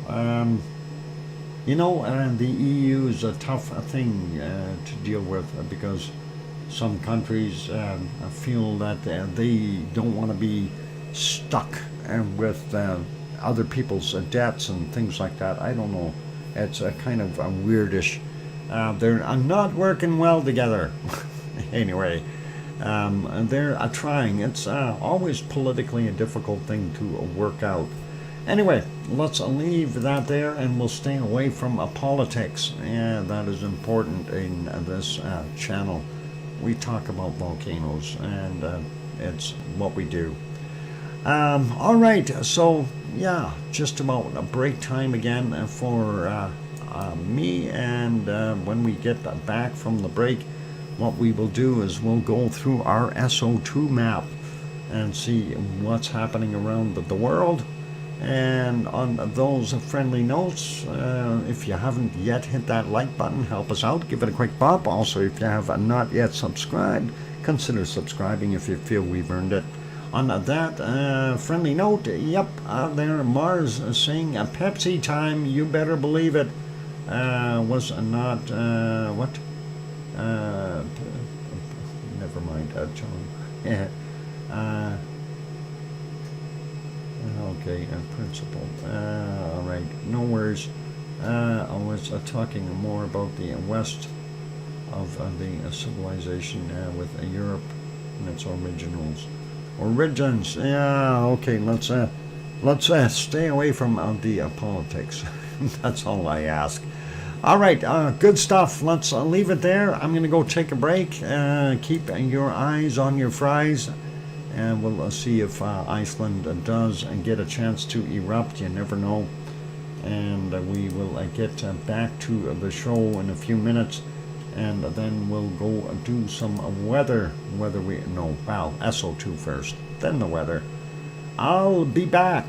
The EU is a tough thing to deal with, because some countries feel that they don't want to be stuck with other people's debts and things like that. I don't know. It's kind of weirdish. They're not working well together. Anyway, they're trying. It's always politically a difficult thing to work out. Anyway, let's leave that there, and we'll stay away from politics. And that is important in this channel. We talk about volcanoes, and it's what we do. All right, so yeah, just about a break time again for me, and when we get back from the break, what we will do is we'll go through our SO2 map and see what's happening around the world. And on those friendly notes, if you haven't yet hit that like button, help us out, give it a quick bump. Also, if you have not yet subscribed, consider subscribing if you feel we've earned it. On that friendly note, yep, there Mars saying a Pepsi time, you better believe it, was not, what? Never mind, John. Yeah. Okay, principle. All right, no worries. I was talking more about the west of the civilization with Europe and its origins. Yeah, okay. Let's stay away from the politics. That's all I ask. All right, good stuff. Let's leave it there. I'm gonna go take a break. Keep your eyes on your fries, and we'll see if Iceland does get a chance to erupt. You never know. And we will get back to the show in a few minutes, and then we'll go do some weather. SO2 first, then the weather. I'll be back.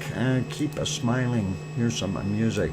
Keep smiling. Here's some music.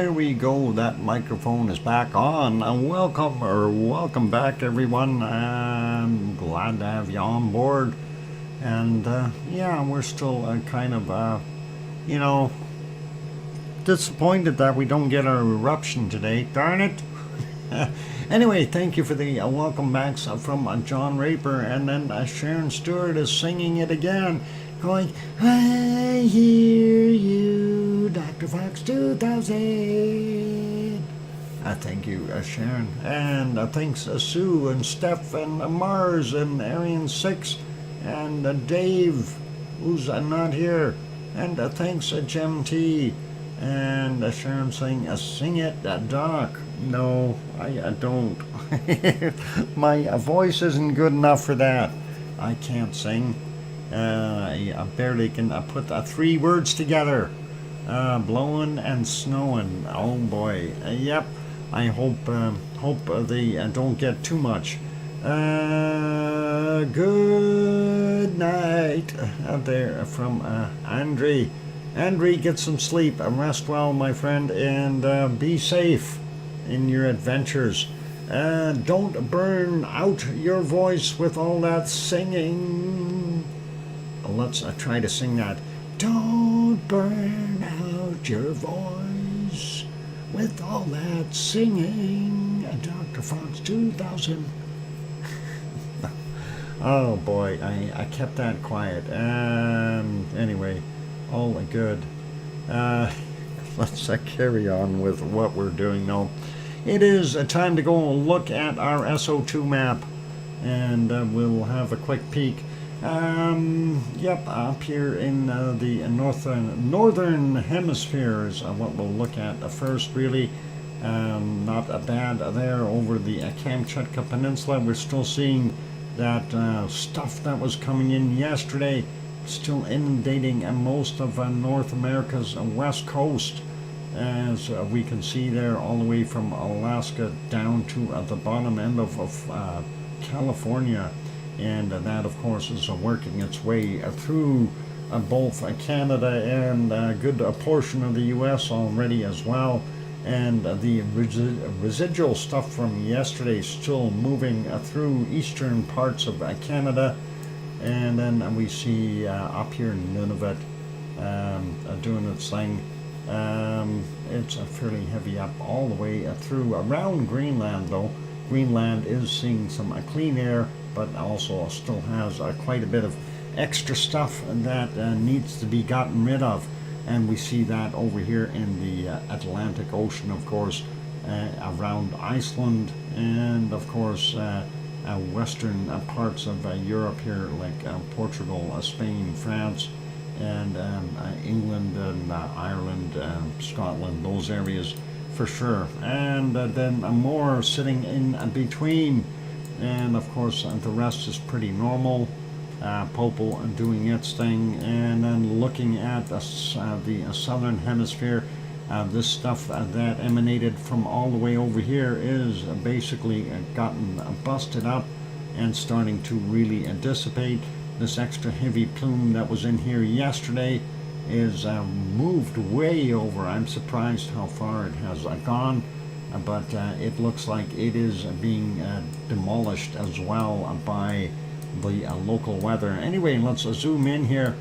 There we go. That microphone is back on. Welcome back, everyone. I'm glad to have you on board. And yeah, we're still kind of, you know, disappointed that we don't get our eruption today. Darn it. Anyway, thank you for the welcome backs from John Raper, and then Sharon Stewart is singing it again, going, I hear you, Dr. Fox 2000. Thank you, Sharon, and thanks Sue and Steph and Mars and Arian 6 and Dave, who's not here, and thanks Gem T. And Sharon saying, sing it, Doc. No, I don't. My voice isn't good enough for that. I can't sing. I barely can put 3 words together. Blowing and snowing. Oh boy. Yep. I hope they don't get too much. Good night there from Andre. Andre, get some sleep, rest well, my friend, and be safe in your adventures. Don't burn out your voice with all that singing. Let's try to sing that. Don't burn out your voice with all that singing. Dr. Fox 2000. Oh boy, I kept that quiet. Anyway. All good. Let's carry on with what we're doing now. It is time to go and look at our SO2 map, and we'll have a quick peek. Yep, up here in the northern hemisphere is what we'll look at first, really. Not bad there over the Kamchatka Peninsula. We're still seeing that stuff that was coming in yesterday, still inundating most of North America's west coast, as we can see there, all the way from Alaska down to the bottom end of California, and that of course is working its way through both Canada and a good portion of the US already as well, and the residual stuff from yesterday still moving through eastern parts of Canada. And then we see up here in Nunavut doing its thing. It's fairly heavy up all the way through around Greenland, though. Greenland is seeing some clean air, but also still has quite a bit of extra stuff that needs to be gotten rid of. And we see that over here in the Atlantic Ocean, of course, around Iceland, and of course western parts of Europe here, like Portugal, Spain, France, and England and Ireland, Scotland, those areas for sure. And then more sitting in between, and of course the rest is pretty normal. Popal doing its thing, and then looking at the southern hemisphere. This stuff that emanated from all the way over here is basically gotten busted up and starting to really dissipate. This extra heavy plume that was in here yesterday is moved way over. I'm surprised how far it has gone, but it looks like it is being demolished as well by the local weather. Anyway, let's zoom in here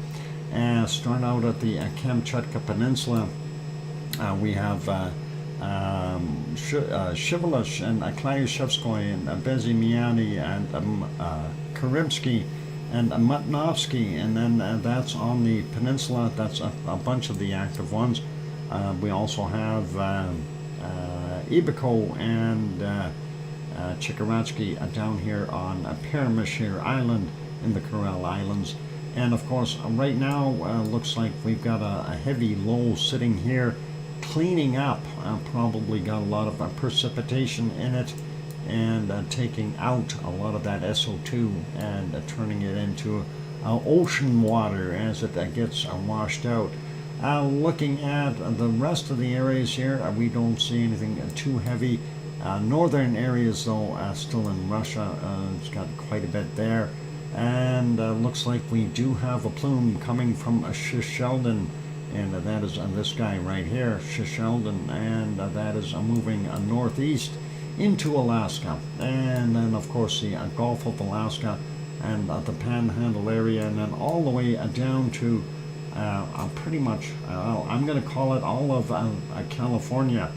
and start out at the Kamchatka Peninsula. We have Shivalish and Klyushevskoy and Bezimiani and Karimsky and Matnovsky, and then that's on the peninsula. That's a bunch of the active ones. We also have Ibiko and Chikaratsky down here on Paramashir Island in the Kuril Islands. And of course, right now, looks like we've got a heavy low sitting here, cleaning up. Probably got a lot of precipitation in it, and taking out a lot of that SO2 and turning it into ocean water as it gets washed out. Looking at the rest of the areas here, we don't see anything too heavy. Northern areas, though, still in Russia, it's got quite a bit there. And looks like we do have a plume coming from Sheldon and that is this guy right here, Sheldon, and that is moving northeast into Alaska, and then of course the Gulf of Alaska and the Panhandle area, and then all the way down to pretty much, I'm going to call it all of California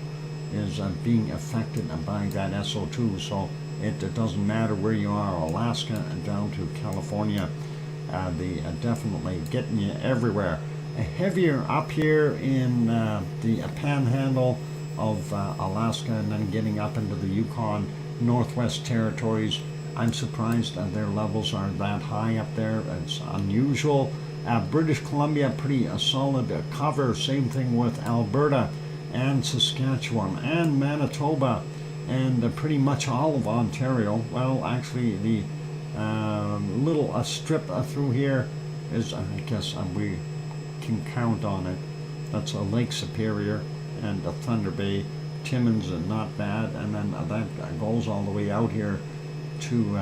is being affected by that SO2. So it doesn't matter where you are, Alaska down to California, the definitely getting you everywhere. Heavier up here in the Panhandle of Alaska, and then getting up into the Yukon, Northwest Territories. I'm surprised their levels are that high up there. It's unusual. British Columbia, pretty solid cover. Same thing with Alberta and Saskatchewan and Manitoba, and pretty much all of Ontario. Well, actually, the little strip through here is, I guess we can count on it. That's Lake Superior and Thunder Bay. Timmins, not bad, and then that goes all the way out here to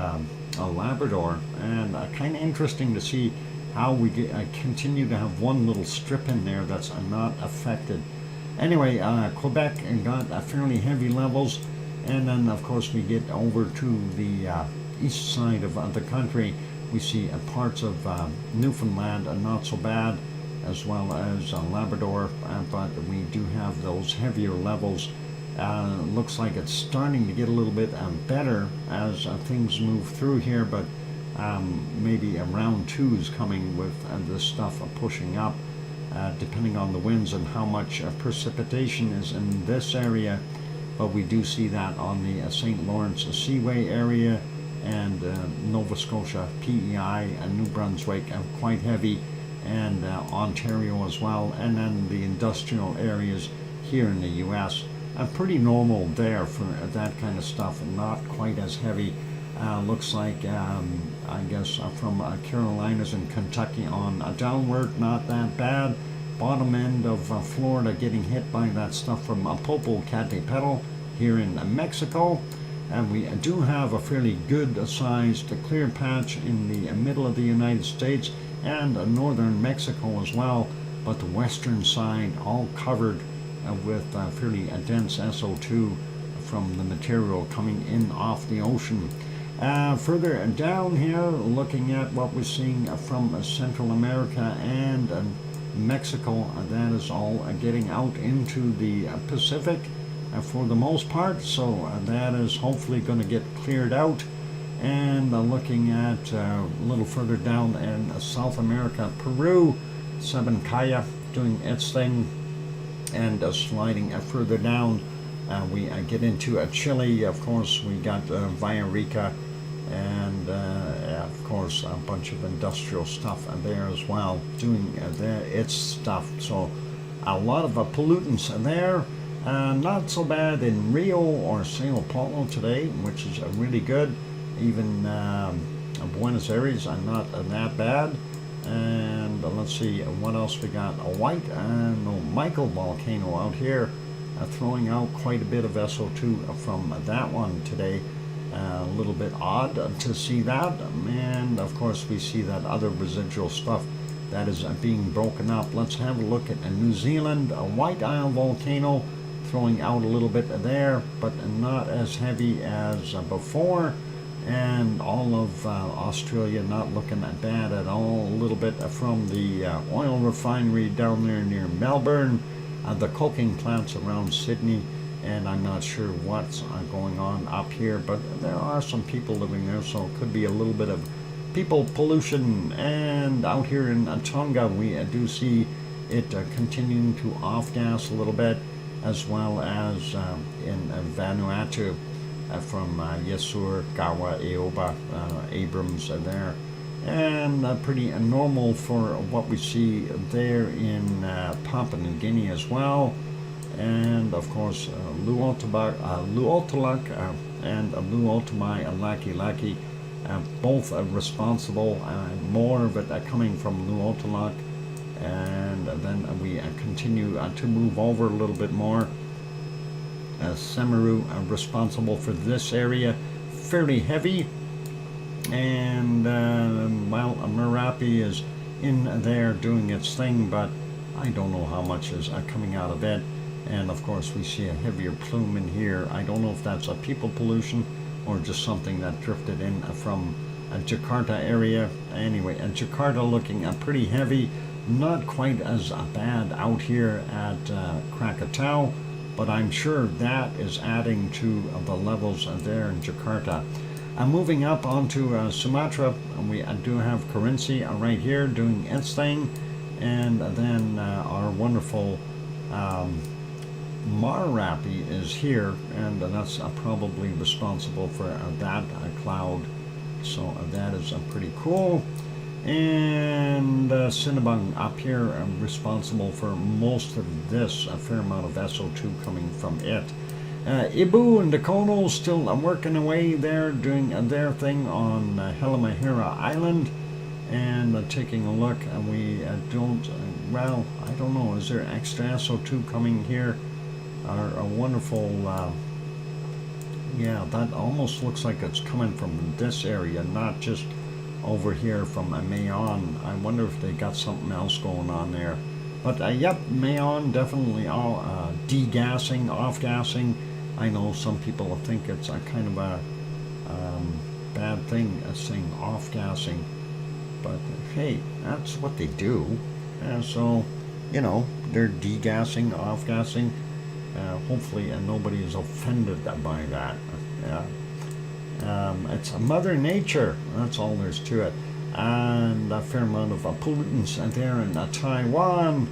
Labrador, and kind of interesting to see how we continue to have one little strip in there that's not affected. Anyway, Quebec got fairly heavy levels, and then of course we get over to the east side of the country. We see parts of Newfoundland not so bad, as well as Labrador, but we do have those heavier levels. Looks like it's starting to get a little bit better as things move through here, but maybe a round two is coming with this stuff pushing up, depending on the winds and how much precipitation is in this area. But we do see that on the St. Lawrence Seaway area and Nova Scotia, PEI, and New Brunswick, quite heavy, and Ontario as well, and then the industrial areas here in the U.S. Pretty normal there for that kind of stuff, and not quite as heavy. Looks like, I guess, from Carolinas and Kentucky on downward, not that bad. Bottom end of Florida getting hit by that stuff from Popocatépetl here in Mexico. And we do have a fairly good sized clear patch in the middle of the United States and northern Mexico as well, but the western side all covered with fairly dense SO2 from the material coming in off the ocean. Further down here, looking at what we're seeing from Central America and Mexico, that is all getting out into the Pacific for the most part, so that is hopefully going to get cleared out. And looking at a little further down in South America, Peru, Sabancaya doing its thing, and sliding further down, we get into Chile. Of course, we got Villarrica, and of course a bunch of industrial stuff there as well, doing its stuff. So a lot of pollutants there. Not so bad in Rio or Sao Paulo today, which is really good. Even Buenos Aires are not that bad. And let's see what else we got. A white Michael volcano out here, throwing out quite a bit of SO2 from that one today. A little bit odd to see that, and of course we see that other residual stuff that is being broken up. Let's have a look at New Zealand, a White Isle volcano, throwing out a little bit there, but not as heavy as before. And all of Australia not looking bad at all. A little bit from the oil refinery down there near Melbourne, the coking plants around Sydney, and I'm not sure what's going on up here, but there are some people living there, so it could be a little bit of people pollution. And out here in Tonga, we do see it continuing to off-gas a little bit, as well as in Vanuatu, from Yasur, Gawa, Eoba, Abrams there, and pretty normal for what we see there in Papua New Guinea as well. And of course Luotolak and Luotomai Laki, both responsible, more of it coming from Luotolak. And then we continue to move over a little bit more. Semeru responsible for this area, fairly heavy, and well, Merapi is in there doing its thing, but I don't know how much is coming out of it. And of course we see a heavier plume in here. I don't know if that's a people pollution or just something that drifted in from Jakarta area. Anyway, Jakarta looking pretty heavy, not quite as bad out here at Krakatau, but I'm sure that is adding to the levels there in Jakarta. Moving up onto Sumatra, we do have Kerinci right here doing its thing, and then our wonderful Marapi is here, and that's probably responsible for that cloud. So that is pretty cool. And Sinabung up here, responsible for most of this, a fair amount of SO2 coming from it. Ibu and Dakono still working away there, doing their thing on Halmahera Island, and taking a look, and we don't, well, I don't know, is there extra SO2 coming here? Our wonderful, yeah, that almost looks like it's coming from this area, not just over here from Mayon. I wonder if they got something else going on there. But yep, Mayon definitely all degassing, off-gassing. I know some people think it's a kind of a bad thing, saying off-gassing. But hey, that's what they do. So, you know, they're degassing, off-gassing. Hopefully nobody is offended by that. It's Mother Nature, that's all there's to it. And a fair amount of pollutants there in Taiwan.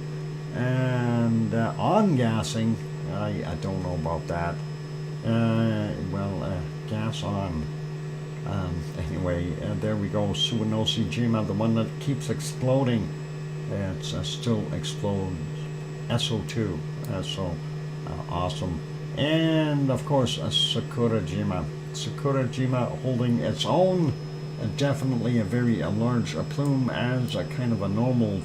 And on-gassing, I don't know about that. Gas on. Anyway, there we go, Suwanosi Jima, the one that keeps exploding. It's still explodes SO2, so awesome. And of course, Sakurajima. Sakurajima holding its own, definitely a very large plume as a kind of a normal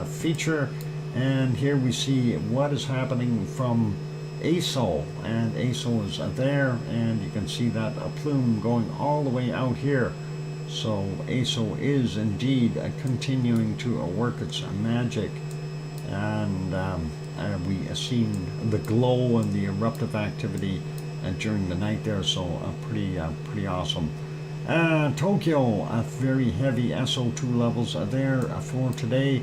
feature. And here we see what is happening from ASO, and ASO is there, and you can see that a plume going all the way out here. So ASO is indeed continuing to work its magic, and we have seen the glow and the eruptive activity during the night there, so pretty awesome. Tokyo, very heavy SO2 levels there for today.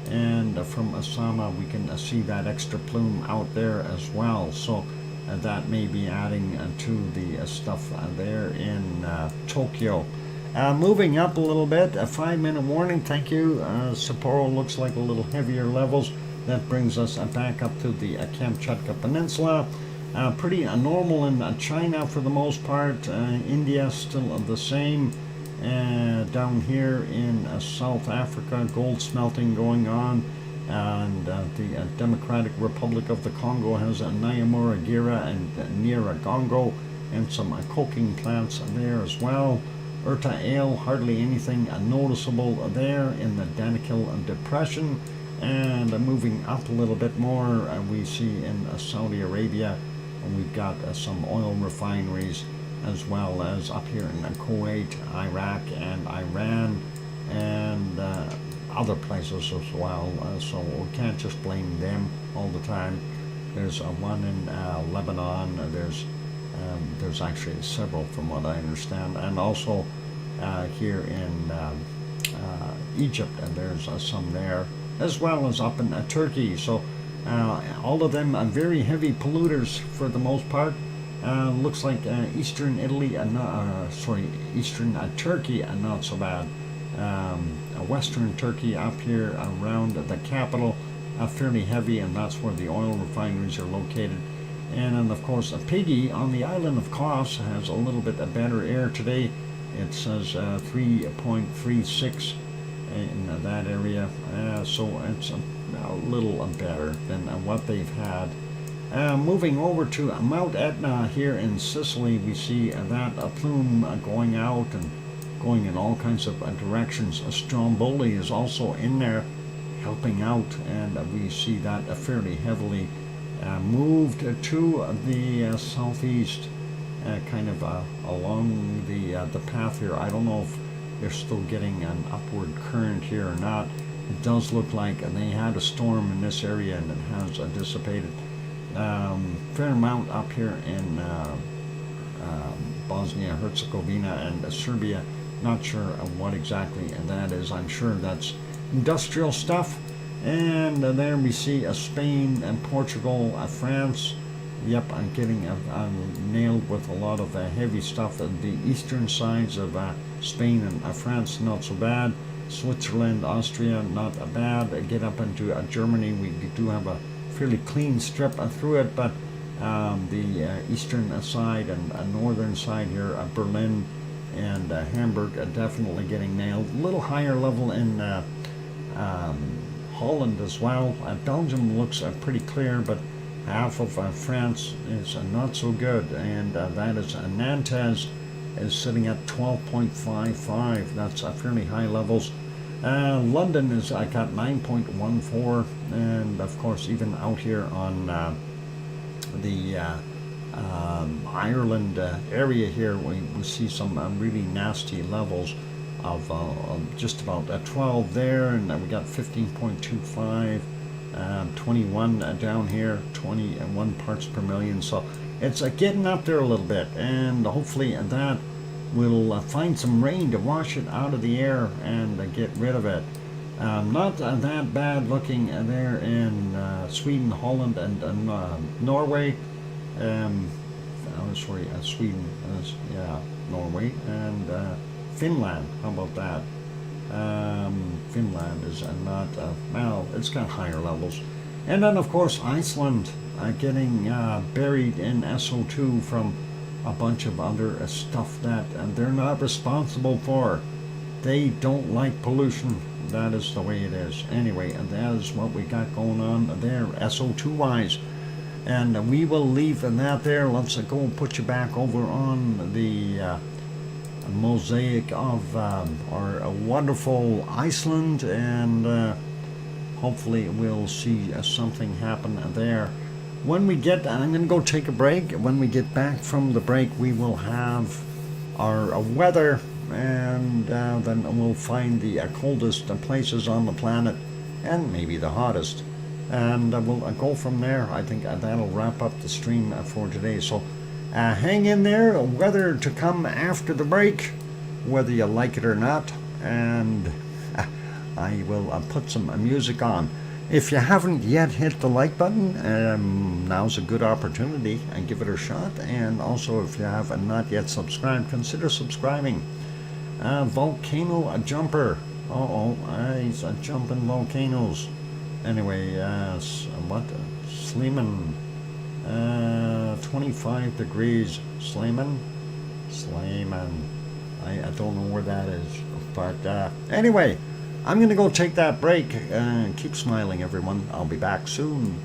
And from Osama we can see that extra plume out there as well, so that may be adding to the stuff there in Tokyo. Moving up a little bit, a 5-minute warning, thank you. Sapporo looks like a little heavier levels. That brings us back up to the Kamchatka Peninsula. Pretty normal in China for the most part. India still the same. Down here in South Africa, gold smelting going on, and the Democratic Republic of the Congo has Nyamura Gira and Nyiragongo, and some coking plants there as well. Urta Ale, hardly anything noticeable there in the Danakil Depression. And moving up a little bit more, we see in Saudi Arabia, we've got some oil refineries, as well as up here in Kuwait, Iraq, and Iran, and other places as well. So we can't just blame them all the time. There's one in Lebanon. There's actually several, from what I understand, and also here in Egypt, and there's some there, as well as up in Turkey. So all of them are very heavy polluters for the most part. Looks like eastern Italy, eastern Turkey, not so bad. Western Turkey up here around the capital, fairly heavy, and that's where the oil refineries are located. And then, of course, Piggy on the island of Kos has a little bit better air today. It says 3.36 in that area, so it's a little better than what they've had. Moving over to Mount Etna here in Sicily, we see that a plume going out and going in all kinds of directions. Stromboli is also in there helping out, and we see that fairly heavily moved to the southeast, kind of along the path here. I don't know if they're still getting an upward current here or not. it does look like they had a storm in this area and it has dissipated. Fair amount up here in Bosnia, Herzegovina, and Serbia. Not sure what exactly that is. I'm sure that's industrial stuff. And there we see Spain and Portugal, France. Yep, I'm getting nailed with a lot of heavy stuff. The eastern sides of Spain and France, not so bad. Switzerland, Austria, not bad. Get up into Germany, we do have a fairly clean strip through it, but the eastern side and northern side here, Berlin and Hamburg, definitely getting nailed. A little higher level in Holland as well. Belgium looks pretty clear, but half of France is not so good, and that is Nantes is sitting at 12.55. That's fairly high levels. London is got 9.14, and of course even out here on the Ireland area here, we see some really nasty levels of just about 12 there, and we got 15.25, 21 down here, 21 parts per million. So it's getting up there a little bit, and hopefully that will find some rain to wash it out of the air and get rid of it. Not that bad looking there in Sweden, Holland, and Norway. Sorry, Sweden, yeah, Norway, and Finland. How about that? Finland is not, well, it's got higher levels. And then, of course, Iceland getting buried in SO2 from a bunch of other stuff that they're not responsible for. They don't like pollution. That is the way it is. Anyway, and that is what we got going on there, SO2-wise. And we will leave that there. Let's go and put you back over on the mosaic of our wonderful Iceland, and hopefully we'll see something happen there. When we get, I'm going to go take a break. When we get back from the break, we will have our weather, and then we'll find the coldest places on the planet, and maybe the hottest. And we'll go from there. I think that'll wrap up the stream for today. So hang in there. Weather to come after the break, whether you like it or not. And I will put some music on. If you haven't yet hit the like button, now's a good opportunity, and give it a shot. And also, if you have not yet subscribed, consider subscribing. Volcano jumper. He's jumping volcanoes. Anyway, what? Sleeman. 25 degrees. Sleeman? I don't know where that is. But anyway, I'm going to go take that break. Keep smiling, everyone. I'll be back soon.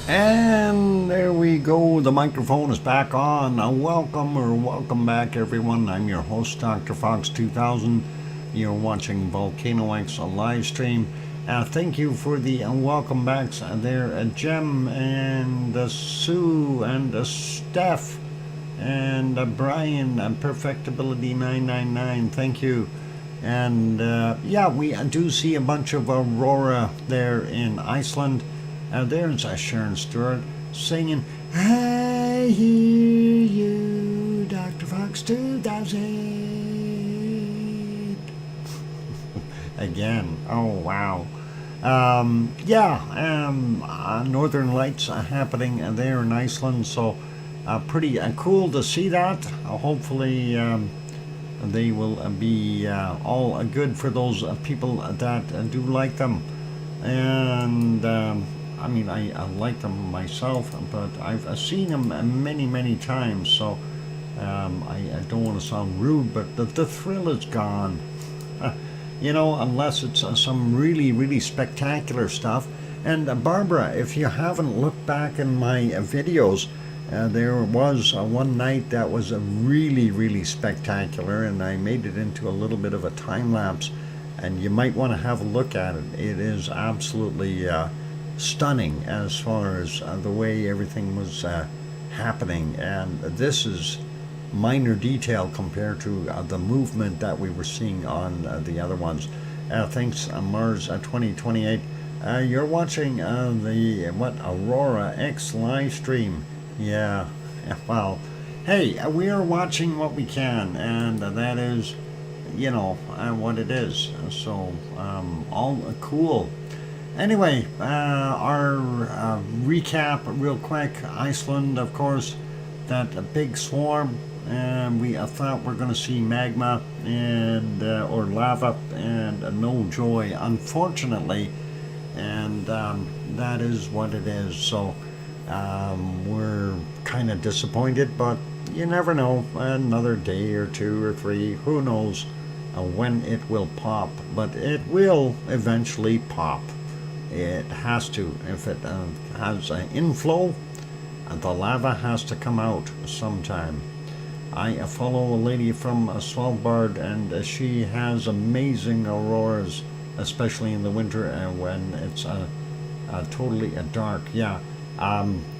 And there we go. The microphone is back on. Welcome back, everyone. I'm your host, DrFox2000. You're watching VolcanoX, a live stream. Thank you for the welcome backs there, Jem and Sue and Steph and Brian and Perfectibility999. Thank you. And yeah, we do see a bunch of aurora there in Iceland. There's Sharon Stewart singing, I hear you, Dr. Fox 2000. Again, oh wow. Northern Lights happening there in Iceland, so pretty cool to see that. Hopefully they will be all good for those people that do like them. And I mean, I like them myself, but I've seen them many times, so I don't want to sound rude, but the thrill is gone. You know, unless it's some really spectacular stuff. And Barbara, if you haven't looked back in my videos, there was one night that was really spectacular, and I made it into a little bit of a time lapse, and you might want to have a look at it. It is absolutely stunning as far as the way everything was happening, and this is minor detail compared to the movement that we were seeing on the other ones. Thanks, Mars 2028. You're watching the Aurora X live stream. Yeah, well, hey, we are watching what we can, and that is, you know, what it is. So all cool. Anyway, our recap real quick. Iceland, of course, that big swarm. We thought we're going to see magma and or lava, and no joy, unfortunately. And that is what it is. So we're kind of disappointed, but you never know. Another day or two or three, who knows when it will pop. But it will eventually pop. It has to. If it has an inflow, the lava has to come out sometime. I follow a lady from Svalbard, and she has amazing auroras, especially in the winter when it's totally dark. Yeah,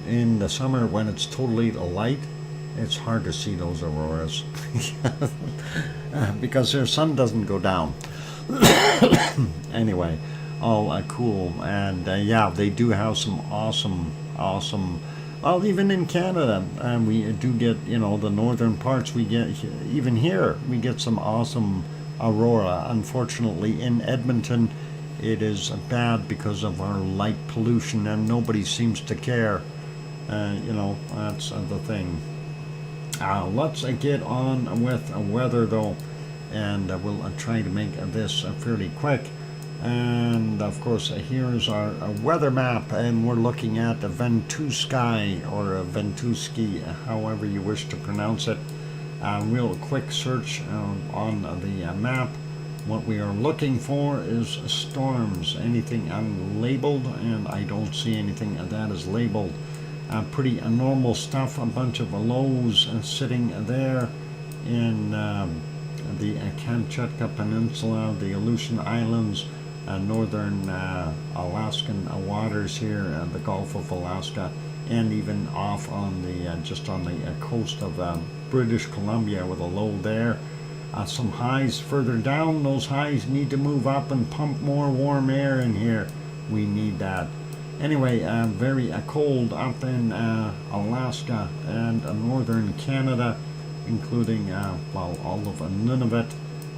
in the summer when it's totally light, it's hard to see those auroras because their sun doesn't go down. Anyway, all cool, and yeah, they do have some awesome. Well, even in Canada, we do get, you know, the northern parts. We get even here, we get some awesome aurora. Unfortunately, in Edmonton, it is bad because of our light pollution, and nobody seems to care. You know, that's the thing. Let's get on with weather, though, and we'll try to make this fairly quick. And of course, here's our weather map, and we're looking at the Ventusky, or Ventusky, however you wish to pronounce it. Real quick search on the map. What we are looking for is storms, anything unlabeled, and I don't see anything that is labeled. Pretty normal stuff, a bunch of lows sitting there in the Kamchatka Peninsula, the Aleutian Islands, northern Alaskan waters here, the Gulf of Alaska, and even off on the just on the coast of British Columbia with a low there. Some highs further down. Those highs need to move up and pump more warm air in here. We need that. Anyway, very cold up in Alaska and northern Canada, including well, all of Nunavut.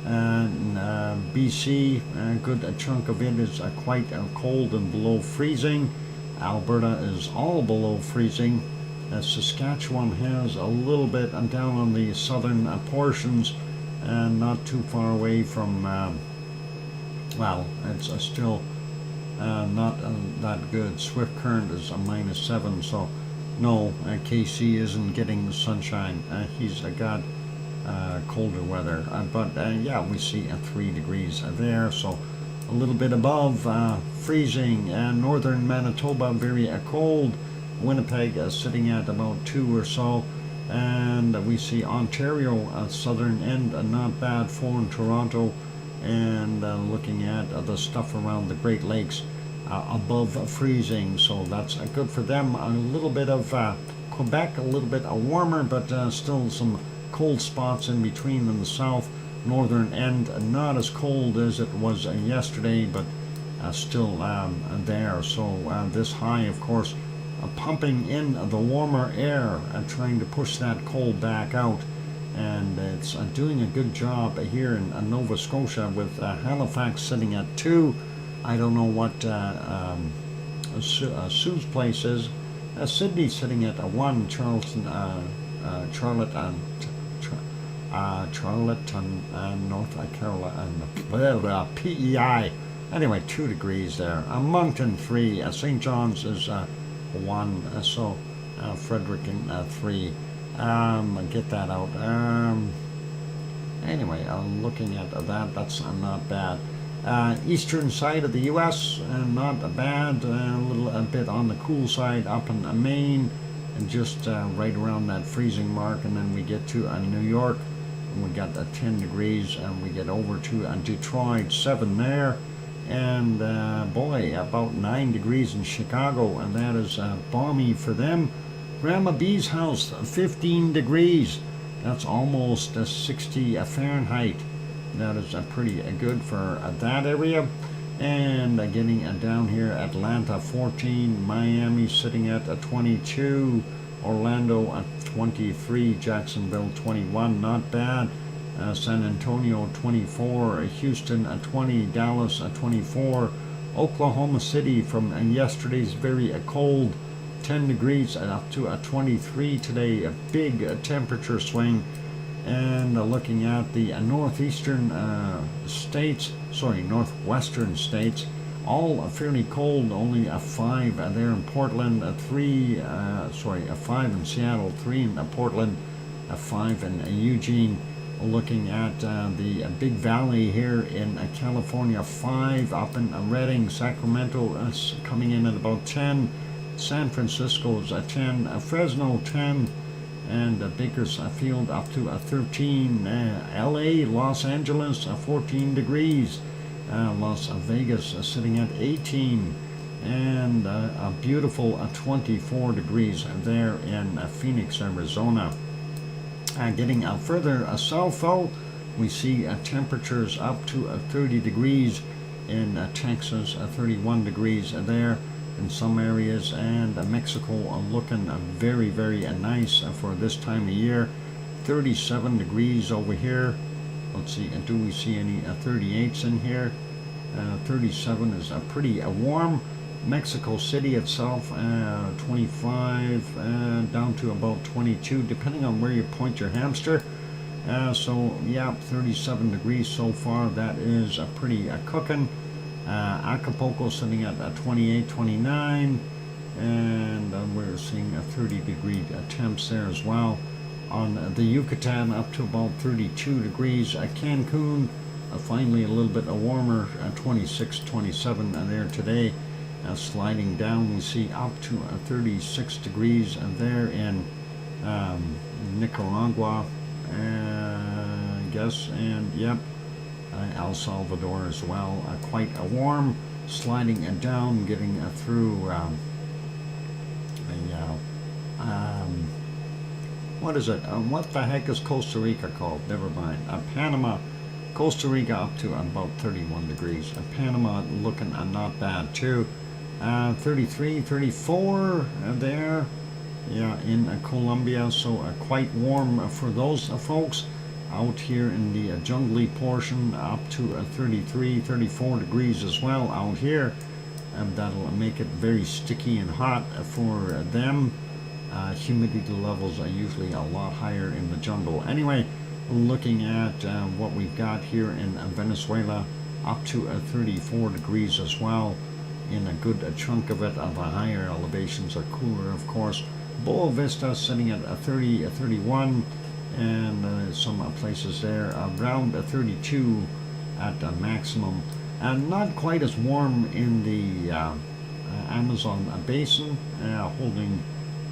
And BC, a good chunk of it is quite cold and below freezing. Alberta is all below freezing. Saskatchewan has a little bit down on the southern portions, and not too far away from, well, it's still not that good. Swift Current is a -7, so no, KC isn't getting sunshine. He's got colder weather, but yeah, we see 3 degrees there, so a little bit above freezing. Northern Manitoba, very cold. Winnipeg sitting at about 2 or so, and we see Ontario southern end not bad, 4 in Toronto, and looking at the stuff around the Great Lakes above freezing, so that's good for them. A little bit of Quebec, a little bit warmer, but still some cold spots in between in the south. Northern end not as cold as it was yesterday, but still there. So this high, of course, pumping in the warmer air and trying to push that cold back out, and it's doing a good job here in Nova Scotia, with Halifax sitting at 2. I don't know what Sue's place is. Sydney sitting at 1. Charlton, Charlotte, North Carolina, PEI. Anyway, 2 degrees there. Moncton 3. St. John's is 1. So Fredericton 3. Get that out. Anyway, I'm looking at that. That's not bad. Eastern side of the U.S. Not bad. A bit on the cool side up in Maine, and just right around that freezing mark. And then we get to New York, and we got 10 degrees, and we get over to Detroit, 7 there, and boy, about 9 degrees in Chicago, and that is balmy for them. Grandma B's house, 15 degrees. That's almost 60 Fahrenheit. That is pretty good for that area. And getting down here, Atlanta 14, Miami sitting at 22, Orlando at 23, Jacksonville 21, not bad. San Antonio 24, Houston at 20, Dallas at 24, Oklahoma City from yesterday's very cold 10 degrees up to 23 today, a big temperature swing. And looking at the northwestern states, all fairly cold. Only a 5 there in Portland, a 5 in Seattle, 3 in Portland, a 5 in Eugene. Looking at the Big Valley here in California, 5 up in Redding, Sacramento coming in at about 10, San Francisco's 10, Fresno 10, and Bakersfield up to 13, LA, Los Angeles 14 degrees, Las Vegas sitting at 18, and a beautiful 24 degrees there in Phoenix, Arizona. Getting further south though, we see temperatures up to 30 degrees in Texas, 31 degrees there in some areas, and Mexico looking very, very nice for this time of year. 37 degrees over here. Let's see, do we see any 38s in here? 37 is pretty warm. Mexico City itself, 25 down to about 22, depending on where you point your hamster. So yeah, 37 degrees so far. That is pretty cooking. Acapulco sitting at 28, 29, and we're seeing 30-degree temps there as well. On the Yucatan, up to about 32 degrees. Cancun, finally a little bit warmer, 26, 27 there today. Sliding down, we see up to 36 degrees there in Nicaragua, I guess, and yep, El Salvador as well. Quite warm, sliding down, getting through what is it? What the heck is Costa Rica called? Never mind. Panama, Costa Rica up to about 31 degrees. Panama looking not bad too. 33, 34 there. Yeah, in Colombia, so quite warm for those folks. Out here in the jungly portion, up to 33, 34 degrees as well out here. And that'll make it very sticky and hot for them. Humidity levels are usually a lot higher in the jungle. Anyway, looking at what we've got here in Venezuela, up to 34 degrees as well. In a good chunk of it, the higher elevations are cooler, of course. Boa Vista sitting at 30, 31, and some places there around 32 at maximum. And not quite as warm in the Amazon basin, holding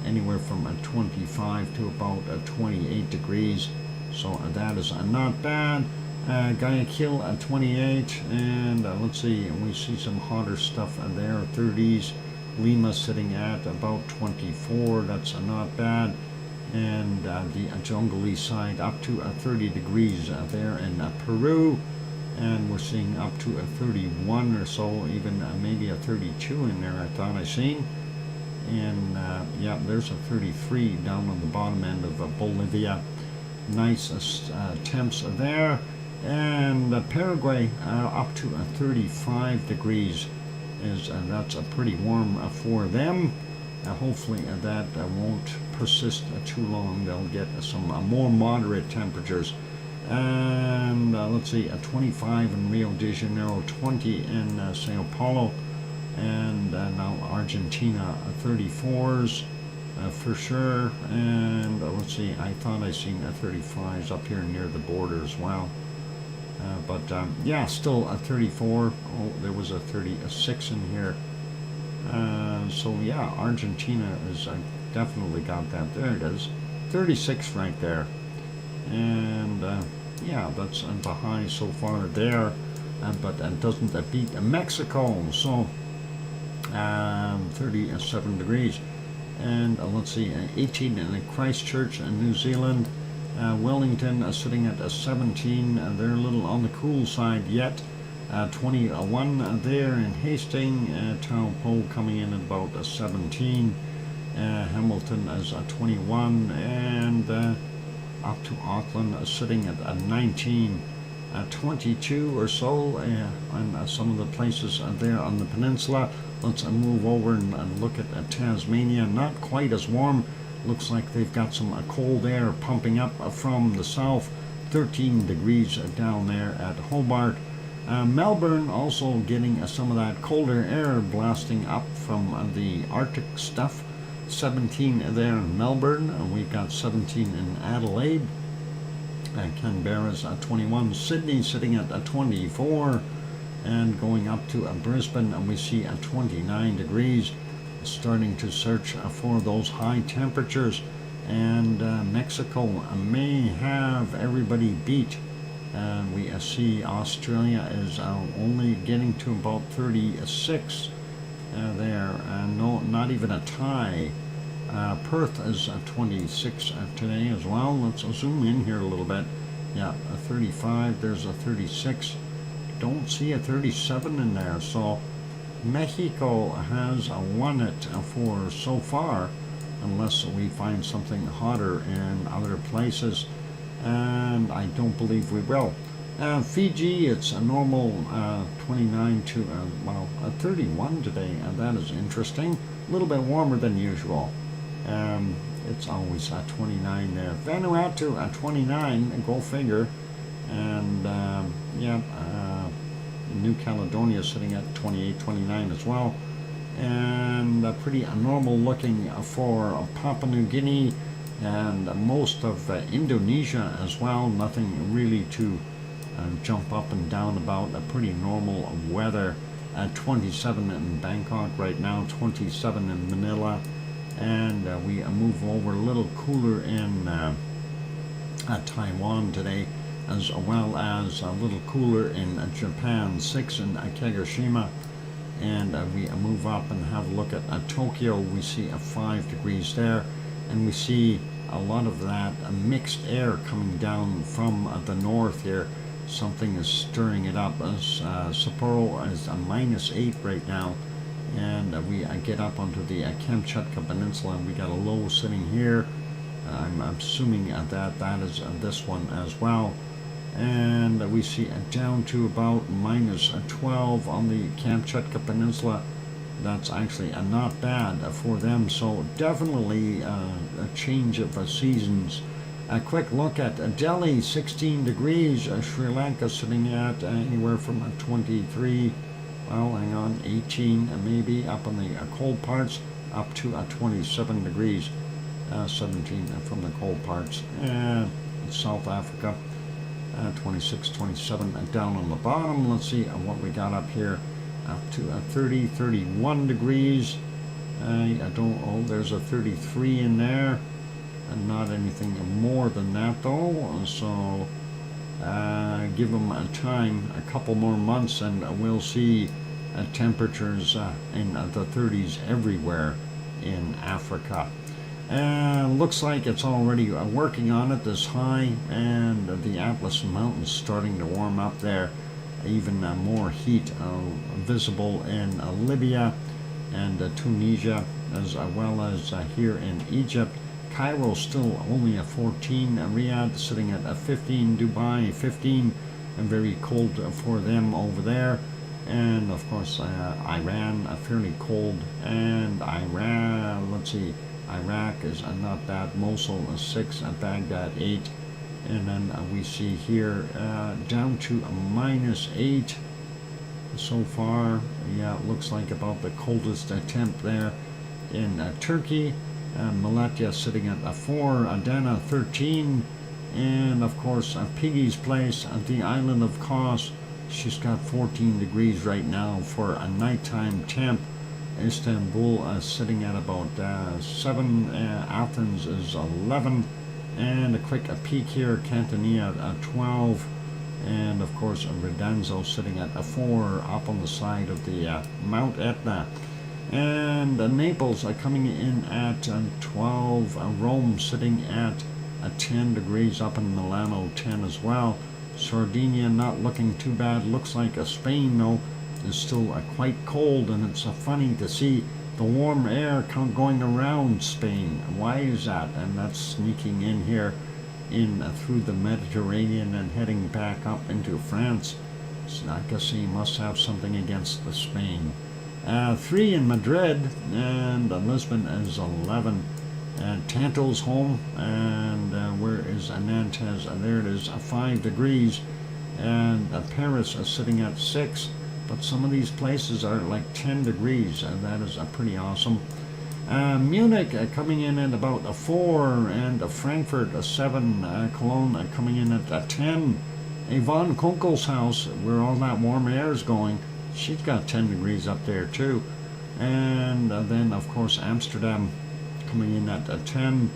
anywhere from 25 to about 28 degrees. So that is not bad. Guayaquil at 28, and let's see, we see some hotter stuff there, 30s. Lima sitting at about 24, that's not bad. And the Jonglei side up to 30 degrees there in Peru. And we're seeing up to 31 or so, even maybe a 32 in there, I thought I seen. And yeah, there's a 33 down on the bottom end of Bolivia. Nice temps there. And Paraguay up to 35 degrees. That's pretty warm for them. Hopefully that won't persist too long. They'll get some more moderate temperatures. And let's see, 25 in Rio de Janeiro, 20 in Sao Paulo, and now Argentina 34s for sure. And let's see, I thought I seen 35s up here near the border as well. But yeah, still a 34. Oh, there was a 36 in here. So yeah, Argentina is definitely got that. There it is, 36 right there. And yeah, that's the high so far there. But that doesn't beat Mexico. So 37 degrees. And let's see, 18 in Christchurch in New Zealand. Wellington sitting at 17, they're a little on the cool side yet. 21 there in Hastings, Taupo coming in at about 17. Hamilton is 21, and up to Auckland sitting at 19. 22 or so on some of the places there on the peninsula. Let's move over and look at Tasmania. Not quite as warm. Looks like they've got some cold air pumping up from the south. 13 degrees down there at Hobart. Melbourne also getting some of that colder air blasting up from the Arctic stuff. 17 there in Melbourne. We've got 17 in Adelaide. Canberra's 21. Sydney sitting at 24. And going up to Brisbane, and we see 29 degrees. Starting to search for those high temperatures. And Mexico may have everybody beat. We see Australia is only getting to about 36 there. No, not even a tie. Perth is 26 today as well. Let's zoom in here a little bit. Yeah, a 35. There's a 36. Don't see a 37 in there. So Mexico has won it for so far, unless we find something hotter in other places, and I don't believe we will. Fiji, it's a normal 29 to, well, 31 today, and that is interesting. A little bit warmer than usual. It's always 29 there. Vanuatu 29, go figure. And yeah, New Caledonia sitting at 28, 29 as well. And pretty normal looking for Papua New Guinea and most of Indonesia as well. Nothing really to jump up and down about. A pretty normal weather. 27 in Bangkok right now, 27 in Manila. And we move over a little cooler in Taiwan today, as well as a little cooler in Japan, 6 in Kagoshima. And we move up and have a look at Tokyo. We see 5 degrees there, and we see a lot of that mixed air coming down from the north here. Something is stirring it up. As Sapporo is a -8 right now, and we get up onto the Kamchatka Peninsula, and we got a low sitting here. I'm assuming that is this one as well. And we see down to about -12 on the Kamchatka Peninsula. That's actually not bad for them. So definitely a change of seasons. A quick look at Delhi, 16 degrees. Sri Lanka sitting at anywhere from 23. Well, hang on, 18 maybe up on the cold parts, up to 27 degrees. 17 from the cold parts. And South Africa. 26, 27 down on the bottom. Let's see what we got up here. up to 30, 31 degrees. I don't, oh, there's a 33 in there, and not anything more than that though. So give them a time, a couple more months, and we'll see temperatures in the 30s everywhere in Africa. Looks like it's already working on it, this high, and the Atlas Mountains starting to warm up there. Even more heat visible in Libya and Tunisia, as well as here in Egypt. Cairo still only a 14, Riyadh sitting at a 15, Dubai 15, and very cold for them over there. And of course Iran fairly cold, and Iran, let's see, Iraq is not bad, Mosul is 6, Baghdad 8, and then we see here down to a -8 so far. Yeah, it looks like about the coldest temp there in Turkey. Malatya sitting at a 4, Adana 13, and of course Piggy's Place at the island of Kos, she's got 14 degrees right now for a nighttime temp. Istanbul sitting at about 7, Athens is 11, and a quick peek here, Catania at 12, and of course Redanzo sitting at a 4 up on the side of the Mount Etna. And Naples coming in at 12, Rome sitting at 10 degrees, up in Milano 10 as well. Sardinia not looking too bad. Looks like Spain though is still quite cold, and it's funny to see the warm air going around Spain. Why is that? And that's sneaking in here in through the Mediterranean and heading back up into France. So I guess he must have something against Spain. 3 in Madrid, and Lisbon is 11. And Tanto's home, and where is Nantes? There it is, 5 degrees. And Paris is sitting at 6, but some of these places are like 10 degrees, and that is pretty awesome. Munich coming in at about a 4, and Frankfurt a 7, Cologne coming in at 10. Yvonne Kunkel's house, where all that warm air is going, she's got 10 degrees up there too. And then of course Amsterdam coming in at 10,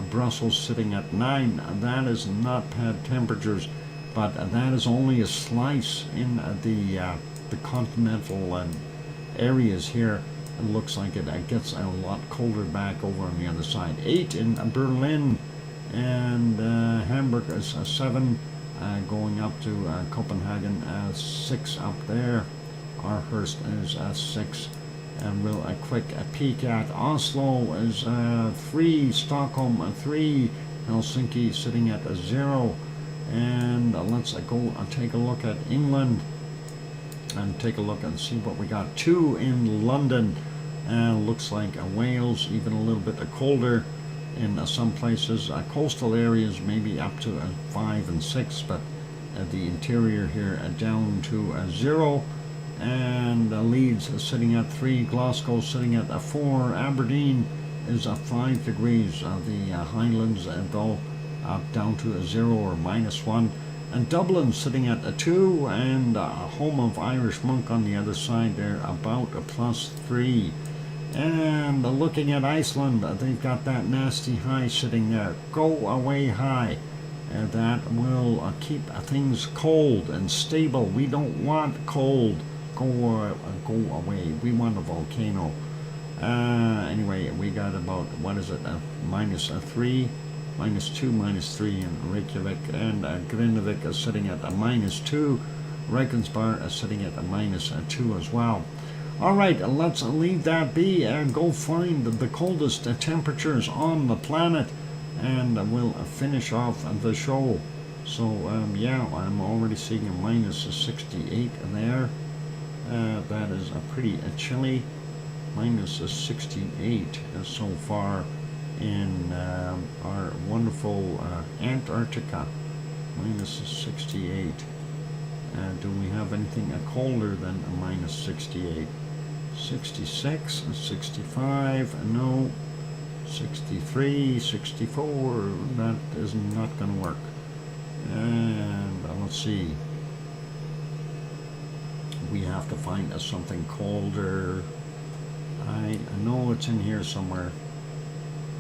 Brussels sitting at 9. That is not bad temperatures, but that is only a slice in the continental areas here. It looks like it gets a lot colder back over on the other side. 8 in Berlin, and Hamburg is 7, going up to Copenhagen 6 up there. Aarhus is 6, and we'll a quick peek at Oslo is 3, Stockholm 3, Helsinki sitting at 0, and let's go take a look at England and take a look and see what we got. 2 in London, and looks like Wales even a little bit colder in some places. Coastal areas maybe up to 5 and 6, but the interior here down to 0. And Leeds is sitting at 3, Glasgow sitting at 4, Aberdeen is 5 degrees, the Highlands though down to 0 or -1, and Dublin sitting at 2, and home of Irish Monk on the other side there about a +3. And looking at Iceland, they've got that nasty high sitting there, go away high. That will keep things cold and stable. We don't want cold. Go away. We want a volcano. Anyway, we got about, what is it, -3, -2, -3 in Reykjavik, and Grindavik is sitting at a -2. Regensburg is sitting at a -2 as well. All right, let's leave that be and go find the coldest temperatures on the planet, and we'll finish off the show. So yeah, I'm already seeing a -68 there. That is pretty chilly. -68 so far in our wonderful Antarctica. -68. Do we have anything colder than a -68? 66, 65, no. 63, 64, that is not going to work. And let's see. we have to find something colder. I know it's in here somewhere.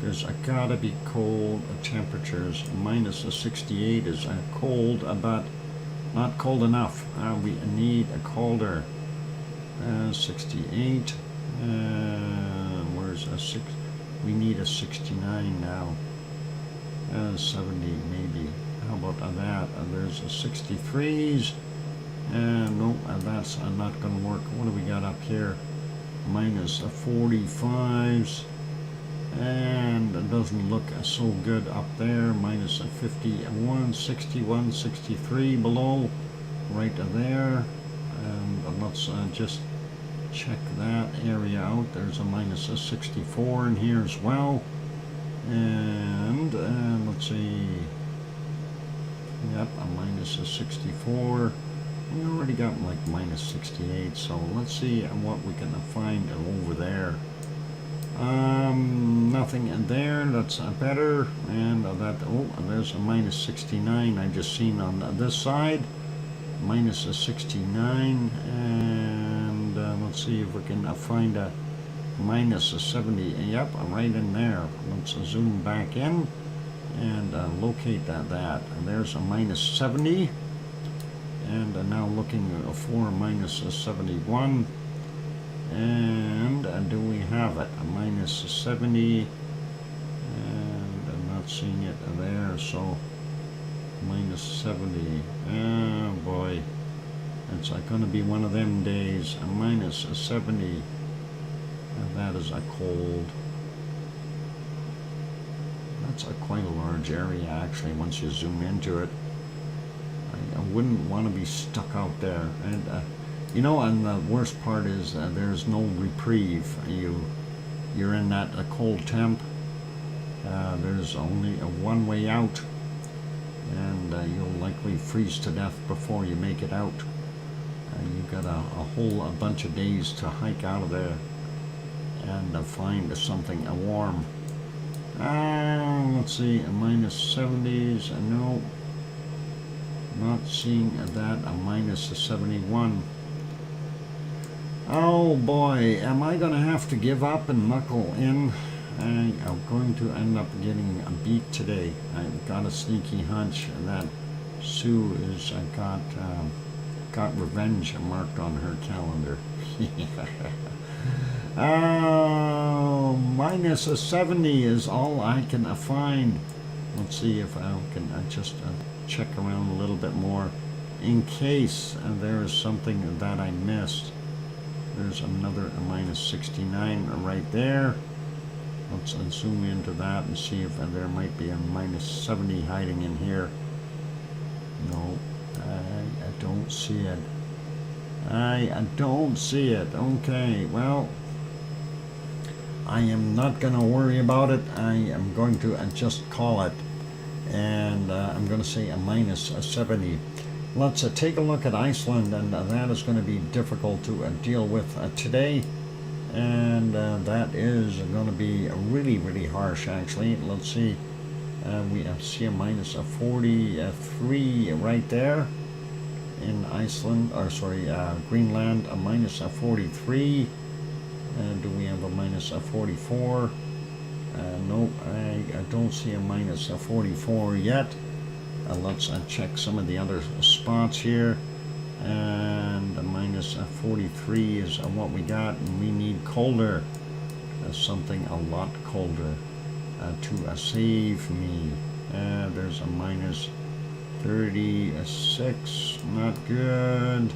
There's gotta be cold temperatures. Minus 68 is cold, but not cold enough. We need a colder. 68. Where's a 6? We need a 69 now. 70 maybe. How about that? There's a 63s. No, that's not going to work. What do we got up here? Minus 45s. And it doesn't look so good up there. Minus 51, 61, 63 below. Right there. And let's just check that area out. There's a minus 64 in here as well. And let's see. Yep, a minus 64. We already got like minus 68, so let's see what we can find over there. Nothing in there. That's better. And that, oh, there's a minus 69 I just seen on this side. Minus 69. And let's see if we can find a minus 70. Yep, right in there. Let's zoom back in and locate that. And there's a minus 70. And now looking for minus 71. And do we have it? A minus 70. And I'm not seeing it there, so minus 70. Oh boy. It's going to be one of them days. A minus 70. And that is a cold. That's quite a large area actually once you zoom into it. I wouldn't want to be stuck out there. And you know, and the worst part is there's no reprieve. You're in that cold temp. There's only one way out, and you'll likely freeze to death before you make it out. You've got a whole bunch of days to hike out of there and find something warm. Let's see, a minus 70s. No, not seeing that. A minus 71. Oh boy, am I going to have to give up and knuckle in? I am going to end up getting a beat today. I've got a sneaky hunch that Sue is got revenge marked on her calendar. Oh, minus 70 is all I can find. Let's see if I can just check around a little bit more in case there is something that I missed. There's another minus 69 right there. Let's zoom into that and see if there might be a minus 70 hiding in here. No, I don't see it. I don't see it. Okay, well, I am not going to worry about it. I am going to just call it. And I'm going to say a minus 70. Let's take a look at Iceland, and that is going to be difficult to deal with today. And that is going to be really, really harsh, actually. Let's see. We see a minus 43 right there in Iceland, or sorry, Greenland, a minus 43. Do we have a minus 44? Nope, I don't see a minus 44 yet. Let's check some of the other spots here. And a minus 43 is what we got, and we need colder. Something a lot colder to save me. There's a minus 36, not good.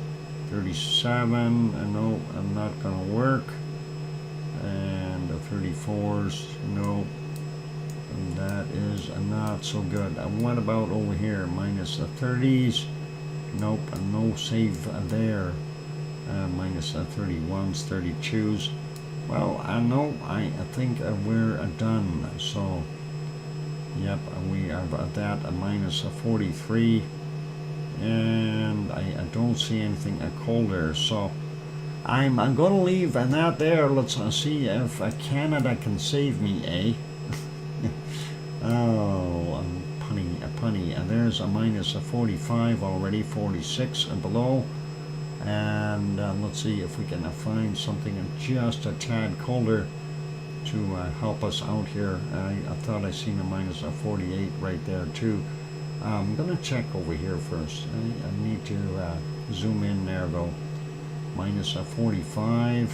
37, no, I'm not going to work. And the 34s, no, and that is not so good. What about over here? Minus the 30s, nope, no save there. Minus 31s, 32s. Well, no, I think we're done. So, yep, we have that a minus 43, and I don't see anything colder. So I'm going to leave that there. Let's see if Canada can save me, eh? Oh, punny. And there's a minus 45 already, 46 and below. And let's see if we can find something just a tad colder to help us out here. I thought I seen a minus 48 right there too. I'm gonna check over here first. I need to zoom in there though. Minus 45.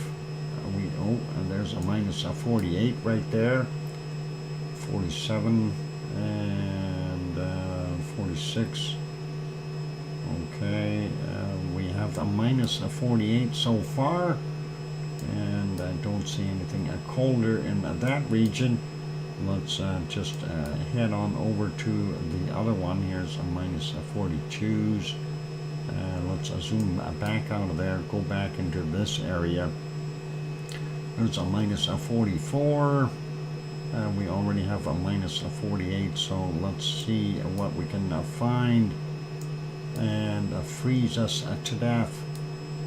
And there's a minus 48 right there. 47 and 46. Okay, we have a minus 48 so far, and I don't see anything colder in that region. Let's just head on over to the other one. Here's a minus 42s. Let's zoom back out of there, go back into this area. There's a minus 44. We already have a minus 48, so let's see what we can find and freeze us to death.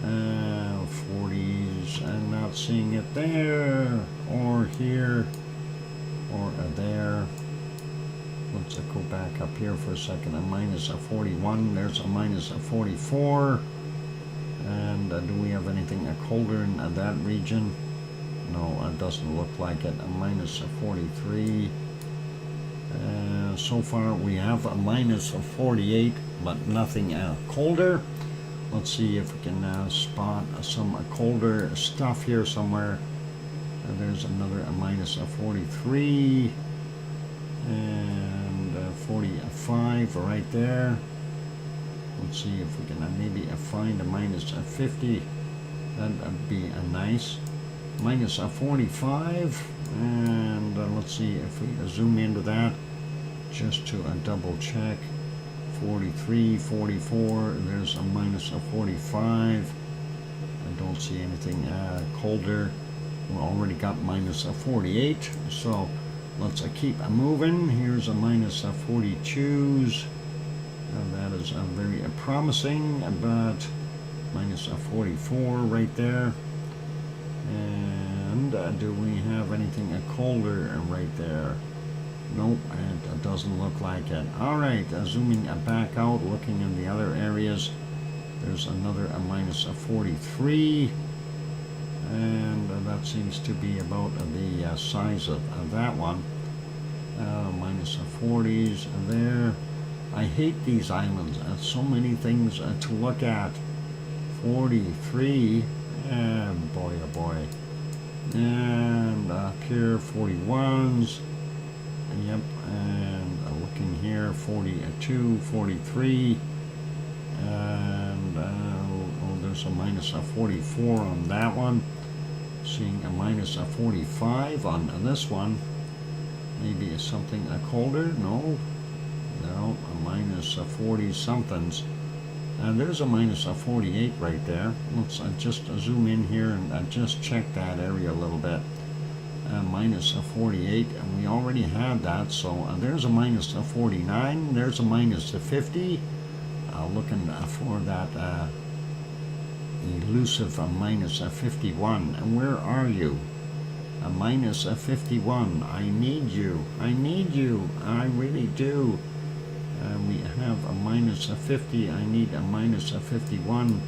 40s, I'm not seeing it there, or here, or there. Let's go back up here for a second. A minus 41, there's a minus 44. And do we have anything colder in that region? No, it doesn't look like it. A minus 43. So far we have a minus 48, but nothing colder. Let's see if we can spot some colder stuff here somewhere. There's another a minus 43 and 45 right there. Let's see if we can maybe find a minus 50. That'd be nice. Minus 45, and let's see if we zoom into that just to double check. 43, 44, there's a minus 45. I don't see anything colder. We already got minus 48, so let's keep moving. Here's a minus 42s. That is very promising, but minus 44 right there. And do we have anything colder right there? Nope, it doesn't look like it. Alright, zooming back out, looking in the other areas. There's another minus 43. And that seems to be about the size of that one. Minus 40s there. I hate these islands. So many things to look at. 43. And boy, oh boy. And up here, 41s. Yep, and looking here, 42, 43. And there's a minus 44 on that one. Seeing a minus 45 on this one. Maybe something colder? No, a minus 40 somethings. And there's a minus 48 right there. Let's just zoom in here and just check that area a little bit. Minus 48, and we already had that, so there's a minus 49, there's a minus 50. Looking for that elusive minus 51. And where are you? A minus 51. I need you. I need you. I really do. We have a minus 50. I need a minus 51.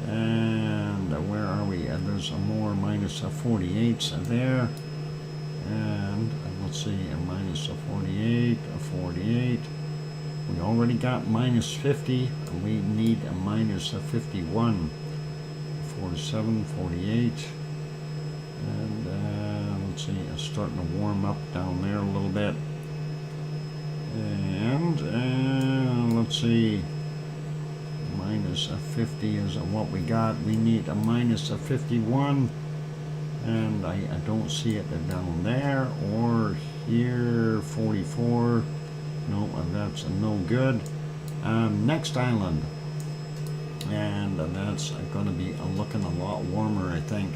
And where are we? There's more minus 48s there. And let's see, a minus 48, 48. We already got minus 50. We need a minus 51. 47, 48. And let's see, it's starting to warm up down there a little bit. And let's see, minus 50 is what we got. We need a minus 51, and I don't see it down there or here. 44. No, that's no good. Next island, and that's going to be looking a lot warmer, I think.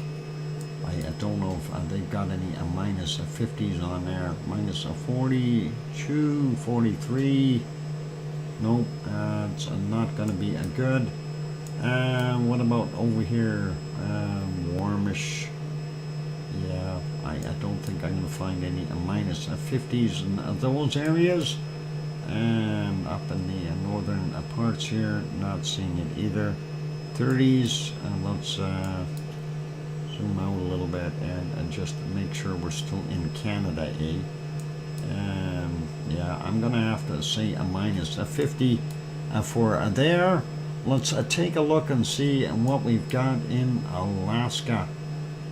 I don't know if they've got any minus 50s on there. Minus 42, 43. Nope, it's not going to be good. What about over here? Warmish. Yeah, I don't think I'm going to find any minus 50s in those areas. And up in the northern parts here, not seeing it either. 30s, and let's zoom out a little bit and just make sure we're still in Canada, eh? Yeah, I'm gonna have to say a minus a 50 for there. Let's take a look and see what we've got in Alaska.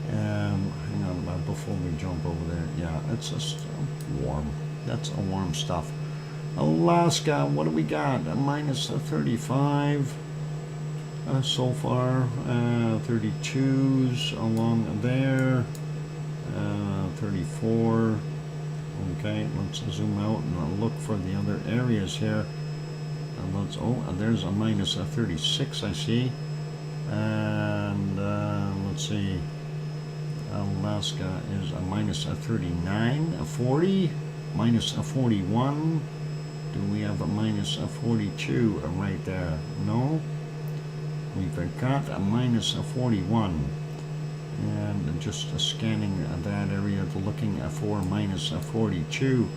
Hang on before we jump over there. Yeah, it's just warm. That's a warm stuff. Alaska, what do we got? A minus 35 so far. 32s along there. 34. Okay, let's zoom out and look for the other areas here. And there's a minus 36 I see. And let's see. Alaska is a minus 39, a 40, minus 41. Do we have a minus 42 right there? No. We've got a minus 41. And just scanning that area, looking for minus 42.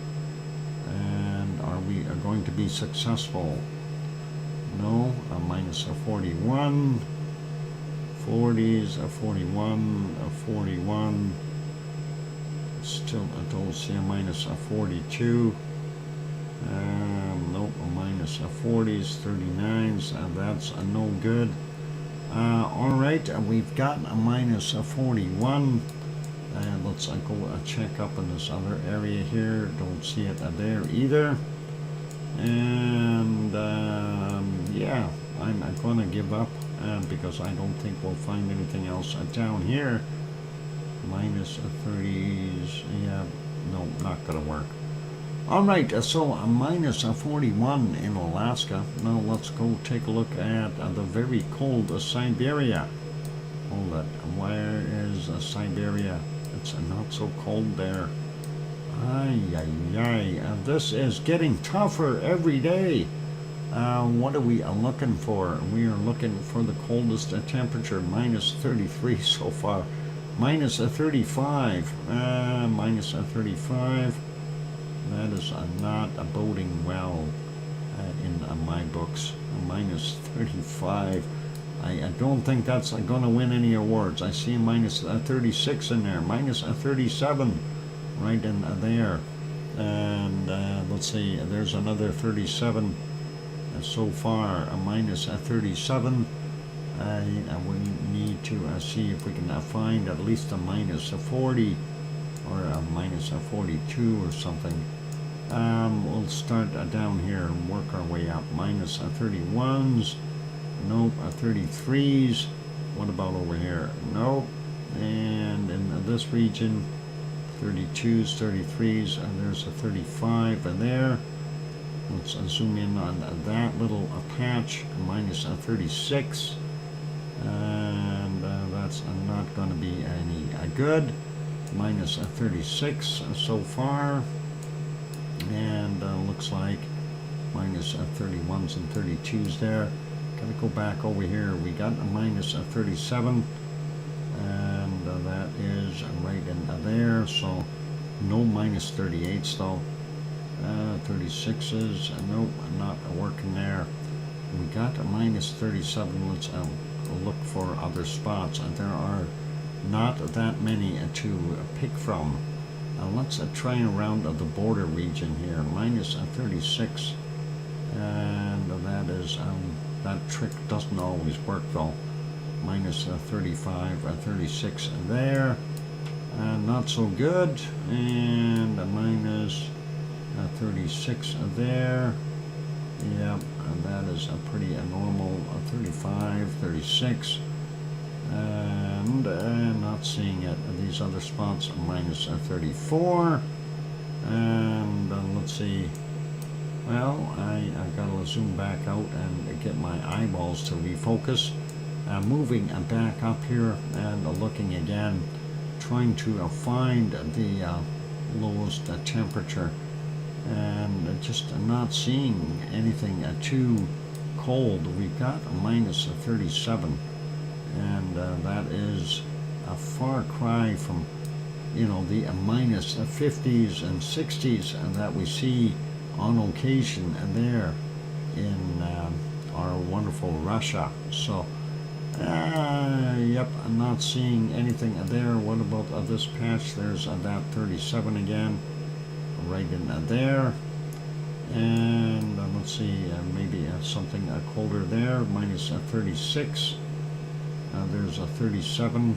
And are we going to be successful? No, a minus 41. 40s, a 41, a 41. Still, I don't see a minus 42. Nope, a minus 40s, 39s. That's no good. All right, we've got a minus 41. Let's go check up in this other area here. Don't see it there either. And yeah, I'm going to give up because I don't think we'll find anything else down here. Minus 30s. Yeah, no, not going to work. All right, so a minus 41 in Alaska. Now let's go take a look at the very cold Siberia. Hold it. Where is Siberia? It's not so cold there. Ay, ay, ay. This is getting tougher every day. What are we looking for? We are looking for the coldest temperature, minus 33 so far. Minus 35. Minus 35. That is not boding well in my books. Minus 35. I don't think that's going to win any awards. I see a minus 36 in there. Minus 37 right in there. And let's see, there's another 37 so far. A minus 37. We need to see if we can find at least a minus 40 or a minus 42 or something. We'll start down here and work our way up. Minus 31s. Nope. 33s. What about over here? Nope. And in this region, 32s, 33s, and there's a 35 there. Let's zoom in on that little patch. Minus 36. And that's not going to be any good. Minus 36 so far. And looks like minus 31s and 32s there. Gotta go back over here. We got a minus 37, and that is right in there. So no minus 38s though. 36s, nope, not working there. We got a minus 37. Let's look for other spots. There are not that many to pick from. Let's try around the border region here. Minus 36, and that is that trick doesn't always work though. Minus 35, 36 there, not so good, and a minus 36 there. Yep, and that is a pretty normal 35, 36. And not seeing it. These other spots, minus 34. And let's see. Well, I gotta zoom back out and get my eyeballs to refocus. Moving back up here and looking again, trying to find the lowest temperature, and just not seeing anything too cold. We've got a minus 37. And that is a far cry from, you know, the minus 50s and 60s that we see on occasion there in our wonderful Russia. So Yep, I'm not seeing anything there. What about this patch? There's that 37 again, right in there. And let's see, maybe something colder there, minus 36. There's a 37,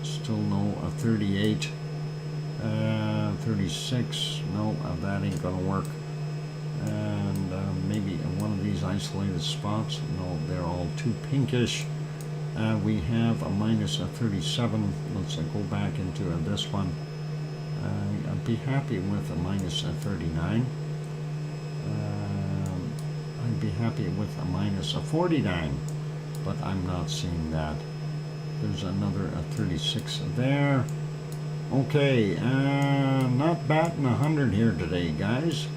still no 38. 36, no, that ain't gonna work. And maybe one of these isolated spots, no, they're all too pinkish. We have a minus 37. Let's go back into this one. I'd be happy with a minus 39. I'd be happy with a minus 49, but I'm not seeing that. There's another 36 there. Okay, not batting 100 here today, guys.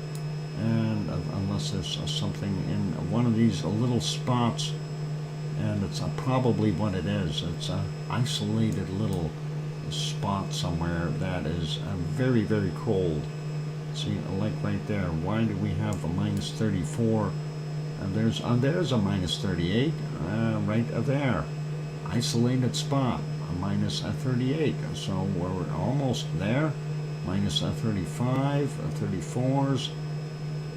And unless there's something in one of these little spots, and it's probably what it is. It's an isolated little spot somewhere that is very, very cold. See, like right there. Why do we have a minus 34? There's a minus 38 right there. Isolated spot, a minus 38. So we're almost there. Minus 35, 34s,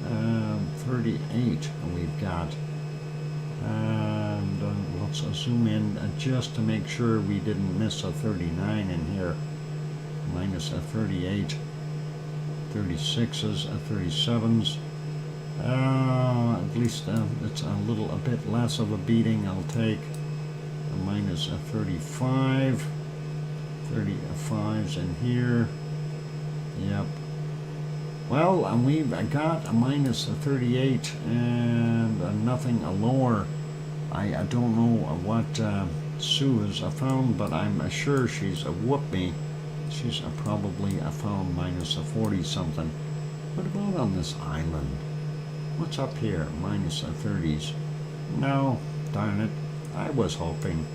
38 we've got. And let's zoom in just to make sure we didn't miss a 39 in here. Minus 38, 36s, 37s. At least it's a bit less of a beating. I'll take a minus 35, 35s in here. Yep. Well, we've got a minus 38 and nothing lower. I don't know what Sue has found, but I'm sure she's whooped me. She's probably found minus 40 something. What about on this island? What's up here? Minus 30s. No, darn it. I was hoping.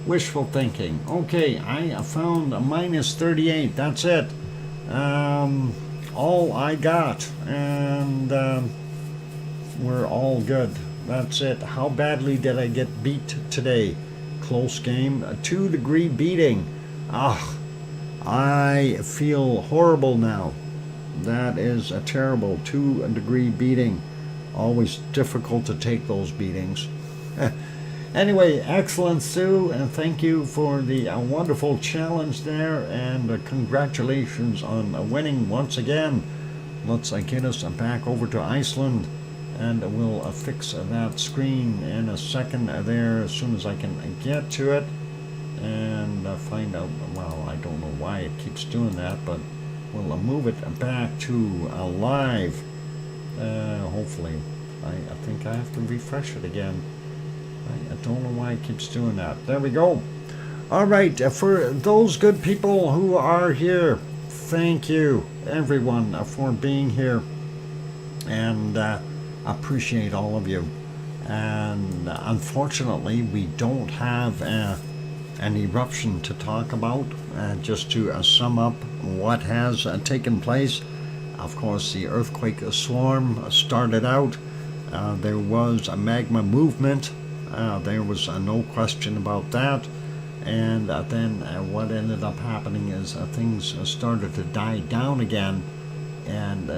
Wishful thinking. Okay, I found a minus 38. That's it. All I got, and we're all good. That's it. How badly did I get beat today? Close game, a 2-degree beating. I feel horrible now. That is a terrible 2-degree beating. Always difficult to take those beatings. Anyway, excellent, Sue, and thank you for the wonderful challenge there, and congratulations on winning once again. Let's get us back over to Iceland, and we'll fix that screen in a second there as soon as I can get to it, and find out, well, I don't know why it keeps doing that, but we'll move it back to live. Hopefully. I think I have to refresh it again. I don't know why it keeps doing that. There we go. All right, for those good people who are here, thank you, everyone, for being here. And appreciate all of you. And unfortunately, we don't have an eruption to talk about. Just to sum up what has taken place. Of course, the earthquake swarm started out. There was a magma movement. There was no question about that. And then what ended up happening is things started to die down again, and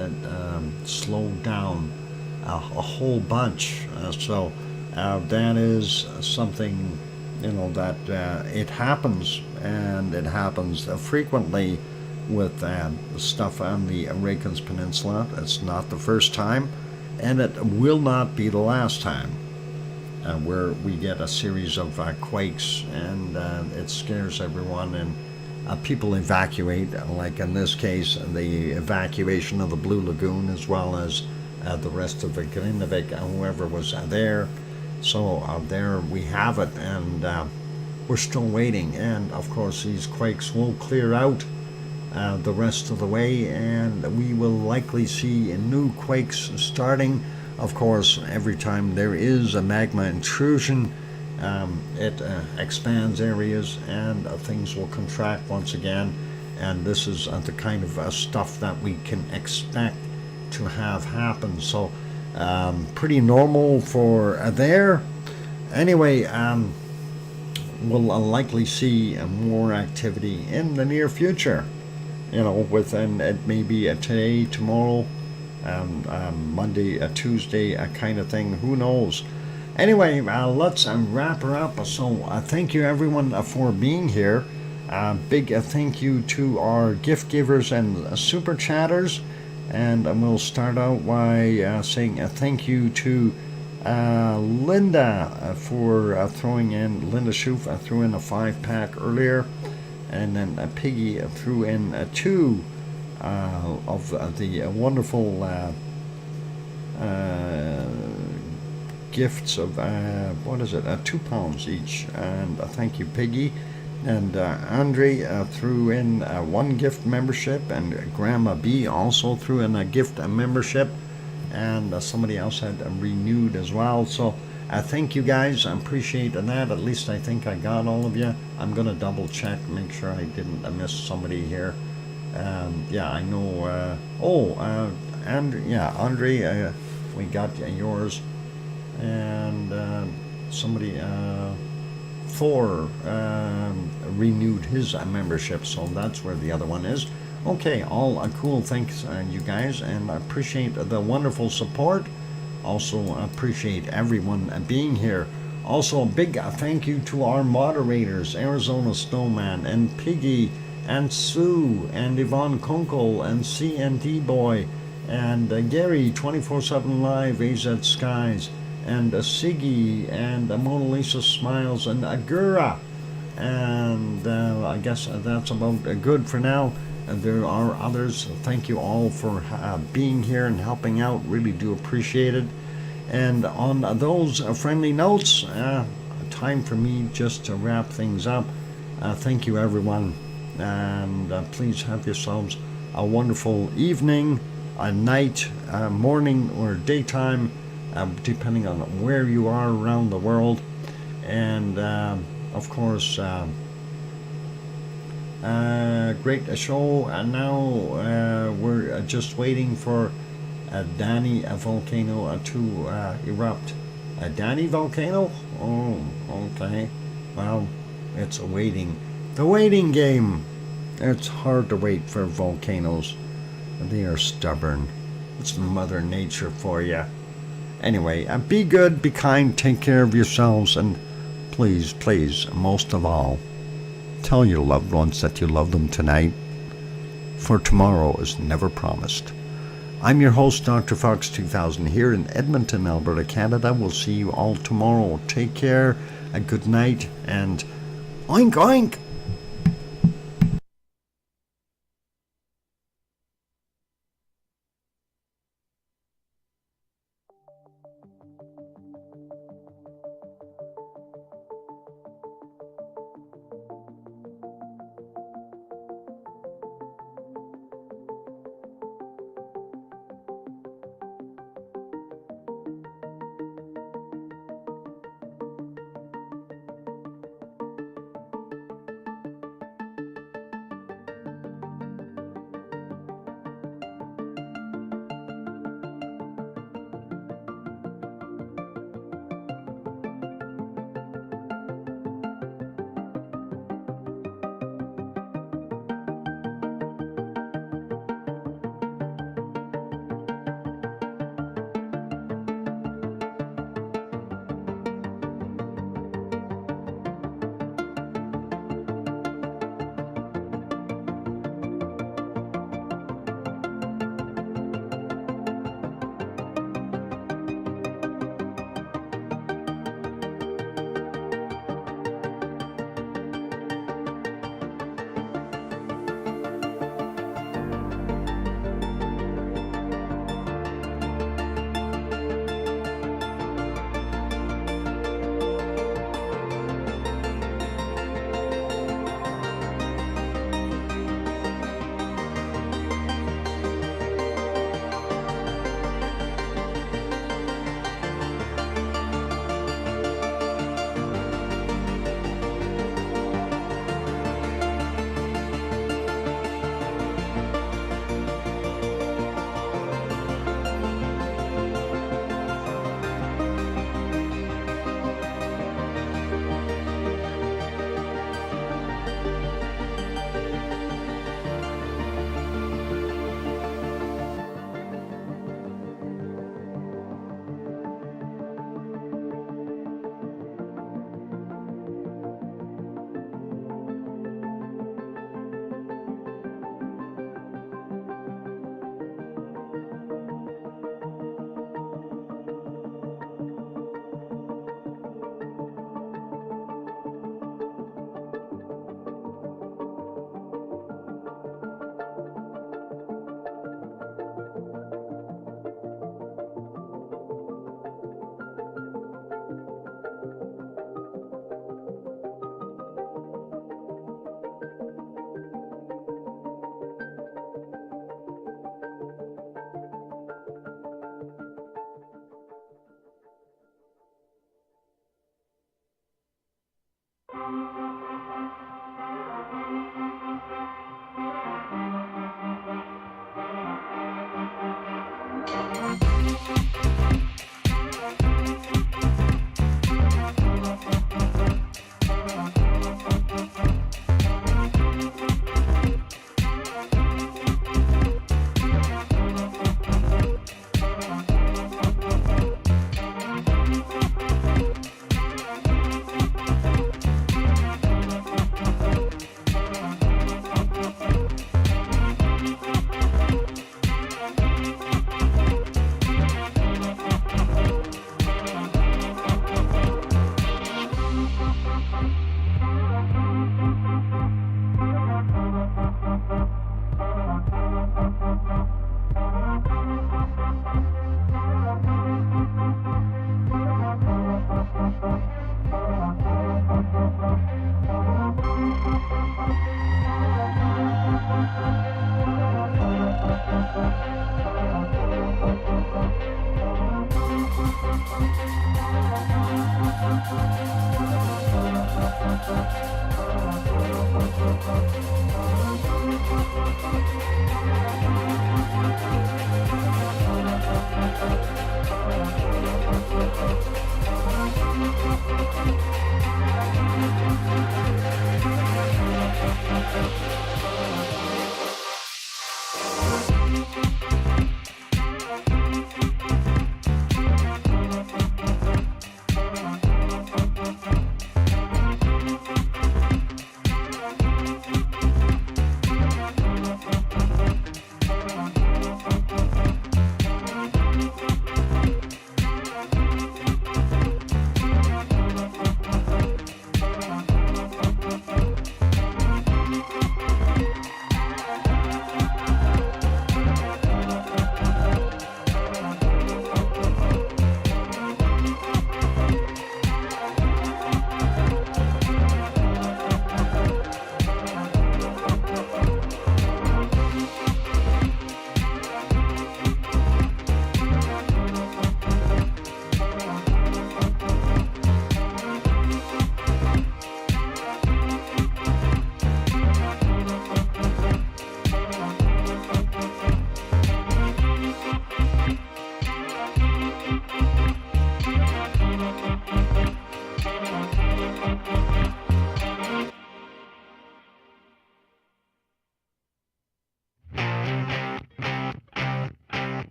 slowed down a whole bunch. So that is something, that it happens, and it happens frequently with stuff on the Reykjanes Peninsula. It's not the first time, and it will not be the last time. Where we get a series of quakes, and it scares everyone, and people evacuate, like in this case, the evacuation of the Blue Lagoon, as well as the rest of the Grindavik, whoever was there. So there we have it, and we're still waiting, and of course these quakes will clear out the rest of the way, and we will likely see new quakes starting. Of course, every time there is a magma intrusion, it expands areas, and things will contract once again. And this is the kind of stuff that we can expect to have happen. So, pretty normal for there. Anyway, we'll likely see more activity in the near future. Within it may be a today, tomorrow, Monday, a Tuesday, a kind of thing. Who knows? Anyway, let's wrap her up. So thank you everyone for being here. Big thank you to our gift givers and super chatters. And we'll start out by saying thank you to Linda for throwing in, Linda Schoof threw in a 5-pack earlier. And then Piggy threw in 2 of the wonderful gifts of, 2 pounds each. And thank you, Piggy. And Andre threw in 1 gift membership, and Grandma B also threw in a gift membership. And somebody else had renewed as well. So thank you guys. I appreciate that. At least I think I got all of you. I'm going to double check, make sure I didn't miss somebody here. Yeah, I know. Andre, we got yours. And somebody, Thor, renewed his membership. So that's where the other one is. Okay, all cool. Thanks, you guys. And I appreciate the wonderful support. Also appreciate everyone being here. Also a big thank you to our moderators, Arizona Snowman and Piggy and Sue and Yvonne Kunkel and CND Boy and Gary 24/7 Live, AZ Skies and Siggy and Mona Lisa Smiles and Agura. And I guess that's about good for now. There are others. Thank you all for being here and helping out. Really do appreciate it. And on those friendly notes, time for me just to wrap things up. Thank you, everyone. And please have yourselves a wonderful evening, a night, morning, or daytime, depending on where you are around the world. And, of course, great show. And now we're just waiting for Danny volcano to erupt. Danny volcano? Oh, okay. Well, it's waiting. The waiting game. It's hard to wait for volcanoes. They are stubborn. It's Mother Nature for you. Anyway, be good, be kind, take care of yourselves, and please, please, most of all, tell your loved ones that you love them tonight, for tomorrow is never promised. I'm your host, DrFox2000, here in Edmonton, Alberta, Canada. We'll see you all tomorrow. Take care, a good night, and oink oink!